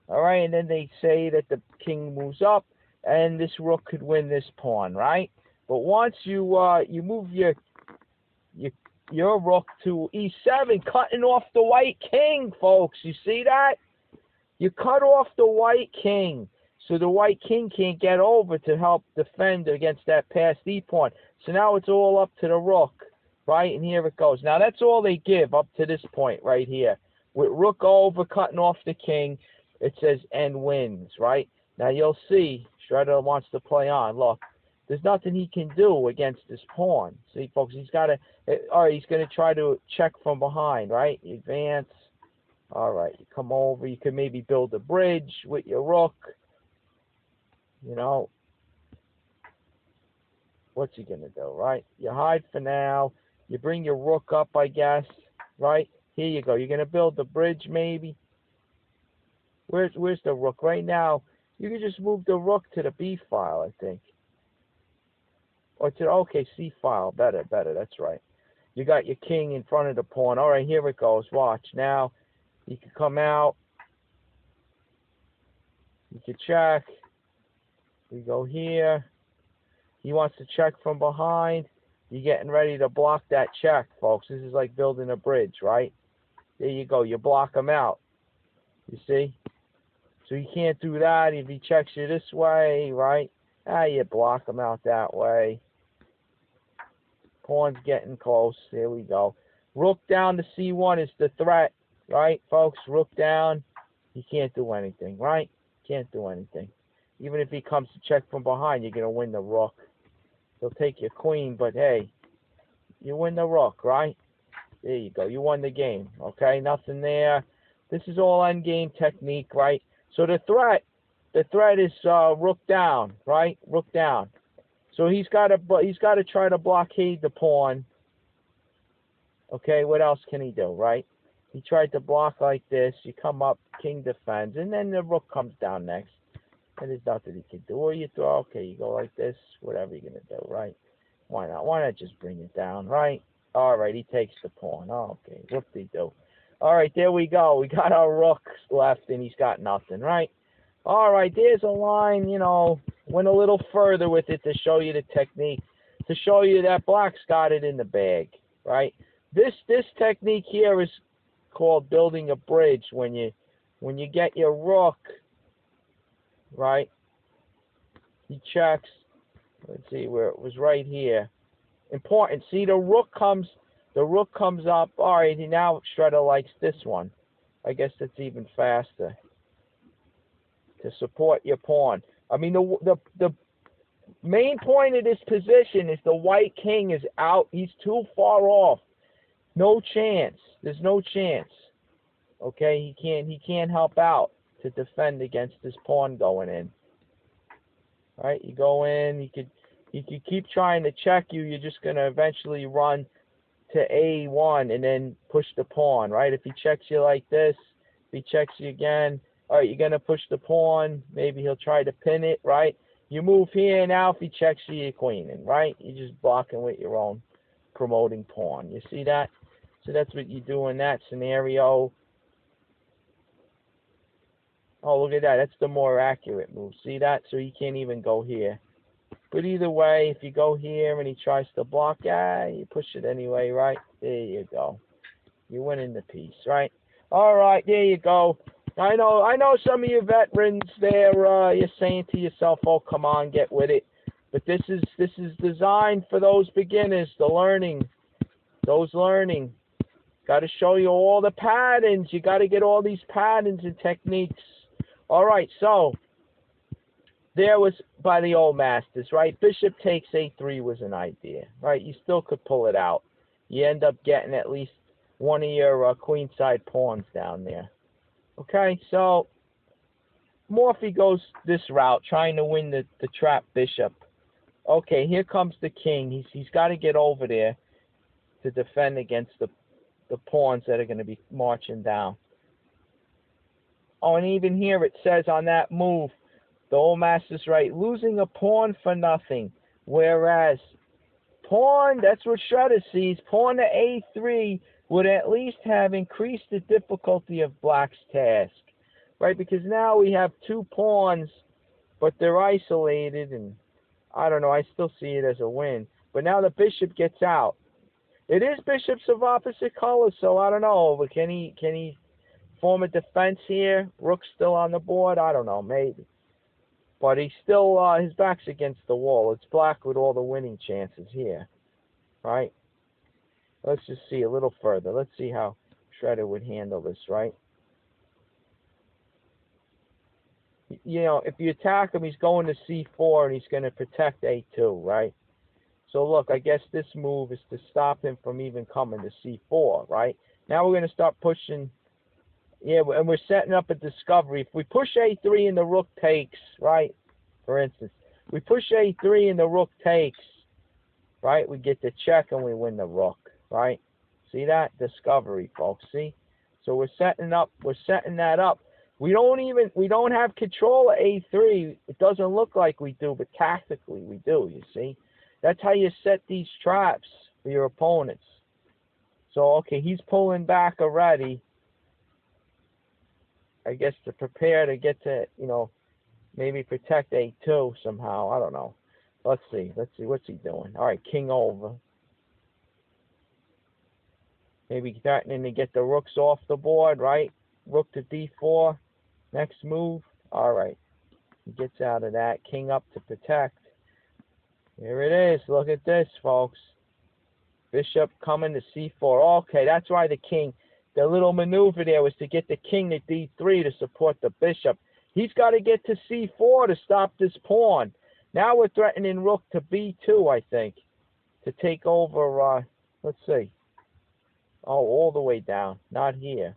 all right? And then they say that the king moves up, and this rook could win this pawn, right? But once you move your rook to e7, cutting off the white king, folks. You see that? You cut off the white king, so the white king can't get over to help defend against that passed e-pawn. So now it's all up to the rook, right? And here it goes. Now that's all they give up to this point right here. With rook over, cutting off the king, it says end wins, right? Now you'll see, Shredder wants to play on. Look, there's nothing he can do against this pawn. See, folks, he's got to, all right, he's going to try to check from behind, right? Advance. All right, you come over. You can maybe build a bridge with your rook. You know, what's he going to do, right? You hide for now. You bring your rook up, I guess, right? Here you go. You're going to build the bridge maybe. Where's the rook? Right now, you can just move the rook to the B file, I think. Or to, okay, C file. Better, that's right. You got your king in front of the pawn. All right, here it goes. Watch. Now, you can come out. You can check. We go here. He wants to check from behind. You're getting ready to block that check, folks. This is like building a bridge, right? There you go. You block him out. You see? So you can't do that if he checks you this way, right? You block him out that way. Pawn's getting close. There we go. Rook down to C1 is the threat, right, folks? Rook down. He can't do anything, right? Can't do anything. Even if he comes to check from behind, you're going to win the rook. He'll take your queen, but hey, you win the rook, right? There you go. You won the game, okay? Nothing there. This is all endgame technique, right? So the threat is rook down, right? Rook down. So he's got to try to blockade the pawn. Okay, what else can he do, right? He tried to block like this. You come up, king defends, and then the rook comes down next. And there's nothing he can do. Or you throw, okay, you go like this, whatever you're going to do, right? Why not? Why not just bring it down, right? All right, he takes the pawn. Oh, okay, what did he do? All right, there we go. We got our rooks left, and he's got nothing, right? All right, there's a line, went a little further with it to show you the technique, to show you that black's got it in the bag, right? This technique here is called building a bridge. When you get your rook, right, he checks. Let's see where it was, right here. Important. See, the rook comes up. All right, now Shredder likes this one. I guess that's even faster to support your pawn. I mean, the main point of this position is the white king is out. He's too far off. No chance. There's no chance. Okay, he can't help out to defend against this pawn going in. All right, you go in. He could keep trying to check you. You're just gonna eventually run to A1 and then push the pawn. Right? If he checks you like this, if he checks you again. All right, you're gonna push the pawn. Maybe he'll try to pin it. Right? You move here now. If he checks you, you're queening. Right? You're just blocking with your own promoting pawn. You see that? So that's what you do in that scenario. Oh, look at that. That's the more accurate move. See that? So you can't even go here. But either way, if you go here and he tries to block, you push it anyway, right? There you go. You're winning the piece, right? All right, there you go. I know some of you veterans there, you're saying to yourself, oh, come on, get with it. But this is designed for those beginners, those learning. Got to show you all the patterns. You got to get all these patterns and techniques. All right, so there was by the old masters, right? Bishop takes A3 was an idea, right? You still could pull it out. You end up getting at least one of your queenside pawns down there. Okay, so Morphy goes this route, trying to win the trap bishop. Okay, here comes the king. He's got to get over there to defend against the pawns that are going to be marching down. Oh, and even here it says on that move, the old master's right, losing a pawn for nothing. Whereas pawn, that's what Shredder sees, pawn to A3 would at least have increased the difficulty of black's task. Right? Because now we have two pawns, but they're isolated, and I don't know, I still see it as a win. But now the bishop gets out. It is bishops of opposite colors, so I don't know. But can he form a defense here? Rook's still on the board? I don't know, maybe. But he's still, his back's against the wall. It's black with all the winning chances here, right? Let's just see a little further. Let's see how Shredder would handle this, right? If you attack him, he's going to C4 and he's going to protect A2, right? So look, I guess this move is to stop him from even coming to C4, right? Now we're going to start pushing. Yeah, and we're setting up a discovery. If we push A3 and the rook takes, right? For instance, we push A3 and the rook takes, right? We get the check and we win the rook, right? See that? Discovery, folks. See? So we're setting that up. We don't have control of A3. It doesn't look like we do, but tactically we do, you see? That's how you set these traps for your opponents. So, okay, he's pulling back already. I guess to prepare to get to, maybe protect A2 somehow. I don't know. Let's see. What's he doing? All right, king over. Maybe threatening to get the rooks off the board, right? Rook to D4. Next move. All right. He gets out of that. King up to protect. Here it is. Look at this, folks. Bishop coming to C4. Okay, that's why the king, the little maneuver there was to get the king to D3 to support the bishop. He's got to get to C4 to stop this pawn. Now we're threatening rook to B2, I think, to take over, let's see. Oh, all the way down. Not here.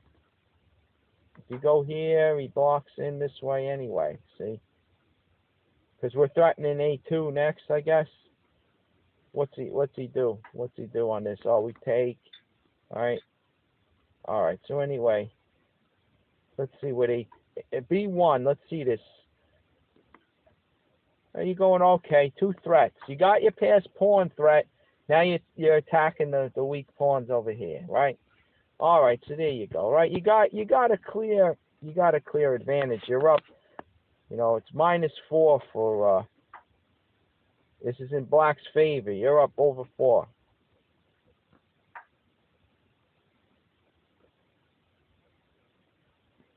If you go here, he blocks in this way anyway, see? Because we're threatening A2 next, I guess. What's he do? What's he do on this? Oh, we take. All right. So anyway, let's see what B1. Let's see this. Are you going okay? Two threats. You got your past pawn threat. Now you're attacking the weak pawns over here, right? All right, so there you go. Right, you got a clear advantage. You're up. You know, it's -4 for this is in black's favor. You're up over 4.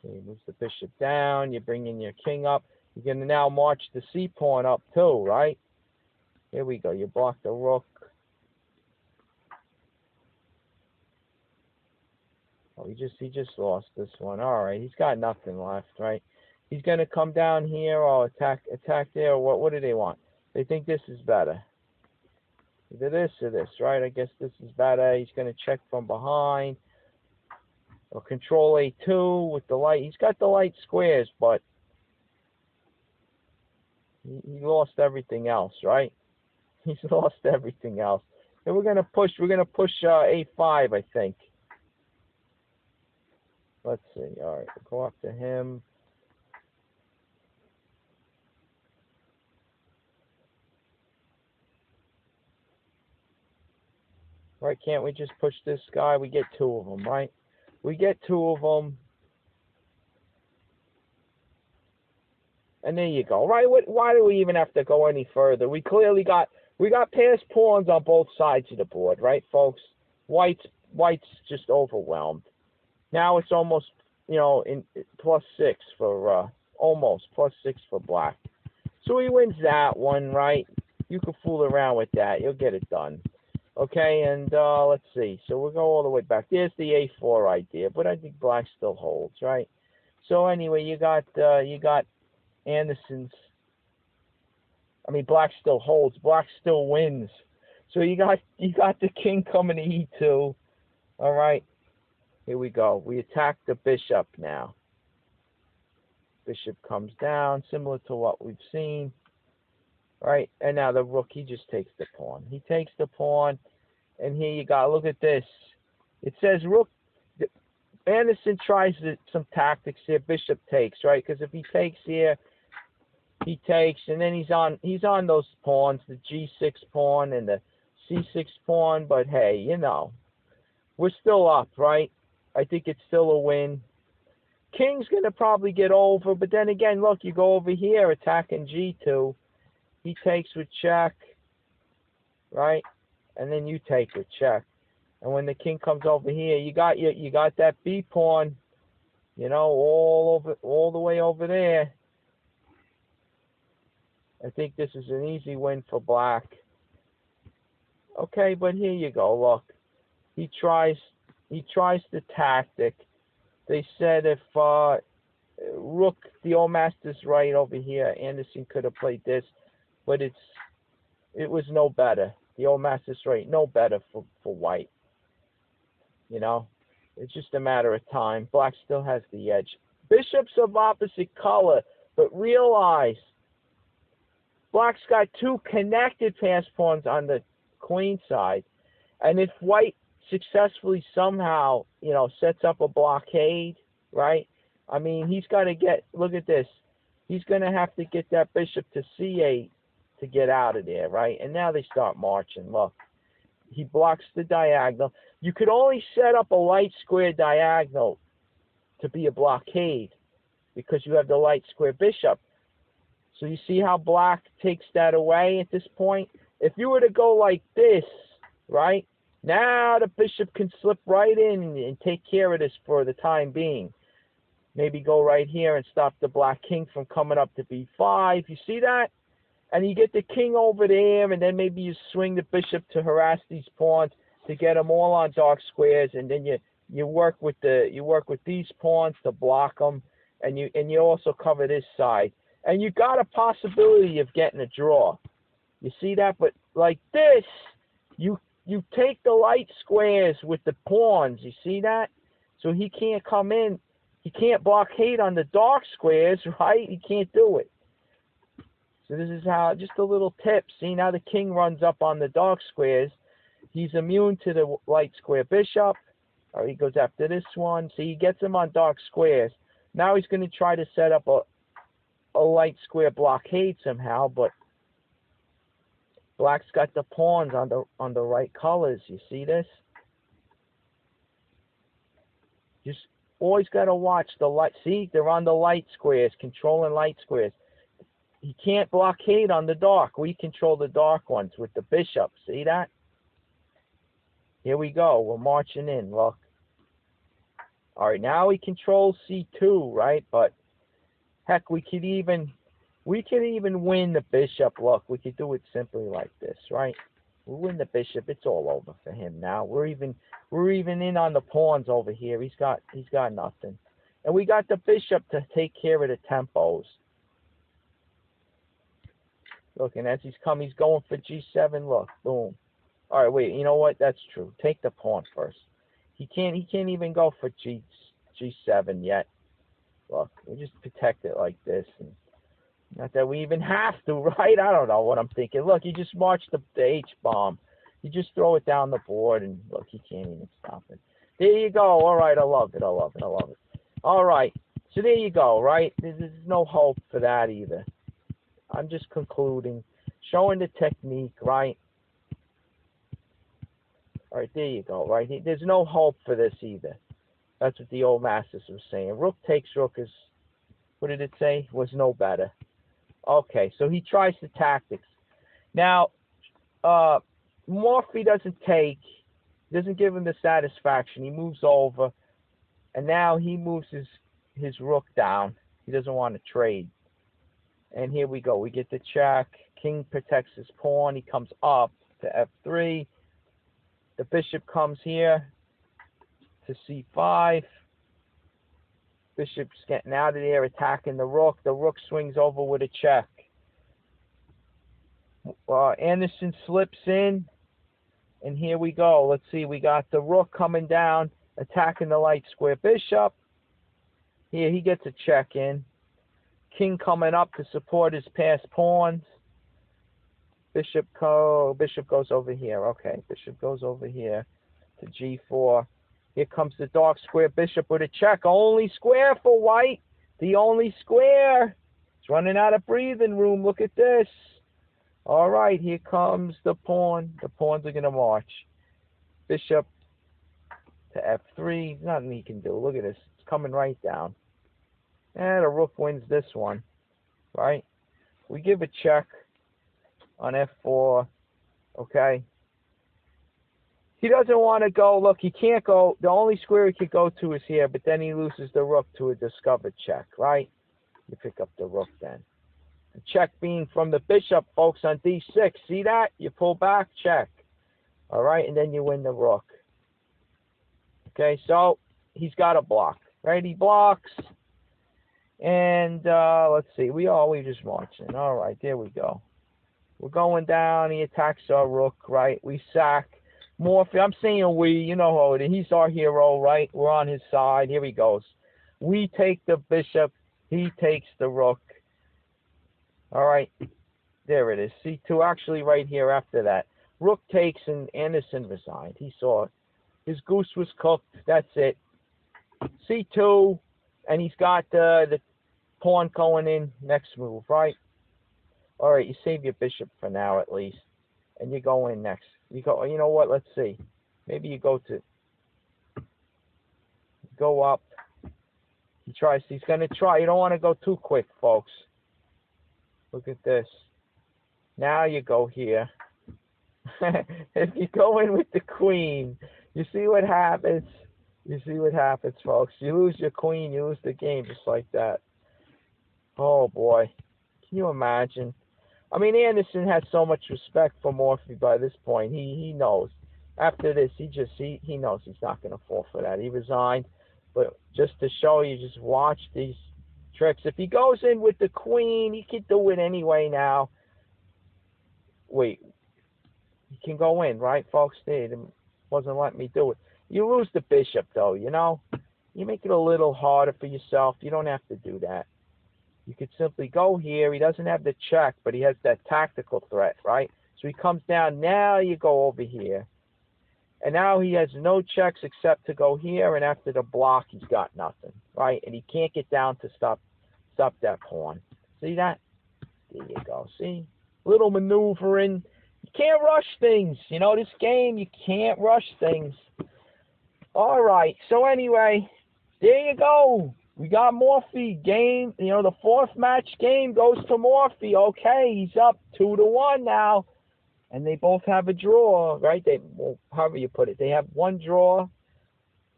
Okay, moves the bishop down. You're bringing your king up. You're going to now march the c pawn up too, right? Here we go. You block the rook. Oh, he just lost this one. All right, he's got nothing left, right? He's going to come down here or attack there. Or what do they want? They think this is better. Either this or this, right? I guess this is better. He's going to check from behind. Or control A2 with the light. He's got the light squares, but he lost everything else, right? He's lost everything else. And we're going to push A5, I think. Let's see. All right, we'll go after him. Right, can't we just push this guy? We get 2 of them, right? We get 2 of them. And there you go. Right, why do we even have to go any further? We clearly got passed pawns on both sides of the board, right, folks? White's just overwhelmed. Now it's almost, you know, in +6 for almost +6 for black. So he wins that one, right? You can fool around with that. You'll get it done. Okay, and let's see. So we'll go all the way back. There's the A4 idea, but I think black still holds, right? So anyway, you got Anderson's. I mean, black still holds. Black still wins. So you got the king coming to E2. All right. Here we go. We attack the bishop now. Bishop comes down, similar to what we've seen. Right? And now the rook, he just takes the pawn. He takes the pawn, and here you go. Look at this. It says rook. Anderson tries some tactics here. Bishop takes, right? Because if he takes here, he takes, and then he's on those pawns, the G6 pawn and the C6 pawn. But hey, you know, we're still up, right? I think it's still a win. King's gonna probably get over, but then again, look, you go over here attacking G2. He takes with check, right? And then you take with check. And when the king comes over here, you got that B pawn, you know, all the way over there. I think this is an easy win for black. Okay, but here you go. Look, he tries the tactic. They said if rook, the old master's right over here, Anderson could have played this, but it was no better. The old master's right, no better for white. You know, it's just a matter of time. Black still has the edge. Bishops of opposite color, but realize black's got 2 connected pass pawns on the queen side, and if white successfully somehow, you know, sets up a blockade, right? I mean, he's got to get, look at this. He's going to have to get that bishop to C8 to get out of there, right? And now they start marching. Look, he blocks the diagonal. You could only set up a light square diagonal to be a blockade because you have the light square bishop. So you see how black takes that away at this point? If you were to go like this, right? Now the bishop can slip right in and take care of this for the time being. Maybe go right here and stop the black king from coming up to B5. You see that? And you get the king over there, and then maybe you swing the bishop to harass these pawns to get them all on dark squares, and then you work with these pawns to block them, and you also cover this side, and you got a possibility of getting a draw. You see that? But like this, you take the light squares with the pawns. You see that? So he can't come in. He can't blockade on the dark squares, right? He can't do it. So this is how, just a little tip. See, now the king runs up on the dark squares. He's immune to the light square bishop. Or he goes after this one. See, he gets him on dark squares. Now he's going to try to set up a light square blockade somehow, but black's got the pawns on the right colors. You see this? Just always got to watch the light. See, they're on the light squares, controlling light squares. He can't blockade on the dark. We control the dark ones with the bishop. See that? Here we go. We're marching in. Look. All right, now he controls C2, right? But heck, we could even win the bishop. Look, we could do it simply like this, right? We win the bishop. It's all over for him now. We're even in on the pawns over here. He's got nothing, and we got the bishop to take care of the tempos. Look, and as he's going for G7. Look, boom. All right, wait. You know what? That's true. Take the pawn first. He can't even go for G7 yet. Look, we just protect it like this. And not that we even have to, right? I don't know what I'm thinking. Look, you just march the H-bomb. You just throw it down the board, and look, he can't even stop it. There you go. All right, I love it. All right, so there you go, right? There's no hope for that either. I'm just concluding, showing the technique, right? All right, there you go, right? There's no hope for this either. That's what the old masters were saying. Rook takes rook is, what did it say? Was no better. Okay, so he tries the tactics. Now, Morphy doesn't give him the satisfaction. He moves over, and now he moves his rook down. He doesn't want to trade. And here we go. We get the check. King protects his pawn. He comes up to F3. The bishop comes here to C5. Bishop's getting out of there, attacking the rook. The rook swings over with a check. Anderson slips in. And here we go. Let's see. We got the rook coming down, attacking the light square bishop. Here, he gets a check in. King coming up to support his passed pawns. Bishop goes over here. Okay, bishop goes over here to G4. Here comes the dark square bishop with a check. Only square for white. The only square. It's running out of breathing room. Look at this. All right, here comes the pawn. The pawns are going to march. Bishop to F3. Nothing he can do. Look at this. It's coming right down. And the rook wins this one, right? We give a check on F4, okay? He doesn't want to go. Look, he can't go. The only square he could go to is here, but then he loses the rook to a discovered check, right? You pick up the rook then. The check being from the bishop, folks, on D6. See that? You pull back, check. All right, and then you win the rook. Okay, so he's got a block, right? He blocks. And let's see, we just marching. All right, there we go. We're going down. He attacks our rook, right? We sack Morphy. I'm saying we, you know how it is. He's our hero, right? We're on his side. Here he goes. We take the bishop. He takes the rook. All right, there it is. C2, actually right here after that. Rook takes, and Anderson resigned. He saw it. His goose was cooked. That's it. C2. And he's got the pawn going in next move, right? All right, you save your bishop for now at least. And you go in next. You know what? Let's see. Maybe you go up. He's going to try. You don't want to go too quick, folks. Look at this. Now you go here. If you go in with the queen, you see what happens. You see what happens, folks. You lose your queen, you lose the game just like that. Oh, boy. Can you imagine? I mean, Anderson has so much respect for Morphy by this point. He knows. After this, he knows he's not going to fall for that. He resigned. But just to show you, just watch these tricks. If he goes in with the queen, he can do it anyway now. Wait. He can go in, right, folks? They wasn't letting me do it. You lose the bishop, though, you know. You make it a little harder for yourself. You don't have to do that. You could simply go here. He doesn't have the check, but he has that tactical threat, right? So he comes down. Now you go over here. And now he has no checks except to go here, and after the block, he's got nothing, right? And he can't get down to stop that pawn. See that? There you go. See? Little maneuvering. You can't rush things. You know, this game, you can't rush things. All right. So anyway, There you go. We got Morphy game. You know, the fourth match game goes to Morphy. Okay, he's up 2-1 now. And they both have a draw, right? Well, however you put it. They have one draw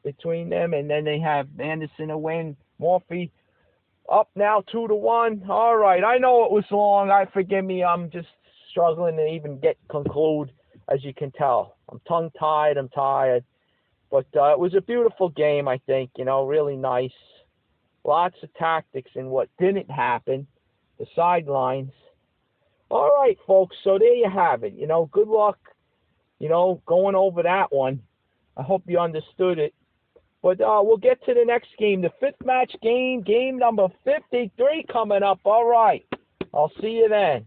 between them, and then they have Anderson a win. Morphy up now 2-1. All right. I know it was long. Forgive me. I'm just struggling to even conclude, as you can tell. I'm tongue-tied. I'm tired. But it was a beautiful game, I think. You know, really nice. Lots of tactics in what didn't happen. The sidelines. All right, folks. So there you have it. You know, good luck, you know, going over that one. I hope you understood it. But we'll get to the next game. The fifth match game, game number 53 coming up. All right. I'll see you then.